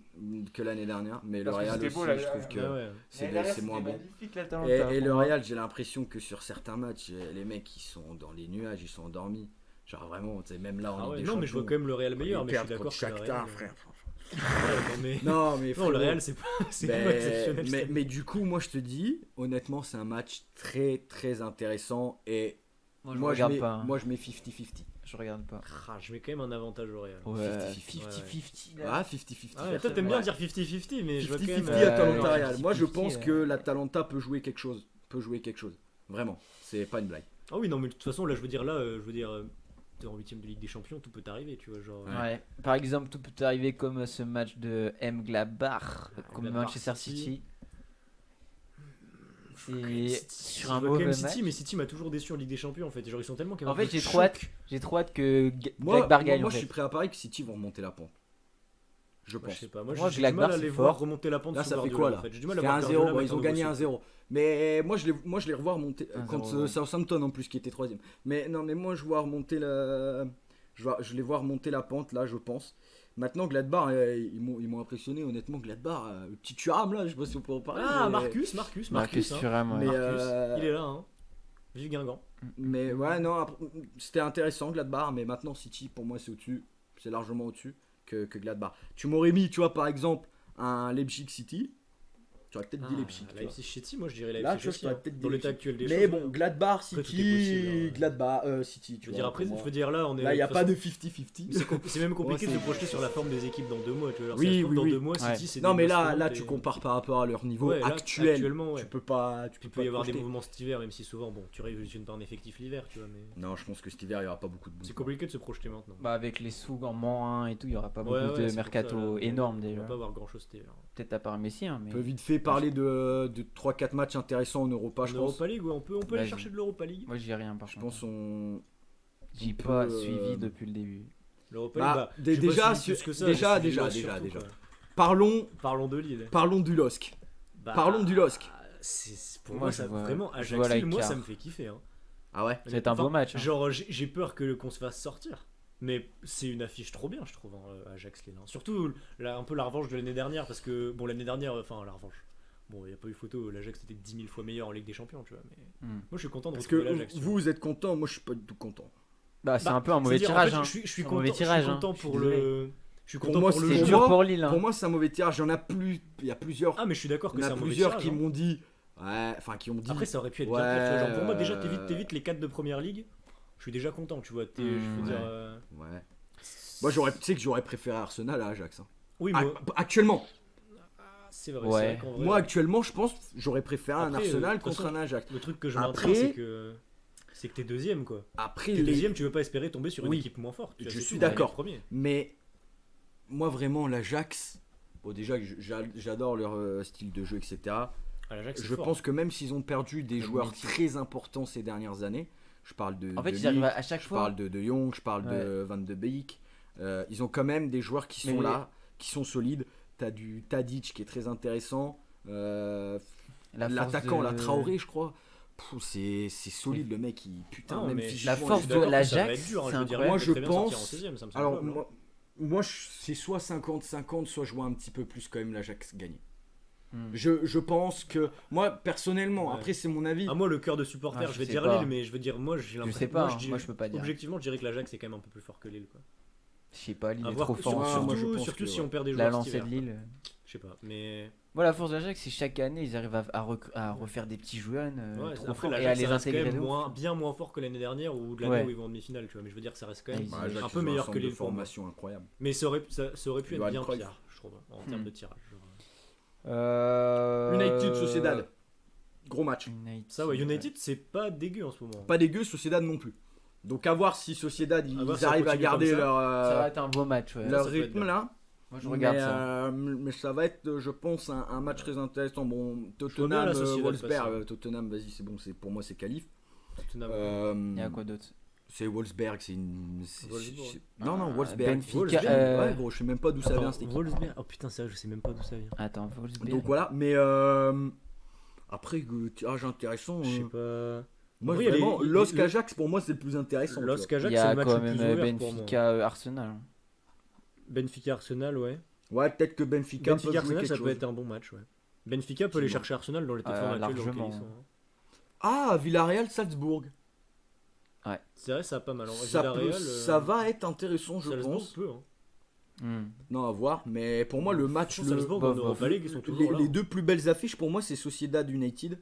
que l'année dernière, mais le Parce que Real c'était aussi, beau, la je trouve que Ouais, ouais. c'est moins bon. Et le Real, j'ai l'impression que sur certains matchs, les mecs ils sont dans les nuages, ils sont endormis. Genre vraiment, tu sais, même là en Ah Ligue ouais, des non mais je vois Champions, quand même le Real meilleur, ils mais je suis perdent d'accord contre que le Shakhtar, Real, frère. Ouais, non, mais... Non, mais Non, le frérot, Real, c'est pas, c'est mais, pas exceptionnel. mais, mais du coup, moi je te dis, honnêtement, c'est un match très très intéressant et Moi, je moi, regarde mets, pas. Hein. moi je mets 50-50. Je regarde pas. Ah, je mets quand même un avantage au Real. Ouais, 50-50. 50-50 là. Ah, 50-50. Ah, toi, t'aimes bien dire 50-50, mais je vois quand 50-50 même. Atalanta ouais, Real. Moi, je 50-50, pense que l'Atalanta peut jouer quelque chose. Vraiment, c'est pas une blague. Ah oui, non, mais de toute façon, là, t'es en 8ème de Ligue des Champions, tout peut arriver, tu vois. Genre, Ouais. Par exemple, tout peut arriver comme ce match de M. Gladbach comme Gladbach Manchester City. City. City, C'est je sur un vois quand même mauvais City, match. mais City m'a toujours déçu en Ligue des Champions en fait. Genre, ils sont tellement En capables fait, de j'ai choc. trop hâte que Moi, Gladbach gagne. moi en je fait. suis prêt à parier que City vont remonter la pente. Je Moi, pense. je sais pas, moi Moi, j'ai du mal Gladbach, à c'est les fort. voir remonter la pente Là, sous ça fait Guardiola, quoi là en fait. J'ai du mal Ça à fait voir 1-0, Guardiola bon, mettre ils ont un gagné nouveau 1-0. Mais moi je les revois remonter 1-0, contre ouais. Southampton en plus qui était 3ème. Mais non, mais moi je vois remonter je les vois remonter la pente là, je pense. Maintenant Gladbach, ils m'ont impressionné honnêtement. Gladbach, le petit Thuram là, je sais pas si on peut en parler. Ah, mais- Marcus, hein. Thuram, ouais. Mais, Il est là, hein. Vive Guingamp. Mais ouais, non, c'était intéressant Gladbach, mais maintenant City pour moi c'est au-dessus, c'est largement au-dessus que Gladbach. Tu m'aurais mis, tu vois, par exemple, un Leipzig City, tu aurais peut-être dit Leipzig. tu vois. Leipzig City, moi je dirais Là, Leipzig tu vois, je aussi. t'aurais Hein. peut-être dit Dans l'état Leipzig. actuel des Mais choses. bon, Gladbach Après, tout est City, possible, hein. Gladbach City, Je tu veux vois. dire, après, pour moi. je veux dire, là, on est. Là, il n'y a de pas toute de 50-50. façon, c'est même compliqué Ouais, de se c'est- projeter sur la forme des équipes dans 2 mois. Tu vois. Alors, Oui, ça se trouve, oui, dans oui. 2 mois, Ouais. City, c'est Non, des mais là, mastodontes tu et- compares par rapport à leur niveau Ouais, là, actuel. actuellement, ouais. Tu peux pas. Il peut y avoir des projeter. mouvements cet hiver, même si souvent, bon, tu révolutionnes pas un effectif l'hiver, tu vois. Mais Non, je pense que cet hiver, il n'y aura pas beaucoup de bons. c'est compliqué de se projeter maintenant. Bah, avec les sous en moins 1 et tout, il y aura pas Ouais, beaucoup ouais, de c'est pour mercato ça, là, énorme On déjà. va pas avoir grand chose cet hiver. Peut-être à part Messi, hein, On mais. peut vite fait parler de 3-4 matchs intéressants en Europa, En je pense. Europa League, ouais, on peut aller Vas-y. chercher de l'Europa League. Moi, j'y ai rien par Je contre. pense on. J'ai on pas peut, suivi depuis le début. L'Europa Bah, League, bah, j'ai pas déjà, suivi plus que ça, déjà, j'ai suivi déjà, Lens déjà, surtout, déjà. quoi. Parlons Parlons de Lille. du LOSC. Bah, Parlons du LOSC. Pour Moi, moi, je ça, vois- vraiment, je vois Ajax, moi, l'écart. ça me fait kiffer. Hein. Ah ouais. C'est un beau Enfin, match. Hein. Genre, j'ai peur qu'on se fasse sortir. Mais c'est une affiche trop bien, je trouve, hein, Ajax Lille. Hein. Surtout un peu la revanche de l'année dernière, parce que, bon, l'année dernière, enfin, la revanche. Bon, il n'y a pas eu photo, l'Ajax était 10 000 fois meilleur en Ligue des Champions, tu vois. Mais Hmm. moi, je suis content de Parce que retrouver l'Ajax. tu vois. vous êtes content, moi je suis pas du tout content. Bah, c'est Bah, un peu un mauvais c'est-à-dire, tirage. en fait, hein. je suis C'est un content, mauvais tirage. je suis hein. content Je suis pour désolé. le. Je suis Pour content moi, pour c'est le C'est pour jeu. dur moi- pour Lille. hein. Pour moi, c'est un mauvais tirage. Il y en a plus. Il y a plusieurs. Ah, mais je suis d'accord que Il y en c'est a un mauvais plusieurs tirage. qui hein. m'ont dit. Ouais, enfin qui ont dit. Après, ça aurait pu être Ouais, bien pire. Tu vois, genre, pour moi, déjà, t'évites les 4 de première ligue. Je suis déjà content, tu vois. Je veux Ouais. dire. Ouais. Moi, tu sais que j'aurais préféré Arsenal à Ajax. Hein. Oui, Ah, moi. actuellement. C'est vrai, Ouais. c'est vrai qu'en vrai. Moi, actuellement, je pense j'aurais préféré un Après, Arsenal de toute contre façon, un Ajax. Le truc que je Après- maintiens, c'est que t'es deuxième, quoi. Après, T'es deuxième, tu veux pas espérer tomber sur une Oui. équipe moins forte. tu vois, Je c'est suis tout, d'accord. t'es premier. Mais moi, vraiment, l'Ajax. Bon, déjà, j'adore leur style de jeu, etc. Ah, l'Ajax, c'est Je fort. pense que même s'ils ont perdu des La joueurs Bonucci. très importants ces dernières années, je parle de. En fait, de ils arrivent Ligt, à chaque je fois. parle de Jong, je parle de Van de Beek. Ils ont quand même des joueurs qui sont Mais- là, qui sont solides. T'as du Tadic qui est très intéressant. La force L'attaquant, de- la Traoré, je crois. C'est solide le mec. Putain, Non, même mais physiquement, la il est force Je suis de d'accord que l'Ajax, ça va être dur, hein, c'est je veux dire, incroyable. Moi, il peut je très bien sortir en pense- 16e, ça me semble Alors, jouable, hein. moi c'est soit 50-50, soit je vois un petit peu plus quand même l'Ajax gagner. Hmm. Je pense que. Moi, personnellement, Ouais. après, c'est mon avis. Ah, moi, le cœur de supporter, Ah, je je vais sais dire pas. Lille, mais je veux dire, moi, j'ai Je l'impression. sais pas. moi, hein. dis- Moi, je peux pas dire. Objectivement, je dirais que l'Ajax est quand même un peu plus fort que Lille, quoi. Je sais pas, Lille À est voir, trop fort. sur- moi, je surtout pense surtout que, si ouais. on perd des La joueurs cet lancée hiver, de quoi. Lille. Je sais pas, mais. Moi, la force de l'Ajax, c'est chaque année, ils arrivent à refaire des petits jeunes Ouais, trop après, forts et à l'Ajax, les ça reste quand intégrer même de ouf. bien moins fort que l'année dernière ou de l'année Ouais. où ils vont en demi-finale, tu vois. Mais je veux dire, ça reste quand Ah, même ils- Bah, Ajax, un ils peu ont meilleur centre que de Lille pour moi. formation incroyable. Mais ça aurait pu être Johan bien Cruyff. pire, je trouve, en termes Hmm. de tirage. genre. United Sociedad. Gros match. United, Ça, ouais, United, c'est pas dégueu en ce moment. Pas dégueu, Sociedad non plus. Donc à voir si Sociedad ils À voir si ça arrivent à continue garder comme ça. leur, Ça va être un beau match. Ouais. leur ça peut être rythme bien. là. Moi, je regarde mais, ça. mais ça va être, je pense, un match très intéressant. Bon, vois bien Tottenham, la Sociedad Wolfsberg, passer. Tottenham, vas-y, c'est bon, pour moi c'est qualif. Tottenham. Il y a quoi d'autre? C'est Wolfsberg, c'est une. Wolfsburg. Non, non, Ah, Wolfsberg. Benfica, Wolfsberg, ouais, gros, je sais même pas d'où ça Attends, vient cette équipe. Wolfsberg. Oh putain, sérieux, je sais même pas d'où ça vient. Attends, Wolfsberg. Donc voilà, mais après, tirage intéressant. Je sais pas. Moi, Oui, il y a vraiment, les- LOSC le- Ajax, pour moi, c'est le plus intéressant. LOSC tu Ajax, Il y c'est a le match quand le plus même ouvert pour moi. Benfica Arsenal. Benfica Arsenal, ouais. vois. Ouais, peut-être que Benfica, peut jouer Arsenal, quelque ça peut chose. être un bon match, ouais. Benfica peut aller Effectivement. chercher Arsenal dans les top 4 actuels dans lesquels largement. ils sont. hein. Ah, Villarreal, Salzbourg. C'est vrai, ça a pas mal. En Ça, Villarreal, ça va être intéressant, je Salzbourg pense. peut. Hein. Hmm. Non, à voir. Mais pour moi, le match, Salzbourg bof, en Europa bof. League, ils sont toujours là. les deux plus belles affiches, pour moi, c'est Sociedad United.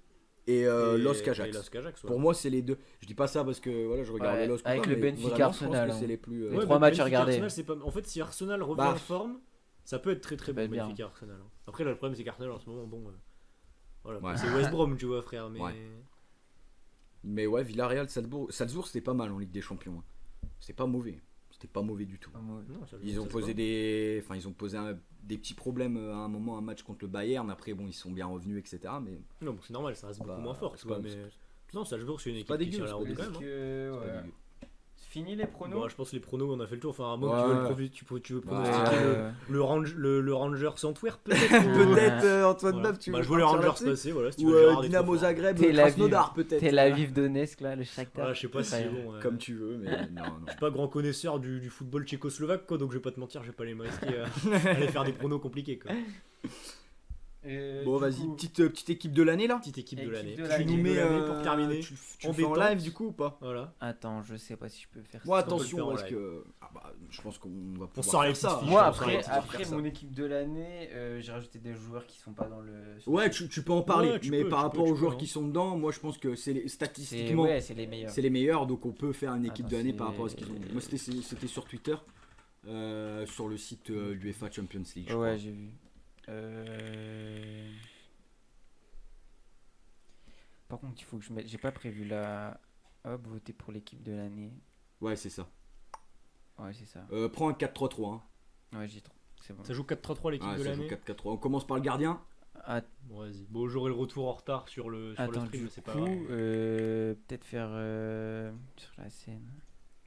et Et LOSC Ajax. LOSC Ajax, ouais. Pour moi, c'est les deux. Je dis pas ça parce que voilà, je regarde Ouais, le LOSC. ou avec pas, le mais Benfica vraiment, je pense Arsenal, que c'est hein. les plus. Les Ouais, trois mais matchs à Benfica, regarder. Arsenal, c'est pas... En fait, si Arsenal revient Bah, en forme, ça peut être très très ça peut bon, être bien. Benfica Arsenal. Hein. Après, là, le problème, c'est qu'Arsenal en ce moment, bon. Voilà, Ouais. c'est West Brom, tu vois, frère. Mais... Ouais. Mais ouais, Villarreal, Salzbourg, c'était pas mal en Ligue des Champions. Hein. C'était pas mauvais. C'était pas mauvais du tout. Non, ça- Ils ont ça se posé voit. ils ont posé des petits problèmes à un moment, un match contre le Bayern. Après, bon, ils sont bien revenus, etc. Mais Non, bon, c'est normal, ça reste beaucoup Bah, moins fort, c'est tu vois. pas- Mais non, Salzbourg, c'est une équipe pas qui dégueu, tient la c'est pas route dégueu. quand même. Hein. c'est pas Ouais. dégueu. C'est fini les pronos. Bon, je pense que les pronos, on a fait le tour. Enfin, à moins que Ouais. tu veux, tu veux Ouais. pronostiquer Euh, le Rangers Antwerp, peut-être. Peut-être Antoine Voilà. Neuf, tu Bah, veux je vois les partir Rangers là-dessus passer, voilà. Si tu Ou veux, Gérard est Dynamo trop fort. Zagreb, Tel Aviv. Krasnodar peut-être. Tel Aviv Donetsk là, le Shakhtar. Ah, je sais pas si Ouais. c'est bon. Comme tu veux, mais non, non. Je suis pas grand connaisseur du football tchécoslovaque, quoi, donc je vais pas te mentir, je vais pas aller me risquer à aller faire des pronos compliqués, quoi. Bon, vas-y, petite équipe de l'année là. Petite équipe de Équipe l'année. de Tu l'année. nous mets pour terminer. Tu en le fais en détente. live du coup ou pas? Voilà. Attends, je sais pas si je peux faire Moi, ça. on peut le faire attention en parce live. que je pense qu'on va pouvoir sort les faire ça. petites fiches. Moi on s'en après, arrête, on va après faire ça. mon équipe de l'année, j'ai rajouté des joueurs qui sont pas dans le. Ouais, tu peux en parler, Ouais, tu mais peux, par tu rapport peux, aux tu joueurs peux, qui hein. sont dedans, moi je pense que C'est statistiquement ouais, c'est les meilleurs. c'est les meilleurs, donc on peut faire une équipe Attends, de l'année c'est- par rapport à ce qu'ils ont. Moi c'était sur Twitter, sur le site UEFA Champions League. je crois. Ouais, j'ai vu. Par contre, il faut que je mette. J'ai pas prévu la. Hop, voter pour l'équipe de l'année. Ouais, c'est ça. Ouais, c'est ça. Prends un 4-3-3. Hein. Ouais, j'ai trop. C'est bon. Ça joue 4-3-3 l'équipe Ouais, de ça joue l'année. 4-4-3. On commence par le gardien. Ah, Bon, vas-y. Bon, j'aurai le retour en retard sur le attends, stream, du mais c'est coup, pas grave. peut-être faire sur la scène.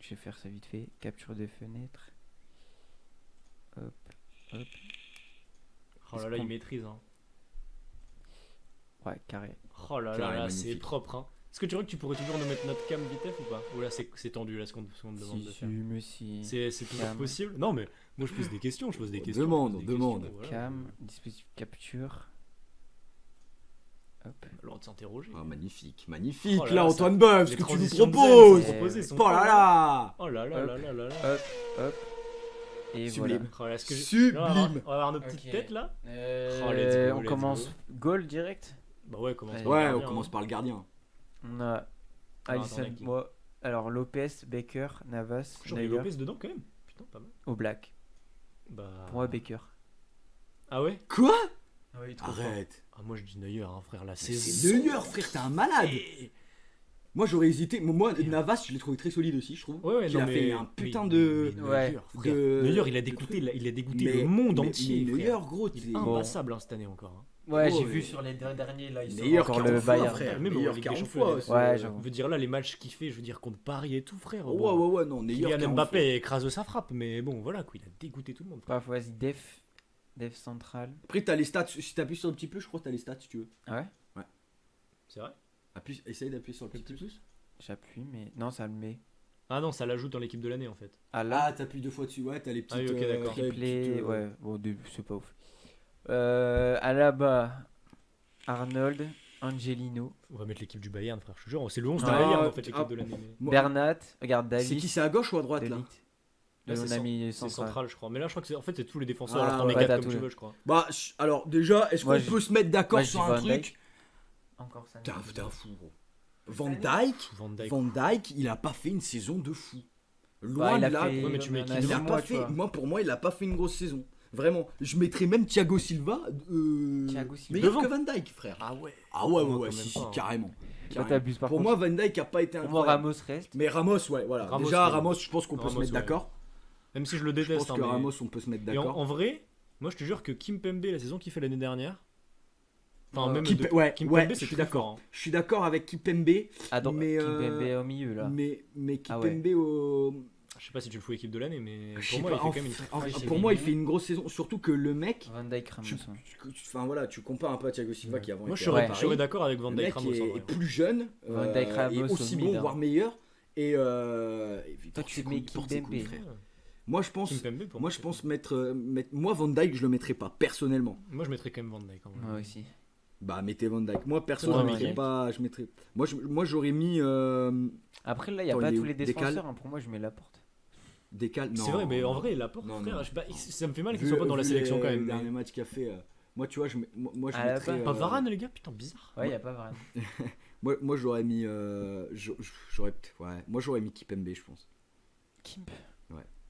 Je vais faire ça vite fait. Capture de fenêtre. Hop, hop. Oh là là, il maîtrise. Hein. Ouais, carré. Oh là Carré, là, là, c'est magnifique. propre. Hein. Est-ce que tu crois que tu pourrais toujours nous mettre notre cam vitef ou pas? Ou là, c'est tendu, là, ce qu'on te demande de Si, faire. mais si. C'est toujours Cam. possible? Non, mais moi, je pose des questions. Je pose des On questions. demande, je pose des on demande. questions, voilà. Cam, dispositif capture. Hop. Alors, de s'interroger. Ah, magnifique, magnifique. Oh là là, là, Antoine Buff, ce Les que tu nous transitions de proposes. zen, c'est proposé, sont Oh là folles, hein. là. Oh là là Hop. là là là là. Hop. Et Sublime. Oh là, est-ce que Sublime. Là, on va avoir nos petites Ok. têtes là. voilà. Oh, let's go, On let's commence go. goal direct. Bah ouais, commence Ouais, par Ouais, le on gardien, commence hein. par le gardien. On a Alors, Alisson, attendez, qui- moi. Alors Lopez, Baker, Navas, Genre, il y a Neuer, Lopez dedans quand même. Putain, pas mal. au black. Bah. Pour moi, Baker. Ah ouais? Quoi? Oui, Arrête. Ah, moi je dis Neuer, hein, frère. Là, C'est c'est Neuer, frère, t'es un malade. Moi j'aurais hésité. Moi, Navas, je l'ai trouvé très solide aussi, je trouve. Ouais, ouais, Il non, a mais- fait un putain mais- de. mais Ouais. Neuer, frère. de- Neuer, il a de dégoûté, trucs. il a dégoûté Mais- le monde mais- entier. mais frère. Neuer, gros, Il t'es. est impassable hein, cette année encore. Hein. Ouais, Oh, j'ai ouais. vu sur les deux derniers là, ils sont Meilleur encore 40 le fois, Bayern. frère. Même Meilleur en Ligue des 40 Champions, fois. il est- c'est- Ouais, On j'avoue. veut dire là les matchs qu'il fait, je veux dire contre Paris et tout, frère. Ouais, Bon, ouais, ouais, non, Neuer. Kylian 40 Mbappé écrase sa frappe, mais bon, voilà, quoi, il a dégoûté tout le monde. Paf, vas-y, def central. Après, t'as les stats. Si t'appuies sur un petit peu, je crois que t'as les stats si tu veux. Ah ouais. C'est vrai? Essaye d'appuyer sur le petit plus. J'appuie, mais non, ça le met. Ah non, ça l'ajoute dans l'équipe de l'année en fait. Ah là, Ah, t'appuies deux fois dessus. Ouais, t'as les petites. Ah oui, ok, d'accord. t'as les triplé. petites, Ouais, bon, au début, c'est pas ouf. À là-bas, Arnold, Angelino, On va mettre l'équipe du Bayern, frère, je te jure. C'est le 11 de Ah, Bayern en fait, ah, l'équipe de l'année. mais- Moi- Bernat, regarde C'est Davis, qui, c'est à gauche ou à droite là? Delite. Là, On c'est a mis C'est central. central, je crois. Mais là, je crois que c'est en fait, c'est tous les défenseurs. Ah, alors t'en mets ouais, 4 t'as comme tous tu les- veux, je crois. Bah, alors déjà, est-ce Moi, qu'on je- peut se mettre d'accord moi, je sur dis un Van Dijk. truc? Encore ça. T'es un fou, gros. Van Dyke, Van Dijk. Van Dyke, il a pas fait une saison de fou. Loin Bah, il de a là. fait. Ouais, mais tu mets il qui a Il devant a six pas mois, fait. tu vois. Moi, pour moi, il a pas fait une grosse saison. Vraiment. Je mettrais même Thiago Silva. Thiago Silva. Meilleur Devant. que Van Dyke, frère. Ah ouais. Ah ouais, ouais, Moi, ouais, quand si, même si, pas, hein. carrément. Toi, Carrément. t'abuses par Pour contre. moi, Van Dyke a pas été Pour moi, incroyable. Ramos reste. Mais Ramos, ouais, voilà. Ramos, Déjà, ouais. Ramos, je pense qu'on peut se Ramos, mettre ouais. d'accord. Même si je le Je déteste. pense hein, que mais- Ramos, on peut se mettre Et en d'accord. vrai, moi je te jure que Kim Pembe, la saison qu'il fait l'année dernière. Enfin, Ouais. même Kim- de- ouais, Kim ouais, Pembe, je c'est suis très d'accord. fort, hein. Je suis d'accord avec Kipembe, Ah, donc, mais, Kimpembe au milieu là. mais Ah ouais. Kipembe au. Je sais pas si tu le fous équipe de l'année, mais Je pour sais moi, pas, il fait quand même une très en- Ouais, j'ai pour vu. moi, il fait une grosse saison. Surtout que le mec, Van Dijk, Ramos. tu, ouais. enfin voilà, tu compares un peu à Thiago Silva qui avant Moi, je était serais, à je Paris. serais d'accord avec Van Le Dijk mec Ramos. en est vrai. plus jeune, Van Dijk, et Ramos aussi au bon, mid, hein. voire meilleur. Et Toi, tu mets Kimpembe. Ouais. Moi, je pense, Kim Pembe, pour moi, c'est- je pense moi Van Dyke, je le mettrais pas personnellement. Moi, je mettrais quand même Van Dijk. en vrai. Moi aussi. Bah, mettez Van Dyke. Moi, perso, Ouais, je Van mettrais Dijk. pas. Je mettrais. Moi, j'aurais mis Après, là, il n'y a Attends, pas il est tous où les Décale. défenseurs. hein. Pour moi, je mets la porte. Décal. C'est vrai, mais en vrai, Laporte, Non, frère, non. je sais pas, ça me fait mal qu'il Vu- soit pas dans la vu sélection quand le même. dernier mais- match qu'il a fait. Moi, tu vois, moi je Ah, mettrais. Pas Varane, les gars, putain, bizarre. Ouais, y a pas Varane. Moi, j'aurais mis. Moi, j'aurais mis Kipembe, je pense. Kimp.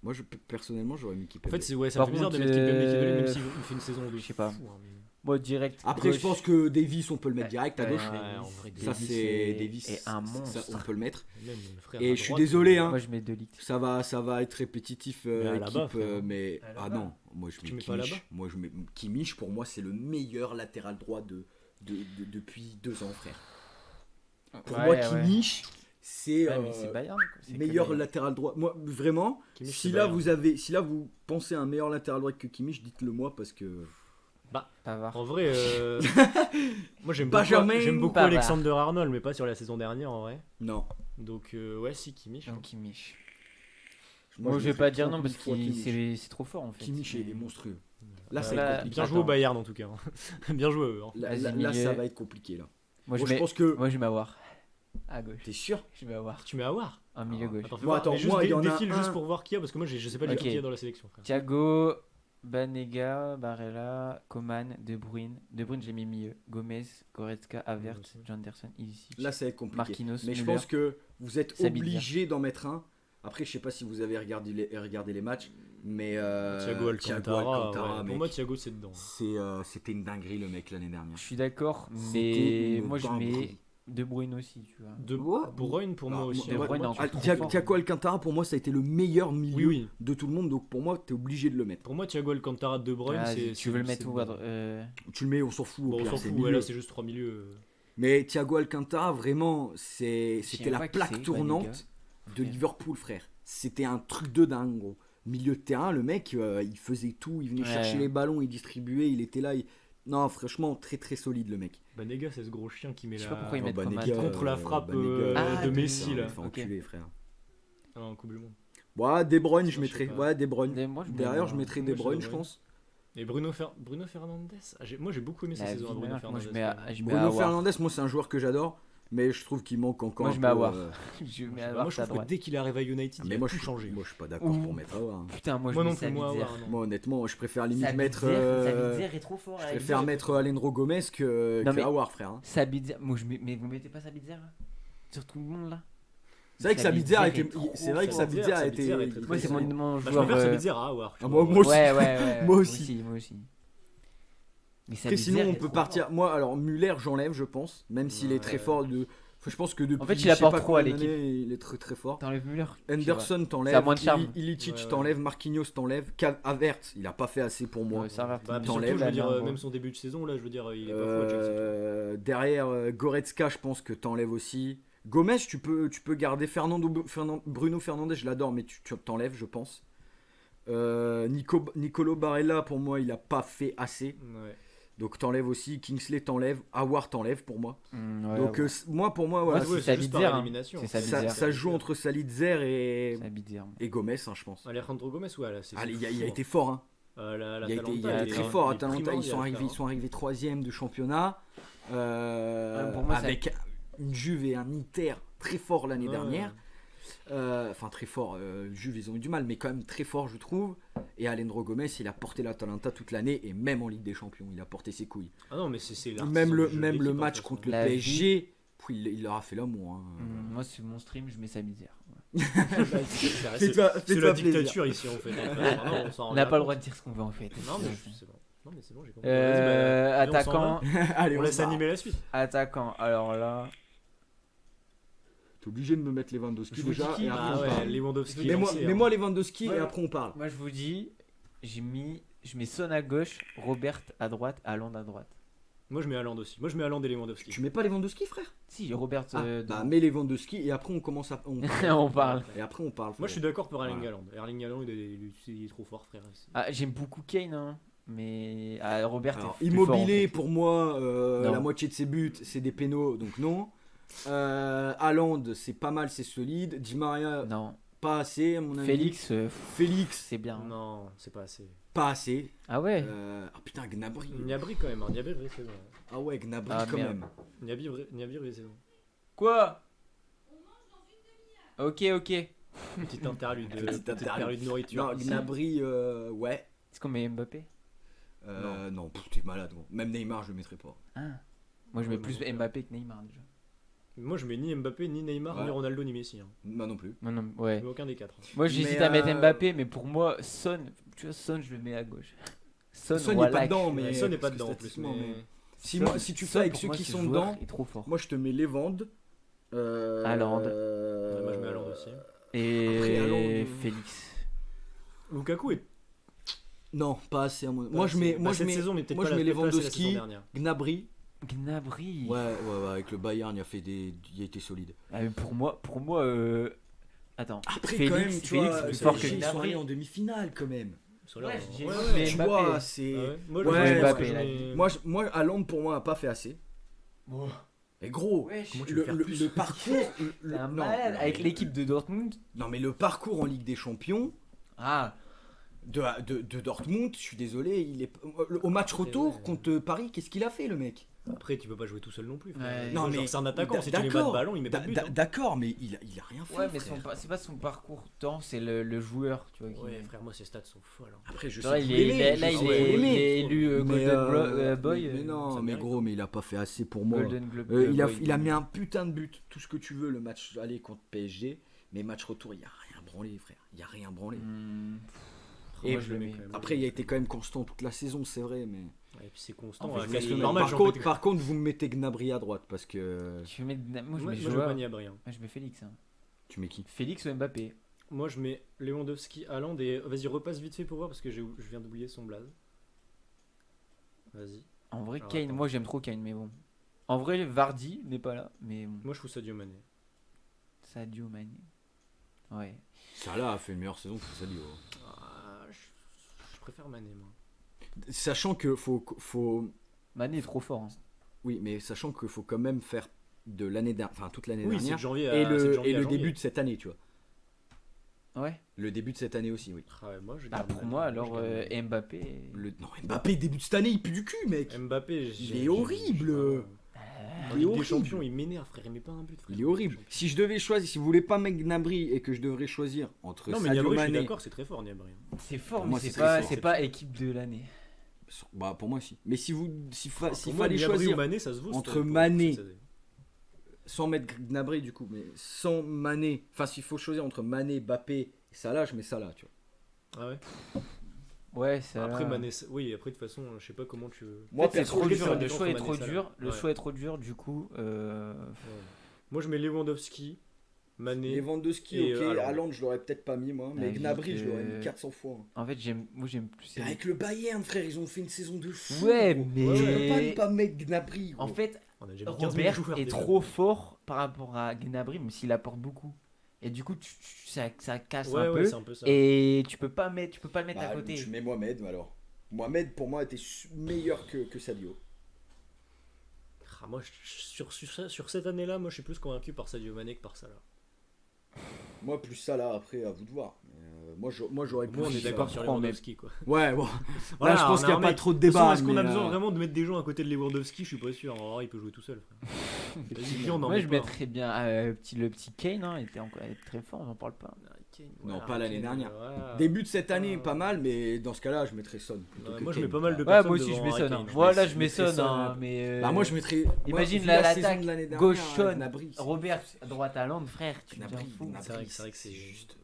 Moi, personnellement, j'aurais mis En Kipembe. fait, ça me Par fait bizarre de contre, mettre Kimpembe qui donne, même s'il fait une saison de. je sais pas. fou, hein, mais- Moi, direct. Après, je gauche. pense que Davis, on peut le mettre direct à Ouais, gauche. Ouais, en vrai, Ça, Davis c'est est- Davis. est un ça, monstre. on peut le mettre. Même le frère Et à je suis droite, désolé, hein. Moi, je mets Delict. Ça va être répétitif, Mais à la équipe, bas, frère. mais À la ah bas. non, moi je Tu mets mets pas là-bas Kimmich. Moi je mets Kimmich. Pour moi, c'est le meilleur latéral droit depuis 2 ans, frère. Pour moi, Kimmich, c'est Ouais, mais c'est Bayern. quoi. C'est que meilleur Bayern. latéral droit. Moi, vraiment, Kimmich, si c'est là Bayern. si là vous pensez à un meilleur latéral droit que Kimmich, dites-le moi parce que Pavard. En vrai, moi Benjamin j'aime beaucoup Pavard. Alexander Arnold, mais pas sur la saison dernière en vrai. non. Donc, ouais, si, Kimmich. Donc, Kimmich. Moi, Moi, je vais pas dire non 30 parce 000 fois que Kimmich. c'est trop fort en fait. Kimmich Mais- est monstrueux. Là, ça Là, va être compliqué. Bien joué au Attends. Bayern en tout cas. Bien joué eux. Hein. Là, Vas-y, là, milieu. ça va être compliqué là. Moi, Moi, je mets. pense que Moi, je vais m'avoir. À gauche. t'es sûr. Je vais m'avoir. Tu mets Awar. En milieu gauche. Attends, fais Moi, voir. attends, Mais juste moi, il y en a défile juste un- pour voir qui y a parce que moi je sais pas Ok. qui y a dans la sélection. Frère. Thiago, Banega, Barella, Coman, De Bruyne. De Bruyne, j'ai mis milieu. Gomez, Goretzka, Havertz, aussi. Anderson, Ilicic. Là, ça va être compliqué. Marquinhos, Mais je Müller. pense que vous êtes Sabitzer. obligé d'en mettre un. Après, je sais pas si vous avez regardé les matchs, mais Thiago Alcantara. ouais. mec, Pour moi, Thiago c'est dedans. c'était une dinguerie le mec l'année dernière. Je suis d'accord, C'était mais une moi, je dinguerie. mets De Bruyne aussi, tu vois. De Ouais. Bruyne pour moi Ah, aussi. De moi- Bruyne, Pour non, moi, trop fort. Thiago Alcantara pour moi ça a été le meilleur milieu Oui, oui. de tout le monde, donc pour moi t'es obligé de le mettre. Pour moi, Thiago Alcantara, De Bruyne, Ah, c'est. tu veux le mettre c'est où dedans. Tu le mets, on s'en fout. au Bon, on pire, s'en c'est fout, milieu. ouais, là c'est juste 3 milieux. Mais Thiago Alcantara vraiment Je c'était sais la pas qui plaque c'est, tournante Banega. de Liverpool, frère. C'était un truc de dingue, gros. Milieu de terrain, le mec, il faisait tout, il venait Ouais. chercher les ballons, il distribuait, il était là. Non, franchement, très très solide le mec. Banega, c'est ce gros chien qui met Je sais la. pas pourquoi il Oh, met Banega, Coman. Contre la frappe Banega, Ah, de de- Messi il là. fait Ok. enculer, frère. Ah, en Coupe du Monde. Ouais, De Bruyne, Sinon, je je mettrais. sais pas. Ouais, De Bruyne. Moi, je mets Derrière, moi. je mettrais Moi, De je Bruyne, De je Bruyne. pense. Et Bruno Fernandez moi j'ai beaucoup aimé sa La saison à vie Bruno meilleure. Moi, Fernandez. je mets quand même. je mets Bruno Aouar. Fernandez, moi, c'est un joueur que j'adore, mais je trouve qu'il manque encore Moi, un je peu. mets Aouar. Je mets Moi Aouar, je c'est à trouve que droite. dès qu'il arrive à United, il Mais a moi, tout je changé. moi, je suis pas d'accord Ouh. pour mettre Aouar. Putain, moi, je Moi mets non plus, moi, Sabitzer. Aouar, non. Moi, honnêtement, je préfère limite Sabitzer, mettre. Sabitzer est trop fort. Je là. préfère mettre Alejandro Gomez que Non, mais- Aouar, frère. hein. Sabitzer. Moi, mais vous mettez pas Sabitzer là sur tout le monde là. C'est vrai que Sabitzer a été. est trop C'est vrai que fort. Sabitzer a été. Sabitzer est très, Moi, c'est mon Bah, je joueur. préfère Sabitzer à Aouar. tu Ah, vois. moi aussi. Ouais. Moi aussi. Moi aussi. Mais Après, Sabitzer sinon, on est peut trop partir. fort. Moi, alors, Muller, j'enlève, je pense. Même s'il est très Ouais. fort. Je pense que depuis. En fait, il je sais apporte pas trop à combien l'équipe. d'années, Il est très très fort. T'enlèves Müller. Anderson Ça a t'enlève, moins de charme. Ilicic Ouais, ouais. t'enlève, Marquinhos t'enlève, Havertz il a pas fait assez pour moi. Ouais, ça va. Bah, puis T'enlèves, surtout, je veux dire, là, gros. même son début de saison, là, je veux dire, il est pas fou à Chelsea. Derrière Goretzka, je pense que t'enlèves aussi. Gomez, tu peux garder Bruno Fernandes, je l'adore, mais tu t'enlèves, je pense. Nicolo Barella, pour moi, il a pas fait assez. Ouais. Donc t'enlèves aussi. Kingsley t'enlève. Awar t'enlève pour moi. Ouais, Donc ouais. moi, pour moi, voilà, Ouais, Ouais, c'est juste Sabitzer, par hein. élimination. C'est ça, Sabitzer. ça joue entre Salitzer Sabitzer. et Gomez, hein, je pense. Alejandro Gomez, ouais, là, c'est. Ah, il fou, a hein. été fort, hein. La Il a été Atalanta, très est- fort. il est Atalanta, ils sont primordial, frère. arrivés 3e du championnat. Pour moi, avec une Juve et un Inter très fort l'année Ouais. dernière. Enfin, très fort. Juve, ils ont eu du mal, mais quand même très fort, je trouve. Et Alejandro Gomez, il a porté l'Atalanta toute l'année, et même en Ligue des Champions, il a porté ses couilles. Ah non, mais c'est l'artisan Même du le, jeu de même le l'équipe, match hein, de toute contre façon. le La PSG, il leur a fait l'amour. Hein. Moi, sur mon stream, je mets Sabitzer. C'est Fais-toi c'est la plaisir. dictature ici en fait. Vraiment, on s'en rend On n'a bien pas le compte. droit de dire ce qu'on veut en fait. Non, mais c'est bon. Non, mais c'est bon, j'ai compris. Vas-y, bah, allez, on s'en Attaquant. Allez, On on laisse se barre. animer la suite. Attaquant. Alors là. T'es obligé de me mettre Lewandowski Je vous déjà. dis qui Et après Ah on ouais, parle. Lewandowski. Mets-moi lancé, hein. mets-moi Lewandowski et Ouais. après on parle. Moi, je vous dis, je mets Son à gauche, Robert à droite, Haaland à droite. Moi, je mets Haaland aussi. Moi, je mets Haaland et Lewandowski. Tu mets pas Lewandowski, frère? Si, Robert. Bah, mets Lewandowski et après on commence à. On parle. Et après on parle. Moi, je suis d'accord pour Erling Voilà. Haaland. Erling Haaland, il est trop fort, frère. Ah, j'aime beaucoup Kane, hein, mais Robert Alors, est plus fort, en Immobilier, fait. pour moi, Non. la moitié de ses buts, c'est des pénaux, donc non. Haaland, c'est pas mal, c'est solide. Di Maria, Non. pas assez, à mon avis. Félix, Félix, c'est bien. Non, c'est pas assez. pas assez. Ah ouais. Ah putain, Gnabry. Niabri quand même. Hein. Niabri, vraie saison. Ah ouais, Gnabry Ah, quand merde. même. Niabri, vraie saison. Quoi? Ok. Petite interlude de Petite interlude. nourriture. Non, Gnabry, ouais. Est-ce qu'on met Mbappé? Non, t'es malade. Gros. Même Neymar, je le mettrais pas. Ah. Moi, je mets Ouais, plus bon, Mbappé que Neymar déjà. Moi, je mets ni Mbappé, ni Neymar, Ouais. ni Ronaldo, ni Messi. Hein. Moi non plus. Non, non, Je ouais. mets aucun des quatre. Moi, j'hésite Mais, à mettre Mbappé, mais pour moi, Son, tu vois, Son, je le mets à gauche. Son n'est voilà, pas dedans, je- mais Son n'est parce pas que dedans en plus. statistiquement, Mais... Si tu Son, fais avec pour ceux moi, qui ce sont joueur dedans, est trop fort. moi je te mets Levand. Haaland. Ouais, moi, je mets Haaland aussi. Et Après, Haaland, Félix. Lukaku est. Non, pas assez à mon. pas Moi je assez- mets, bah, moi je cette mets, saison, mais peut-être moi pas je mets la- peut-être pas assez la Lewandowski, saison dernière. Gnabry. Gnabry. Ouais, avec le Bayern, il a été solide. Ah, mais pour moi, attends. Après Félix, quand même, tu Félix vois, est plus PSG, fort que ils sont Gnabry. allés en demi-finale quand même. Sur là, Ouais, j'ai- ouais, mais tu Mbappé. vois, c'est. Ah ouais. Moi, Ouais, je Mbappé, je là. mets- Moi, Haaland pour moi a pas fait assez. Et gros, Wesh. Comment tu veux faire plus le parcours, C'est un non, malade. non, Avec mais- l'équipe de Dortmund. Non mais le parcours en Ligue des Champions Ah. de Dortmund, je suis désolé, il est au match Après, retour ouais. contre Paris, qu'est-ce qu'il a fait le mec? Après, tu peux pas jouer tout seul non plus. frère. Ouais. Non, Genre, mais- c'est un attaquant. Si tu lui bats d'accord. le ballon, il met pas de but. hein. D'accord, mais il a rien fait. Ouais, mais frère. c'est pas son parcours tant, c'est le joueur, tu vois. Qui... Ouais, frère, moi, ses stats sont folles. hein. Après, je Là, sais il qu'il est, aimait, là, je il sais est, qu'il il aimait. est élu Mais, Golden Boy. mais non, ça mais mérite. gros, mais il a pas fait assez pour moi. Golden Globe. Il a Boy. mis un putain de but, tout ce que tu veux, le match aller contre PSG, mais match retour, il y a rien branlé, frère. Il y a rien branlé. Et Moi, je le mets. quand même. Après, il a été quand même constant toute la saison, c'est vrai, mais. Ouais, et puis c'est constant. En fait, hein, je casse vais le le normal, par, j'en contre, peux plus. par contre, vous me mettez Gnabry à droite parce que. Tu mets, moi, je Moi, mets je veux joueur. pas Gnabry. hein. Moi, je mets Félix. Hein. Tu mets qui? Félix ou Mbappé. Moi, je mets Lewandowski, Haaland et. Vas-y, repasse vite fait pour voir parce que je viens d'oublier son blaze. Vas-y. En vrai, Alors, Kane, attends. moi j'aime trop Kane, mais bon. En vrai, Vardy n'est pas là, mais bon. Moi, je fous Sadio Mané. Sadio Mané. Ouais. Salah a fait une meilleure saison que Sadio. Ah, je préfère Mané, moi. Sachant que faut. Mané est trop fort. Hein. Oui, mais sachant qu'il faut quand même faire de l'année dernière, enfin toute l'année Oui, c'est de dernière, janvier et à, c'est de le, janvier et à le janvier. début de cette année, tu vois. Ouais. Le début de cette année aussi, oui. Ah ouais, moi, je Bah, garde pour Mané. moi, alors je garde Mané. Mbappé. Non, Mbappé, début de cette année, il pue du cul, mec. Mbappé, Il est horrible. En Il est Ligue des horrible. Champions, il m'énerve, frère. Il met pas un but, frère. Il est horrible. Si je devais choisir, si vous voulez pas mettre Gnabry et que je devrais choisir entre Non, mais Sadio Gnabry, je suis Mané, d'accord, c'est très fort, Gnabry. C'est fort, Pour mais moi, c'est c'est pas, très fort. c'est pas équipe de l'année. bah pour moi aussi. Mais si vous, s'il Pour s'il moi, fallait Gnabry choisir ou Mané, ça se vaut. entre c'était pour- Mané- cette année. sans mettre Gnabry du coup, mais sans Mané, enfin s'il faut choisir entre Mané, Mbappé et Salah, je mets Salah, tu vois. Ah ouais. Ouais, ça. Après, Mané, oui, après, de toute façon, je sais pas comment tu veux. En fait, c'est perso, trop je vais dur. faire Le une choix est différence trop entre Mané et dur. Salah. Le Ouais. choix est trop dur. Du coup, Moi, je mets Lewandowski, Mané. Lewandowski, Et, ok, Haaland. Haaland, je l'aurais peut-être pas mis moi, mais Avec, Gnabry, je l'aurais mis 400 fois. en fait, moi j'aime plus. Et avec le Bayern, frère, ils ont fait une saison de fou. Ouais, gros. mais. Tu peux pas ne pas mettre Gnabry. En gros. fait, On a déjà mis 15 000 Robert joueurs, est déjà. trop fort par rapport à Gnabry, même s'il apporte beaucoup. Et du coup, ça casse Ouais, un ouais, peu. c'est un peu ça. Et tu peux pas le mettre Bah, à côté. tu mets Mohamed alors. Mohamed pour moi était meilleur que Sadio. Ah, moi, sur cette année-là, moi, je suis plus convaincu par Sadio Mané que par Salah. Moi plus Salah après à vous de voir. Moi j'aurais plus. Moi, on est dit d'accord Salah. sur Lewandowski, quoi. Ouais, bon. Voilà, Là je pense on qu'il n'y a un pas mec- trop de De toute façon, débat. est-ce qu'on a mais, besoin vraiment de mettre des gens à côté de Lewandowski? Je suis pas sûr. Alors, il peut jouer tout seul, frère. Vas-y, puis on en Moi, met je pas. mettrais bien le petit Kane, hein, il était très fort, on en parle pas. Non, pas l'année dernière. Voilà. Début de cette année pas mal, mais dans ce cas-là je mettrais Son. plutôt Ouais, que moi, je Kane. mets pas mal de Ouais, personnes moi aussi, je devant mets Harry Son. Kane. Hein. Voilà, je je mets mettrais Son. Son, Hein, hein. mais. Bah moi je mettrais. Imagine vu la saison l'attaque, de l'année dernière, gauche Son, Gnabry, c'est- Robert à droite à Land, frère, tu t'en Gnabry, fous. Gnabry, C'est vrai que c'est juste.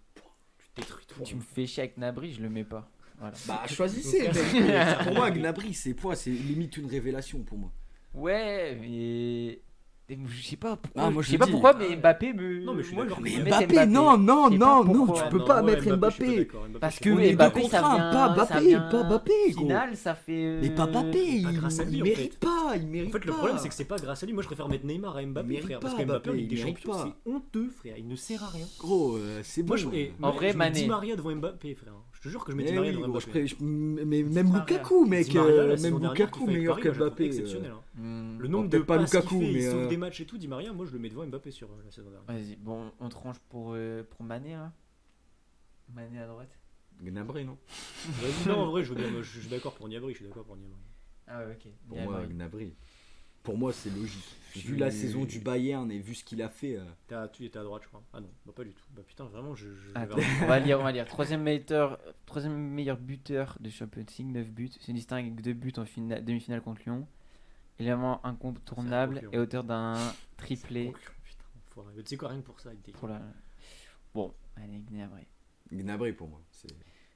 Tu détruis tout. Tu me fais chier avec Nabri, je le mets pas. Voilà. Bah choisissez. Donc, mec. Pour moi Gnabry c'est limite une révélation pour moi. Ouais, mais. Je sais pas pourquoi. Ah, moi, je je sais te pas dis. pourquoi, mais Mbappé me. Non, mais je suis moi, d'accord. vais Mais mettre Mbappé, non, non, Je sais non, pas non, pourquoi. tu peux pas mettre Mbappé. Parce que On est Mbappé, deux ça contre un, vient. pas ça Mbappé, vient pas Mbappé, gros. Final, ça fait. Mais pas Mbappé, pas grâce à lui, il en mérite fait. pas, il mérite En fait, pas. le problème, c'est que c'est pas grâce à lui. Moi, je préfère mettre Neymar à Mbappé, mérite frère. pas, Parce que Mbappé, en Mbappé, Ligue des il mérite Champions, pas. c'est honteux, frère. Il ne sert à rien. Gros, c'est bon. Moi, En vrai, je mets Mané. Di Maria devant Mbappé, frère. Je te jure que je mets Mais Di Maria oui, devant gros, Mbappé. mais même Di Maria. Lukaku, mec, Di Maria, la même saison dernière, Lukaku qu'il fait avec meilleur Paris, moi, je le trouve qu'Mbappé. exceptionnel, hein. Hmm. Le nombre Bon, de peut-être pas passes Lukaku, qu'il fait, il mais, sauve des matchs et tout, Di Maria, moi je le mets devant Mbappé sur la saison dernière. Vas-y, bon, on tranche pour Mané, là. Mané à droite. Gnabry, non? Vas-y, non, en vrai, je suis d'accord pour Gnabry, je suis d'accord pour Gnabry. Ah ouais, ok. Pour Bien, moi, Mané. Gnabry. Pour moi, c'est logique. Vu la saison du Bayern et vu ce qu'il a fait. Tu étais à droite, je crois. Ah non, bah pas du tout. Bah putain, vraiment, Attends, j'avais on va lire. Troisième meilleur buteur de Champions League, 9 buts. Se distingue avec 2 buts en demi-finale contre Lyon. Élément incontournable concurrent. et auteur d'un triplé. Putain, faut arrêter. Tu sais quoi, rien que pour ça, il était. Pour la... Bon, allez, Gnabry. Gnabry pour moi.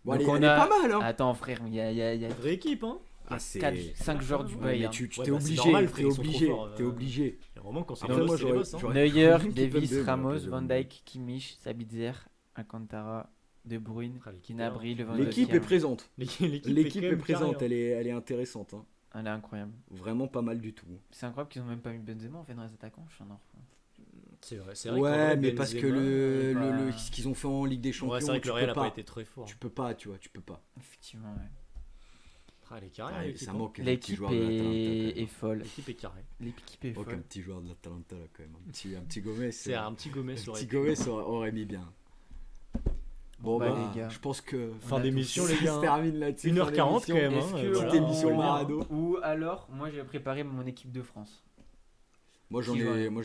Bon, Donc elle on est a- pas mal, hein. Attends, frère, il y a Vraie équipe, hein. 5 joueurs du Ouais, Bayern. mais tu Ouais, t'es bah, c'est obligé, normal, t'es frère, ils sont trop obligé, forts, t'es obligé. Et vraiment, quand c'est Après, les moi, boss, c'est les j'aurais- boss, hein. j'aurais- Neuer, Qui peut Davis, le deux, Ramos, moi, Van Dijk, Kimmich, Sabitzer, Alcantara, De Bruyne, Ah, l'équipe, Gnabry, hein. L'équipe est présente. L'équipe L'équipe quand est même présente, carrée, hein. elle est intéressante. Hein. Elle est incroyable. Vraiment pas mal du tout. C'est incroyable qu'ils ont même pas mis Benzema en fait dans les attaquants. Je suis un enfant. C'est vrai, c'est vrai. Ouais, mais parce que pas- ce qu'ils ont fait en Ligue des Champions, Ouais, c'est vrai que tu le Real peux a pas pas. été très fort. Tu peux pas, tu vois, tu peux pas. Effectivement, ouais. Ah, les carrés, Ouais, l'équipe, ça hein. manque un petit L'équipe joueur de l'Atalanta. est folle. L'équipe est carrée. L'équipe est Manque un folle. petit joueur de l'Atalanta là quand même. Un petit Gomez. C'est un petit Gomez, ça aurait petit pu. Gomez aurait mis bien. Bon Bah, bah, les gars. je pense que Fin On a d'émission, tous- les ça gars. se hein. termine là-dessus. 1h40 fin quand même, d'émission. hein, Est-ce que Petite voilà. émission on- Marado. Ou alors, moi j'ai préparé mon équipe de France. Moi Qui va- j'ai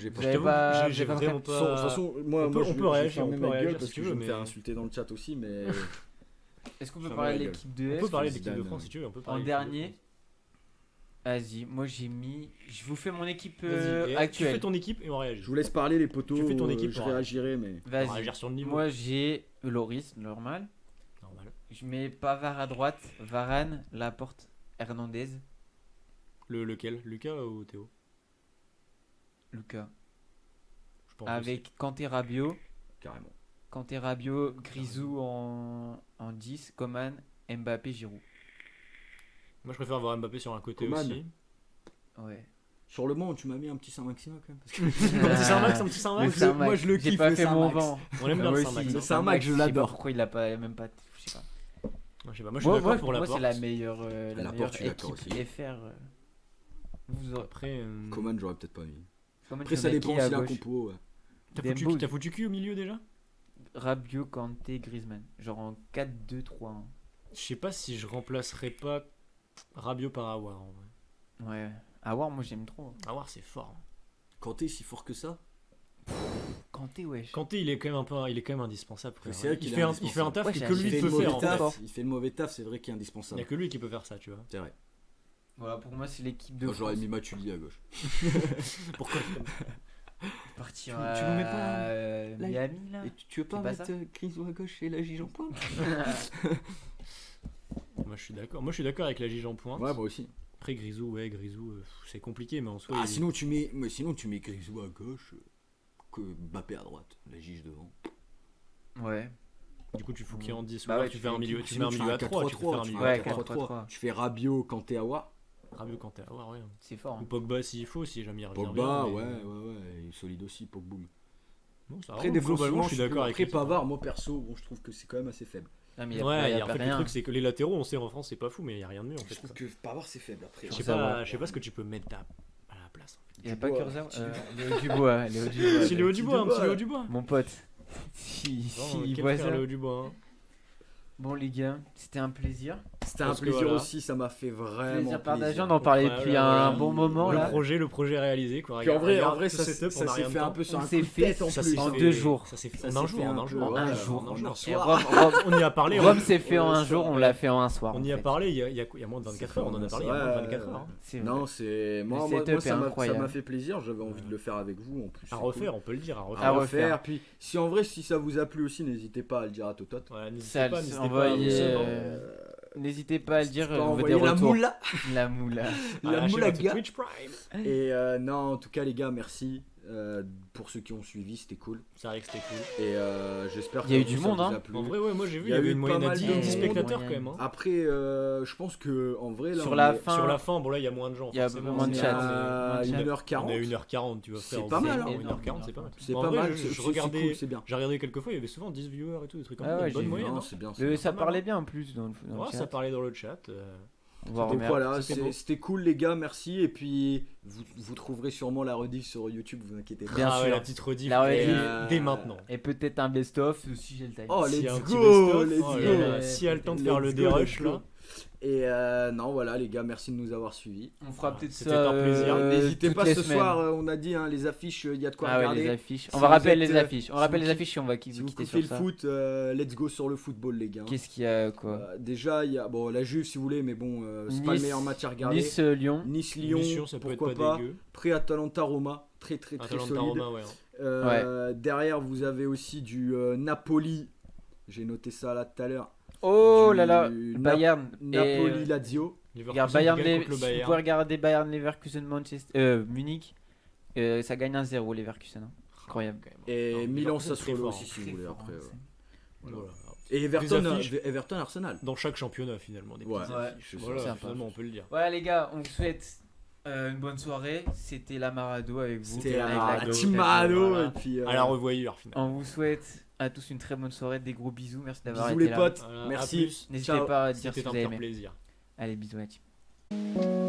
Vous pas. avez t'avoue, pas- j'ai vous avez vraiment pas- pas. De toute façon, moi, On peut- je on vais- peut je vais réagir, fermer on peut ma gueule réagir parce si tu que veux, je vais me faire mais- insulter dans le chat aussi, mais Est-ce qu'on peut Fermez parler la de gueule. l'équipe de On F peut parler de l'équipe de Zidane. France si tu veux, on peut En parler de l'équipe de dernier. France. Vas-y, moi j'ai mis. Je vous fais mon équipe Vas-y, et tu fais actuelle. ton équipe et on réagit. je vous laisse parler les poteaux. Tu fais ton équipe, je ouais. réagirai, mais On va Vas-y. réagir sur le niveau. Moi j'ai Loris, normal. Normal. Je mets Pavard à droite, Varane, Laporte, Hernandez, Lequel Lucas ou Théo Lucas. Je pense Avec Kanté Rabiot. carrément. Kanté Rabiot, Grisou en 10, Coman, Mbappé, Giroud. aussi. Moi je préfère avoir Mbappé sur un côté Coman. aussi. Ouais. Sur le monde, tu m'as mis un petit Saint-Maximin quand même. Parce que Un petit Saint-Max, un petit Saint-Max. Le moi, je le J'ai kiffe, pas le fait mon Saint-Max. vent. On aime bien Moi le aussi, Saint-Max. Le hein. Saint-Max, je sais pas l'adore. pourquoi il a pas, même pas. Je sais pas. Je sais pas, moi je suis d'accord pour la moi, porte. c'est la meilleure, La meilleure Porte, je suis d'accord équipe aussi. FR. Vous aurez. Après, Coman, j'aurais peut-être pas mis. Coman, Après, tu ça en as dépend qui à si la gauche compo. Ouais. Dembouz. t'as foutu qui au milieu déjà Rabiot, Kanté, Griezmann. Genre en 4-2-3-1. Je sais pas si je remplacerais pas Rabiot par Aouar en vrai. Ouais. Awar, moi j'aime trop. Aouar c'est fort. Kanté si fort que ça. Kanté, wesh. Kanté il est quand même indispensable. frère. C'est vrai il qu'il fait est un taf Ouais, que j'ai- lui Il fait il le peut mauvais faire en fait. taf. Il fait le mauvais taf, c'est vrai qu'il est Il y a indispensable. que lui qui peut faire ça, tu vois. C'est vrai. Voilà, pour moi c'est l'équipe de Moi, j'aurais France. mis Matuidi à gauche. Pourquoi Partir Tu nous mets pas, là, Miami là. Et tu veux pas C'est pas mettre ça Grisou à gauche et la Gige en pointe? Moi je suis d'accord. Moi je suis d'accord avec la Gige en pointe. Ouais, moi aussi. Après Grisou, c'est compliqué, mais en soi. Ah, sinon tu mets Grisou à gauche, que Mbappé à droite, la Gige devant. Ouais. Du coup, tu fous qui en 10 Bah ou alors ouais, tu tu fais un fais- milieu, tu mets Sinon, un tu milieu fais à 3, tu peux faire un tu milieu fais Ouais, à un 3. 4-3-3. Tu fais Rabiot, Kanté, Aouar. Rabiot quand t'es à voir, ouais. C'est fort. Ou Hein. Pogba s'il faut, si jamais il revient Pogba, bien, ouais, mais- il est solide aussi, Pogba. Non, ça va, Après, globalement, défensivement, je suis d'accord avec Après, l'équipe, hein. Pavard, moi perso, bon, je trouve que c'est quand même assez faible. Non, mais Ouais, en fait, le truc, c'est que les latéraux, on sait en France, c'est pas fou, mais il y a rien de mieux en Je fait. trouve que Pavard, c'est faible après. Je sais Ça va. pas, ce que tu peux mettre à la place. Il n'y a pas Dubois. Kurzawa. Léo Dubois. Léo Dubois. C'est Léo Dubois, un petit Dubois. Léo Dubois. Mon pote. Si il Quel voit frère ça. Léo Dubois. Hein. Bon les gars, c'était un plaisir. C'était un Parce que plaisir voilà. aussi, ça m'a fait vraiment Plaisir partagé, plaisir. on en parlait Voilà, depuis voilà. un bon moment là. Le projet réalisé quoi. Puis en vrai, Regarde ça ce setup, ça on a s'est rien de fait un temps. peu sur On un s'est coup de fait tête en Ça plus. s'est en fait- 2 jours. Ça s'est fait Ça en s'est un fait jour, en un peu, jour. En un ouais, jour. en un Et soir. On y a parlé. Rome s'est fait en un Ouais, jour, ça, on ouais. l'a fait en un soir. On en y a fait. parlé il y a moins de 24 heures. On en a parlé il y a moins de 24 heures. Hein. C'est vrai. Non, c'est moi, Le moi, setup moi, est ça incroyable. m'a fait plaisir. J'avais envie de le faire avec vous en plus. À c'est refaire, cool. on peut le dire. À À refaire. À refaire. refaire. Puis si en vrai, si ça vous a plu aussi, n'hésitez pas à le dire à Totot. Ouais, Ça, n'hésitez pas à envoyez, vous n'hésitez pas à le dire, Tu peux on veut des envoyer la retours. moula. La moula. à La lâcher moulaga. votre Twitch Prime. Et non, en tout cas, les gars, merci. Pour ceux qui ont suivi, c'était cool. C'est vrai que c'était cool. Et j'espère Il y a que eu du vous, ça monde, vous hein. a plu. En vrai, ouais, moi j'ai vu, Il il y avait une pas moyenne à mal 10 de 10 monde. spectateurs quand même. Hein. Après, je pense que en vrai, là, Sur on la est- fin, Sur la fin, bon là il y a moins de gens. Il y a forcément. moins de on est chat. à Moins de chat. 1h40. On est à 1h40, tu vois, C'est frère. pas mal, hein. 1h40, c'est pas mal. C'est En pas vrai, mal. Je c'est regardais, cool, c'est bien. j'ai regardé quelques fois, il y avait souvent 10 viewers et tout, des trucs comme Ah ça. ouais, Une bonne j'ai vu. moyenne. Non, Hein. c'est bien. Ça pas mal, parlait hein. bien en plus dans le Ouais, chat. ça parlait dans le chat. On va Donc remercier. voilà, c'était beau. c'était cool les gars, merci. Et puis vous trouverez sûrement la rediff sur YouTube, vous inquiétez pas. Bien Ah ouais, sûr. la petite rediff. La et, rediff. dès maintenant. Et peut-être un best-of si j'ai le time. Oh, S'il y a let's un petit go, best-of, let's oh go. là là, s'il y a le temps de faire le Let's go, dérush let's go. là. Et non, voilà les gars, merci de nous avoir suivis. On fera peut-être C'était ça. un plaisir. N'hésitez toutes pas les ce semaines. soir, on a dit les affiches, il y a de quoi Ah ouais, regarder. les affiches. Si On va vous rappeler êtes, les affiches. On si rappelle vous les affiches et on va Si vous quitter kiffez sur le ça. foot, let's go sur le football les gars. Qu'est-ce qu'il y a quoi Déjà, il y a la Juve si vous voulez, mais bon, c'est pas le Nice- meilleur match à regarder. Nice-Lyon. Nice-Lyon, Mission, ça peut être pourquoi pas pas. dégueu. Pré-Atalanta-Roma, très très très Atalanta solide. Roma, ouais. Derrière, vous avez aussi du Napoli. J'ai noté ça là tout à l'heure. Oh Du là là. Nap- Bayern. Napoli-Lazio. Regarde, Leverkusen Bayern, qui gagne contre le si vous Bayern. pouvez regarder Bayern Leverkusen Munich, ça gagne 1-0 Leverkusen. Hein. Incroyable. Quand même. Et Non, Milan Leverkusen, très Sassuolo fort, aussi hein. si vous voulez après. Voilà. Et Des Everton, affiches. Everton Arsenal. Dans chaque championnat finalement. Des Ouais. petites Ouais. affiches. C'est Voilà, sympa. finalement on peut le dire. Voilà les gars, on vous souhaite une bonne soirée. C'était la Marado avec vous. C'était Avec la Gauche, Team avec Marado voilà. et puis À la revoyure finalement. On vous souhaite à tous une très bonne soirée, des gros bisous, merci d'avoir bisous été les là. potes. Voilà, à Merci. plus. N'hésitez Ciao. pas à dire si C'était vous un avez pur aimé. plaisir. Allez, bisous à la team.